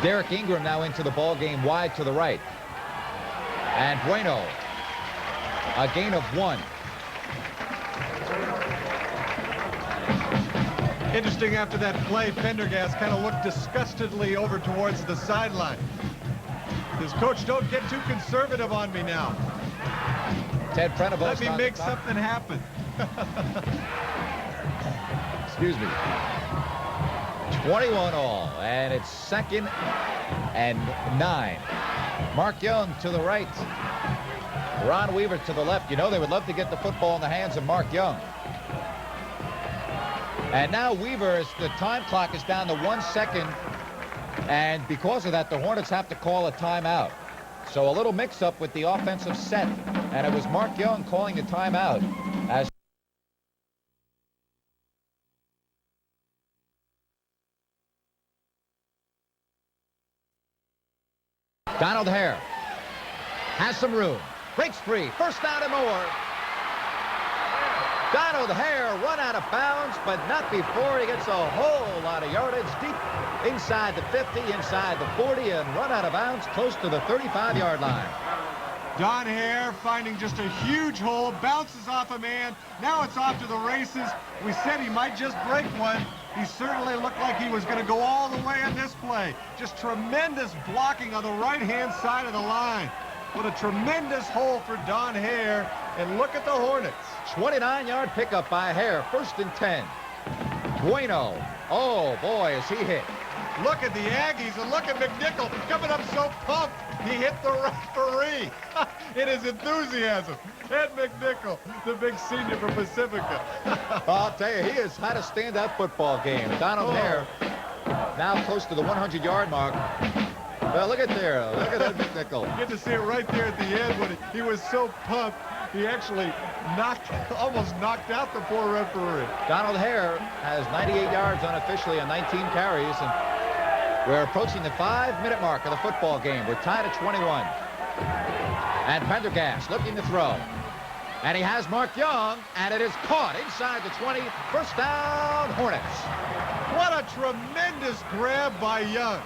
Speaker 1: Derek Ingram now into the ball game wide to the right. And Bueno, a gain of 1.
Speaker 2: Interesting, after that play, Pendergast kind of looked disgustedly over towards the sideline. His coach, don't get too conservative on me now.
Speaker 1: Ted Prentice.
Speaker 2: Let me make something happen.
Speaker 1: Excuse me. 21 all, and it's 2nd and 9. Mark Young to the right. Ron Weaver to the left. You know they would love to get the football in the hands of Mark Young. And now Weaver, as the time clock is down to 1 second, and because of that, the Hornets have to call a timeout. So a little mix-up with the offensive set, and it was Mark Young calling the timeout as Donald Hare has some room, breaks free, first down and more. Donald Hare run out of bounds, but not before he gets a whole lot of yardage deep inside the 50, inside the 40, and run out of bounds close to the 35-yard line.
Speaker 2: Don Hare finding just a huge hole, bounces off a man. Now it's off to the races. We said he might just break one. He certainly looked like he was going to go all the way on this play. Just tremendous blocking on the right-hand side of the line. What a tremendous hole for Don Hare. And look at the Hornets.
Speaker 1: 29-yard pickup by Hare, 1st and 10. Bueno. Oh, boy, is he hit.
Speaker 2: Look at the Aggies, and look at McNichol coming up so pumped. He hit the referee in his enthusiasm. Ed McNichol, the big senior from Pacifica.
Speaker 1: I'll tell you, he has had a standout football game. Donald Hare now close to the 100-yard mark. Well, look at there. Look at Ed McNichol.
Speaker 2: You get to see it right there at the end when he was so pumped. He actually almost knocked out the poor referee.
Speaker 1: Donald Hare has 98 yards unofficially on 19 carries, and we're approaching the 5-minute mark of the football game. We're tied at 21. And Pendergast looking to throw. And he has Mark Young, and it is caught inside the 20. First down, Hornets.
Speaker 2: What a tremendous grab by Young.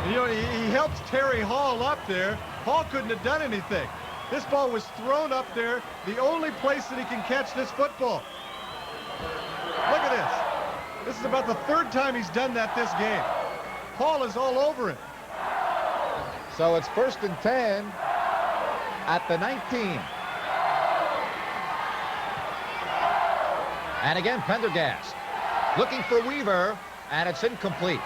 Speaker 2: You know, he helps Terry Hall up there. Hall couldn't have done anything. This ball was thrown up there, the only place that he can catch this football. Look at this. This is about the 3rd time he's done that this game. Hall is all over him.
Speaker 1: So it's 1st and 10 at the 19. And again, Pendergast looking for Weaver, and it's incomplete.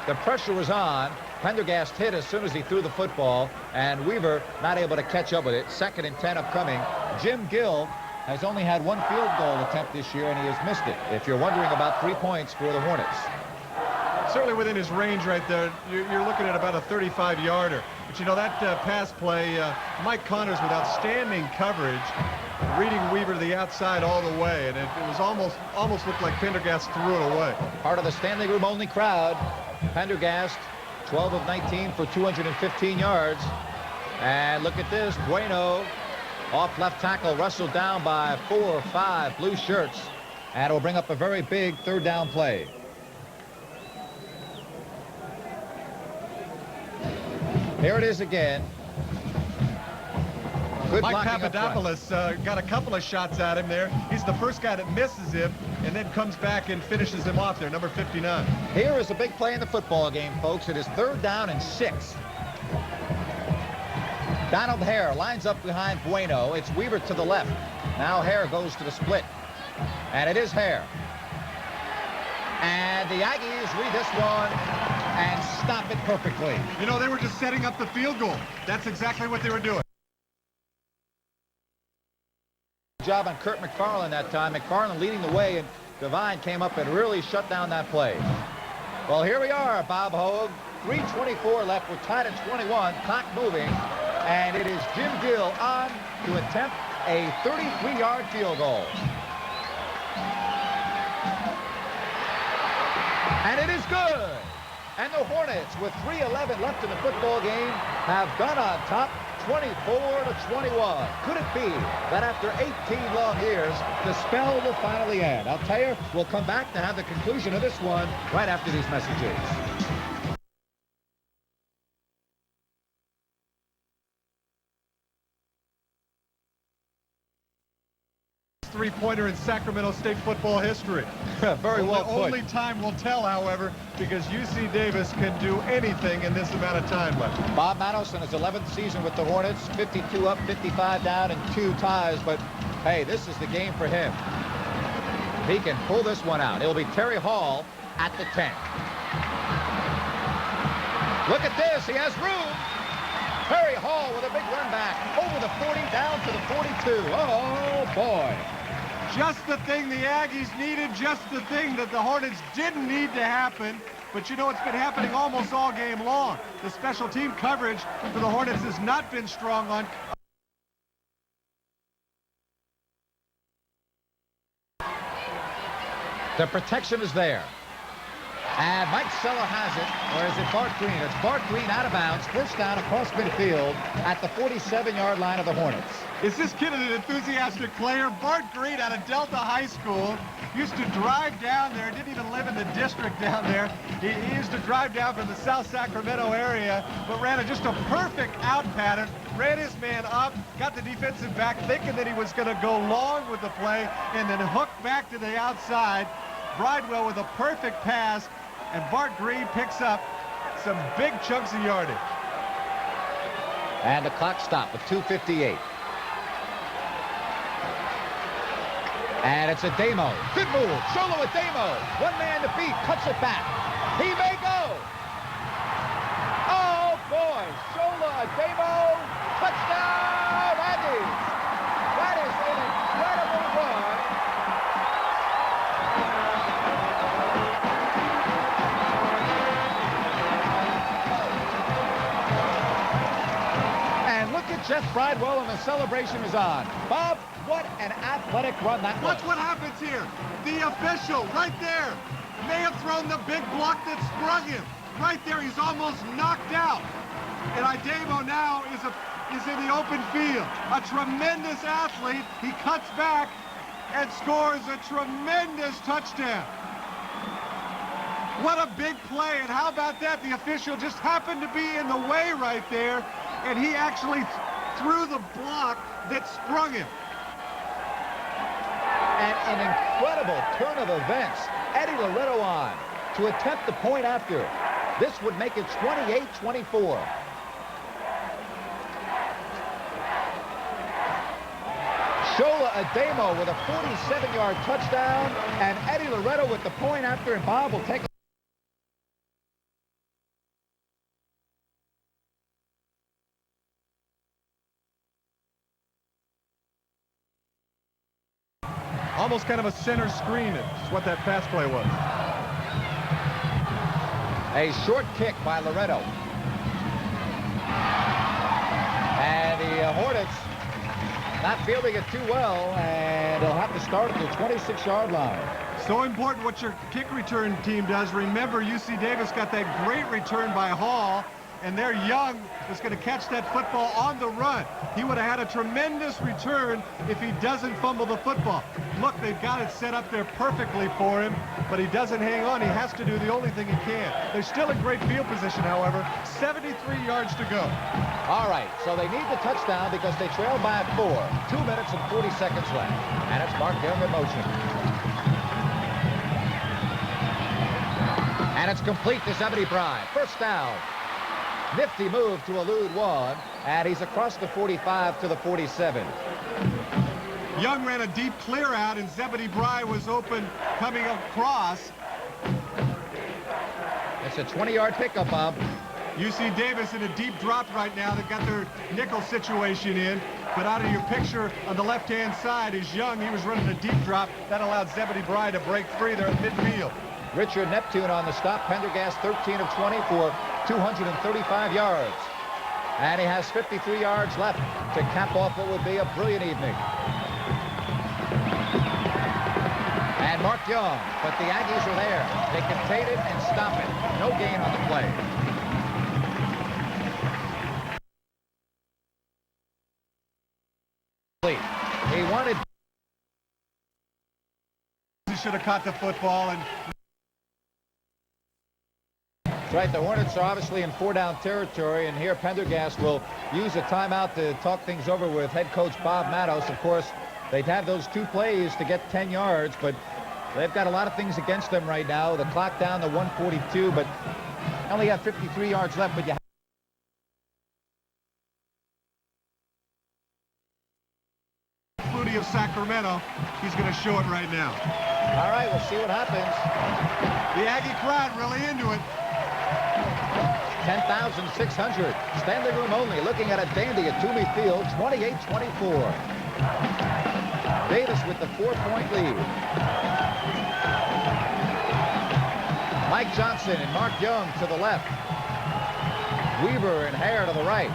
Speaker 1: The pressure was on. Pendergast hit as soon as he threw the football, and Weaver not able to catch up with it. 2nd and 10 upcoming. Jim Gill has only had 1 field goal attempt this year, and he has missed it. If you're wondering about 3 points for the Hornets.
Speaker 2: Certainly within his range right there. You're looking at about a 35-yarder. But you know, that pass play, Mike Connors with outstanding coverage, reading Weaver to the outside all the way, and it was almost looked like Pendergast threw it away.
Speaker 1: Part of the standing room only crowd. Pendergast 12 of 19 for 215 yards. And look at this. Bueno off left tackle, wrestled down by 4 or 5 blue shirts. And it will bring up a very big 3rd down play. Here it is again. Good
Speaker 2: Mike
Speaker 1: blocking up front.
Speaker 2: Papadopoulos got a couple of shots at him there. He's the first guy that misses him and then comes back and finishes him off there, number 59.
Speaker 1: Here is a big play in the football game, folks. It is 3rd down and 6. Donald Hare lines up behind Bueno. It's Weaver to the left. Now Hare goes to the split. And it is Hare. And the Aggies read this one and stop it perfectly.
Speaker 2: You know, they were just setting up the field goal. That's exactly what they were doing.
Speaker 1: Job on Kurt McFarland that time. McFarland leading the way, and Devine came up and really shut down that play. Well, here we are, Bob Hogue. 3:24 left. We're tied at 21. Clock moving. And it is Jim Gill on to attempt a 33-yard field goal. And it is good. And the Hornets, with 3:11 left in the football game, have gone on top 24-21. Could it be that after 18 long years, the spell will finally end? I'll tell you, we'll come back to have the conclusion of this one right after these messages.
Speaker 2: Three-pointer in Sacramento State football history.
Speaker 1: Very well put.
Speaker 2: Only time will tell, however, because UC Davis can do anything in this amount of time left.
Speaker 1: Bob Manos in his 11th season with the Hornets, 52 up, 55 down, and 2 ties. But, hey, this is the game for him. He can pull this one out. It'll be Terry Hall at the 10. Look at this. He has room. Terry Hall with a big run back over the 40 down to the 42. Oh, boy.
Speaker 2: Just the thing the Aggies needed, just the thing that the Hornets didn't need to happen. But you know, it's been happening almost all game long. The special team coverage for the Hornets has not been strong on.
Speaker 1: The protection is there. And Mike Sella has it, or is it Bart Green? It's Bart Green out of bounds, first down across midfield at the 47-yard line of the Hornets.
Speaker 2: Is this kid an enthusiastic player? Bart Green out of Delta High School used to drive down there, didn't even live in the district down there. He used to drive down from the South Sacramento area, but ran just a perfect out pattern, ran his man up, got the defensive back thinking that he was going to go long with the play, and then hook back to the outside. Bridewell with a perfect pass, and Bart Green picks up some big chunks of yardage.
Speaker 1: And the clock stopped with 2:58. And it's a Demo. Good move. Sholo with Demo. One man to beat. Cuts it back. He may go. Oh, boy. Sholo Demo. Touchdown, Aggies. That is an incredible run. And look at Jeff Bridewell, and the celebration is on. Bob, what an athletic run that was.
Speaker 2: Watch what happens here. The official right there may have thrown the big block that sprung him. Right there, he's almost knocked out. And Idemo now is in the open field. A tremendous athlete. He cuts back and scores a tremendous touchdown. What a big play, and how about that? The official just happened to be in the way right there, and he actually threw the block that sprung him.
Speaker 1: And an incredible turn of events. Eddie Loretto on to attempt the point after. This would make it 28-24. Shola Ademo with a 47-yard touchdown, and Eddie Loretto with the point after, and Bob will take it.
Speaker 2: Almost kind of a center screen is what that pass play was.
Speaker 1: A short kick by Loretto. And the Hornets not fielding it too well, and they'll have to start at the 26-yard line.
Speaker 2: So important what your kick return team does. Remember, UC Davis got that great return by Hall, and their Young was going to catch that football on the run. He would have had a tremendous return if he doesn't fumble the football. Look, they've got it set up there perfectly for him, but he doesn't hang on. He has to do the only thing he can. They're still in great field position, however. 73 yards to go.
Speaker 1: All right, so they need the touchdown because they trail by 4. 2 minutes and 40 seconds left. And it's Mark Young in motion. And it's complete to Zebedee Bry. First down. Nifty move to elude one, and he's across the 45 to the 47.
Speaker 2: Young ran a deep clear out, and Zebedee Bry was open coming across.
Speaker 1: It's a 20-yard pickup, Bob.
Speaker 2: UC Davis in a deep drop right now. They've got their nickel situation in. But out of your picture on the left-hand side is Young. He was running a deep drop. That allowed Zebedee Bry to break free there at midfield.
Speaker 1: Richard Neptune on the stop. Pendergast 13 of 20 for 235 yards. And he has 53 yards left to cap off what would be a brilliant evening. And Mark Young, but the Aggies are there. They contain it and stop it. No gain on the play. He wanted...
Speaker 2: He should have caught the football and...
Speaker 1: That's right, the Hornets are obviously in 4-down territory, and here Pendergast will use a timeout to talk things over with head coach Bob Matos. Of course, they'd have those 2 plays to get 10 yards, but they've got a lot of things against them right now. The clock down to 1:42, but only have 53 yards left, but you
Speaker 2: of Sacramento, he's going to show it right now.
Speaker 1: All right, we'll see what happens.
Speaker 2: The Aggie crowd really into it.
Speaker 1: 10,600. Standing room only. Looking at a dandy at Toomey Field, 28-24. Davis with the 4-point lead. Mike Johnson and Mark Young to the left. Weaver and Hare to the right.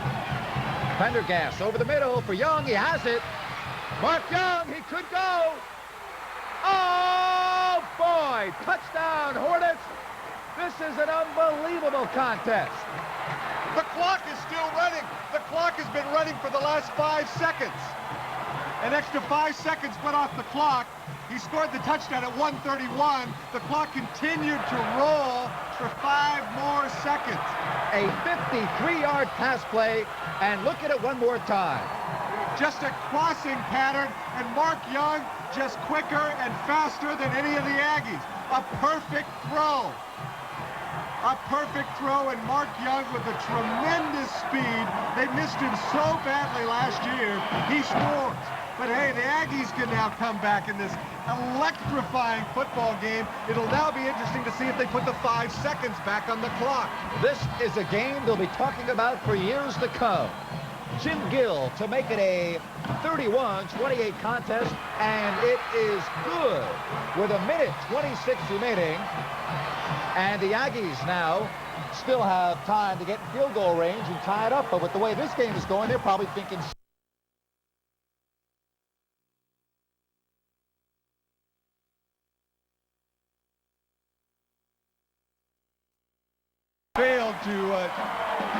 Speaker 1: Pendergast over the middle for Young. He has it. Mark Young, he could go. Oh, boy. Touchdown, Hornets. This is an unbelievable contest.
Speaker 2: The clock is still running. The clock has been running for the last 5 seconds. An extra 5 seconds went off the clock. He scored the touchdown at 1:31. The clock continued to roll for 5 more seconds.
Speaker 1: A 53-yard pass play, and look at it one more time.
Speaker 2: Just a crossing pattern, and Mark Young just quicker and faster than any of the Aggies. A perfect throw. A perfect throw, and Mark Young with a tremendous speed. They missed him so badly last year. He scores. But hey, the Aggies can now come back in this electrifying football game. It'll now be interesting to see if they put the 5 seconds back on the clock.
Speaker 1: This is a game they'll be talking about for years to come. Jim Gill to make it a 31-28 contest, and it is good with 1:26 remaining. And the Aggies now still have time to get in field goal range and tie it up. But with the way this game is going, they're probably thinking...
Speaker 2: failed to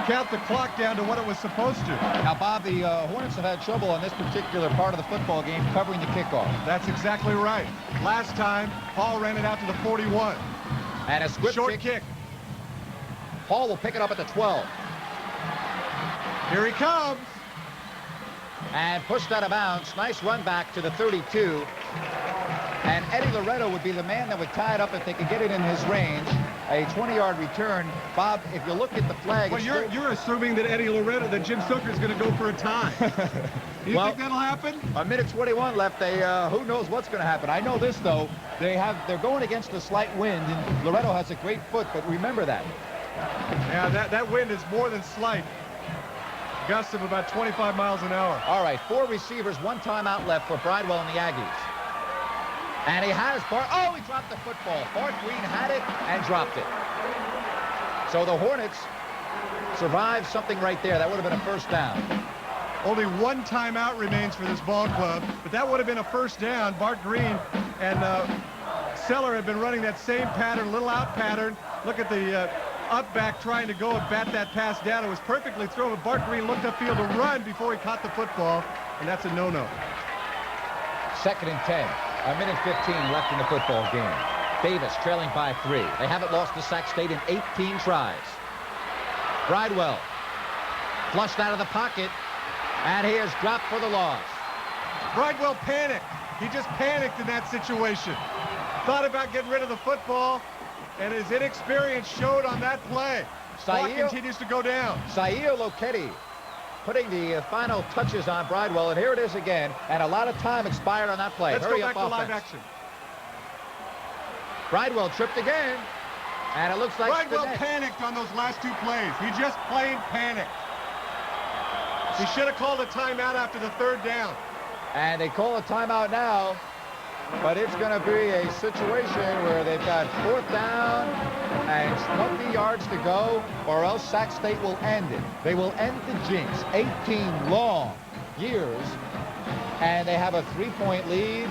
Speaker 2: count the clock down to what it was supposed to.
Speaker 1: Now, Bob, the Hornets have had trouble on this particular part of the football game covering the kickoff.
Speaker 2: That's exactly right. Last time, Hall ran it out to the 41.
Speaker 1: And a swift
Speaker 2: short kick.
Speaker 1: Hall will pick it up at the 12.
Speaker 2: Here he comes.
Speaker 1: And pushed out of bounds. Nice run back to the 32. And Eddie Loretto would be the man that would tie it up if they could get it in his range. A 20-yard return. Bob, if you look at the flag...
Speaker 2: Well, you're assuming that Eddie Loretto, that Jim Sooker is going to go for a tie. You think that'll happen?
Speaker 1: 1:21 left. Who knows what's going to happen. I know this, though. They're going against a slight wind, and Loretto has a great foot, but remember that.
Speaker 2: Yeah, that wind is more than slight. Gusts of about 25 miles an hour.
Speaker 1: All right, 4 receivers, 1 timeout left for Bridewell and the Aggies. And he has he dropped the football. Bart Green had it and dropped it. So the Hornets survived something right there. That would have been a first down.
Speaker 2: Only 1 timeout remains for this ball club, but that would have been a first down. Bart Green and Seller have been running that same pattern, little out pattern. Look at the up back trying to go and bat that pass down. It was perfectly thrown, but Bart Green looked upfield to run before he caught the football, and that's a no-no.
Speaker 1: 2nd and 10. A minute 15 left in the football game. Davis trailing by 3. They haven't lost to Sac State in 18 tries. Bridewell flushed out of the pocket, and he is dropped for the loss.
Speaker 2: Bridewell panicked. He just panicked in that situation. Thought about getting rid of the football, and his inexperience showed on that play. Clock continues to go down.
Speaker 1: Saio Loketti putting the final touches on Bridewell, and here it is again, and a lot of time expired on that play.
Speaker 2: Let's
Speaker 1: Hurry
Speaker 2: go back
Speaker 1: up
Speaker 2: to live
Speaker 1: offense.
Speaker 2: action.
Speaker 1: Bridewell tripped again, and it looks like
Speaker 2: Bridewell panicked on those last 2 plays. He just plain panicked. He should have called a timeout after the 3rd down.
Speaker 1: And they call a timeout now, but it's going to be a situation where they've got 4th down and 20 yards to go, or else Sac State will end it. They will end the jinx. 18 long years, and they have a 3-point lead.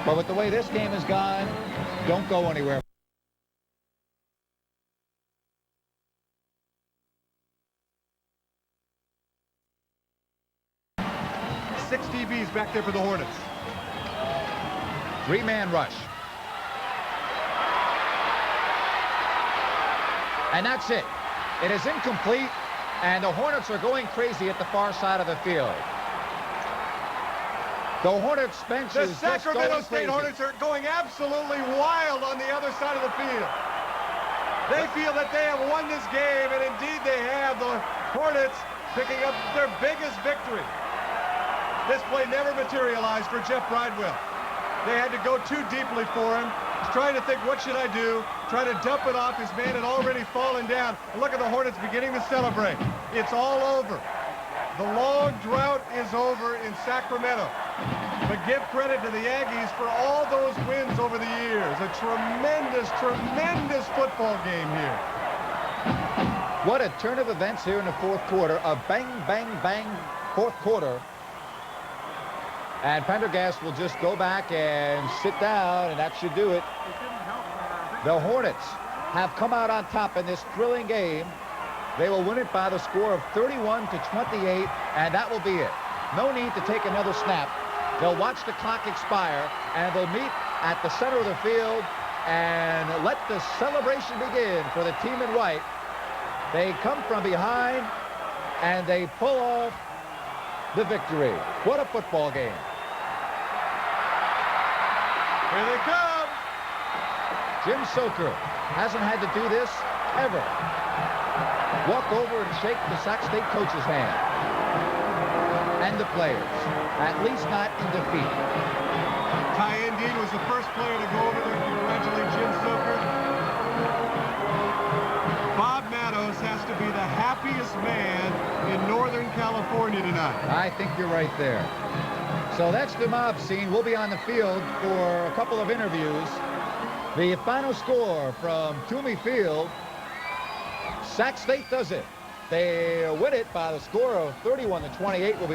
Speaker 1: But with the way this game has gone, don't go anywhere.
Speaker 2: Six DBs back there for the Hornets.
Speaker 1: 3-man rush. And that's it. It is incomplete, and the Hornets are going crazy at the far side of the field. The Hornets bench
Speaker 2: The
Speaker 1: is
Speaker 2: Sacramento
Speaker 1: just
Speaker 2: State
Speaker 1: going
Speaker 2: Hornets are going absolutely wild on the other side of the field. They feel that they have won this game, and indeed they have. The Hornets picking up their biggest victory. This play never materialized for Jeff Bridewell. They had to go too deeply for him. He's trying to think, what should I do? Trying to dump it off. His man had already fallen down. And look at the Hornets beginning to celebrate. It's all over. The long drought is over in Sacramento. But give credit to the Aggies for all those wins over the years. A tremendous, tremendous football game here.
Speaker 1: What a turn of events here in the 4th quarter. A bang, bang, bang 4th quarter. And Pendergast will just go back and sit down, and that should do it. The Hornets have come out on top in this thrilling game. They will win it by the score of 31-28, and that will be it. No need to take another snap. They'll watch the clock expire, and they'll meet at the center of the field and let the celebration begin for the team in white. They come from behind, and they pull off the victory. What a football game.
Speaker 2: Here they come.
Speaker 1: Jim Soker hasn't had to do this ever. Walk over and shake the Sac State coach's hand. And the players, at least not in defeat.
Speaker 2: Ty Indeed was the first player to go over there to congratulate Jim Soker. Bob Mattos has to be the happiest man in Northern California tonight.
Speaker 1: I think you're right there. So that's the mob scene. We'll be on the field for a couple of interviews. The final score from Toomey Field, Sac State does it. They win it by the score of 31-28. We'll be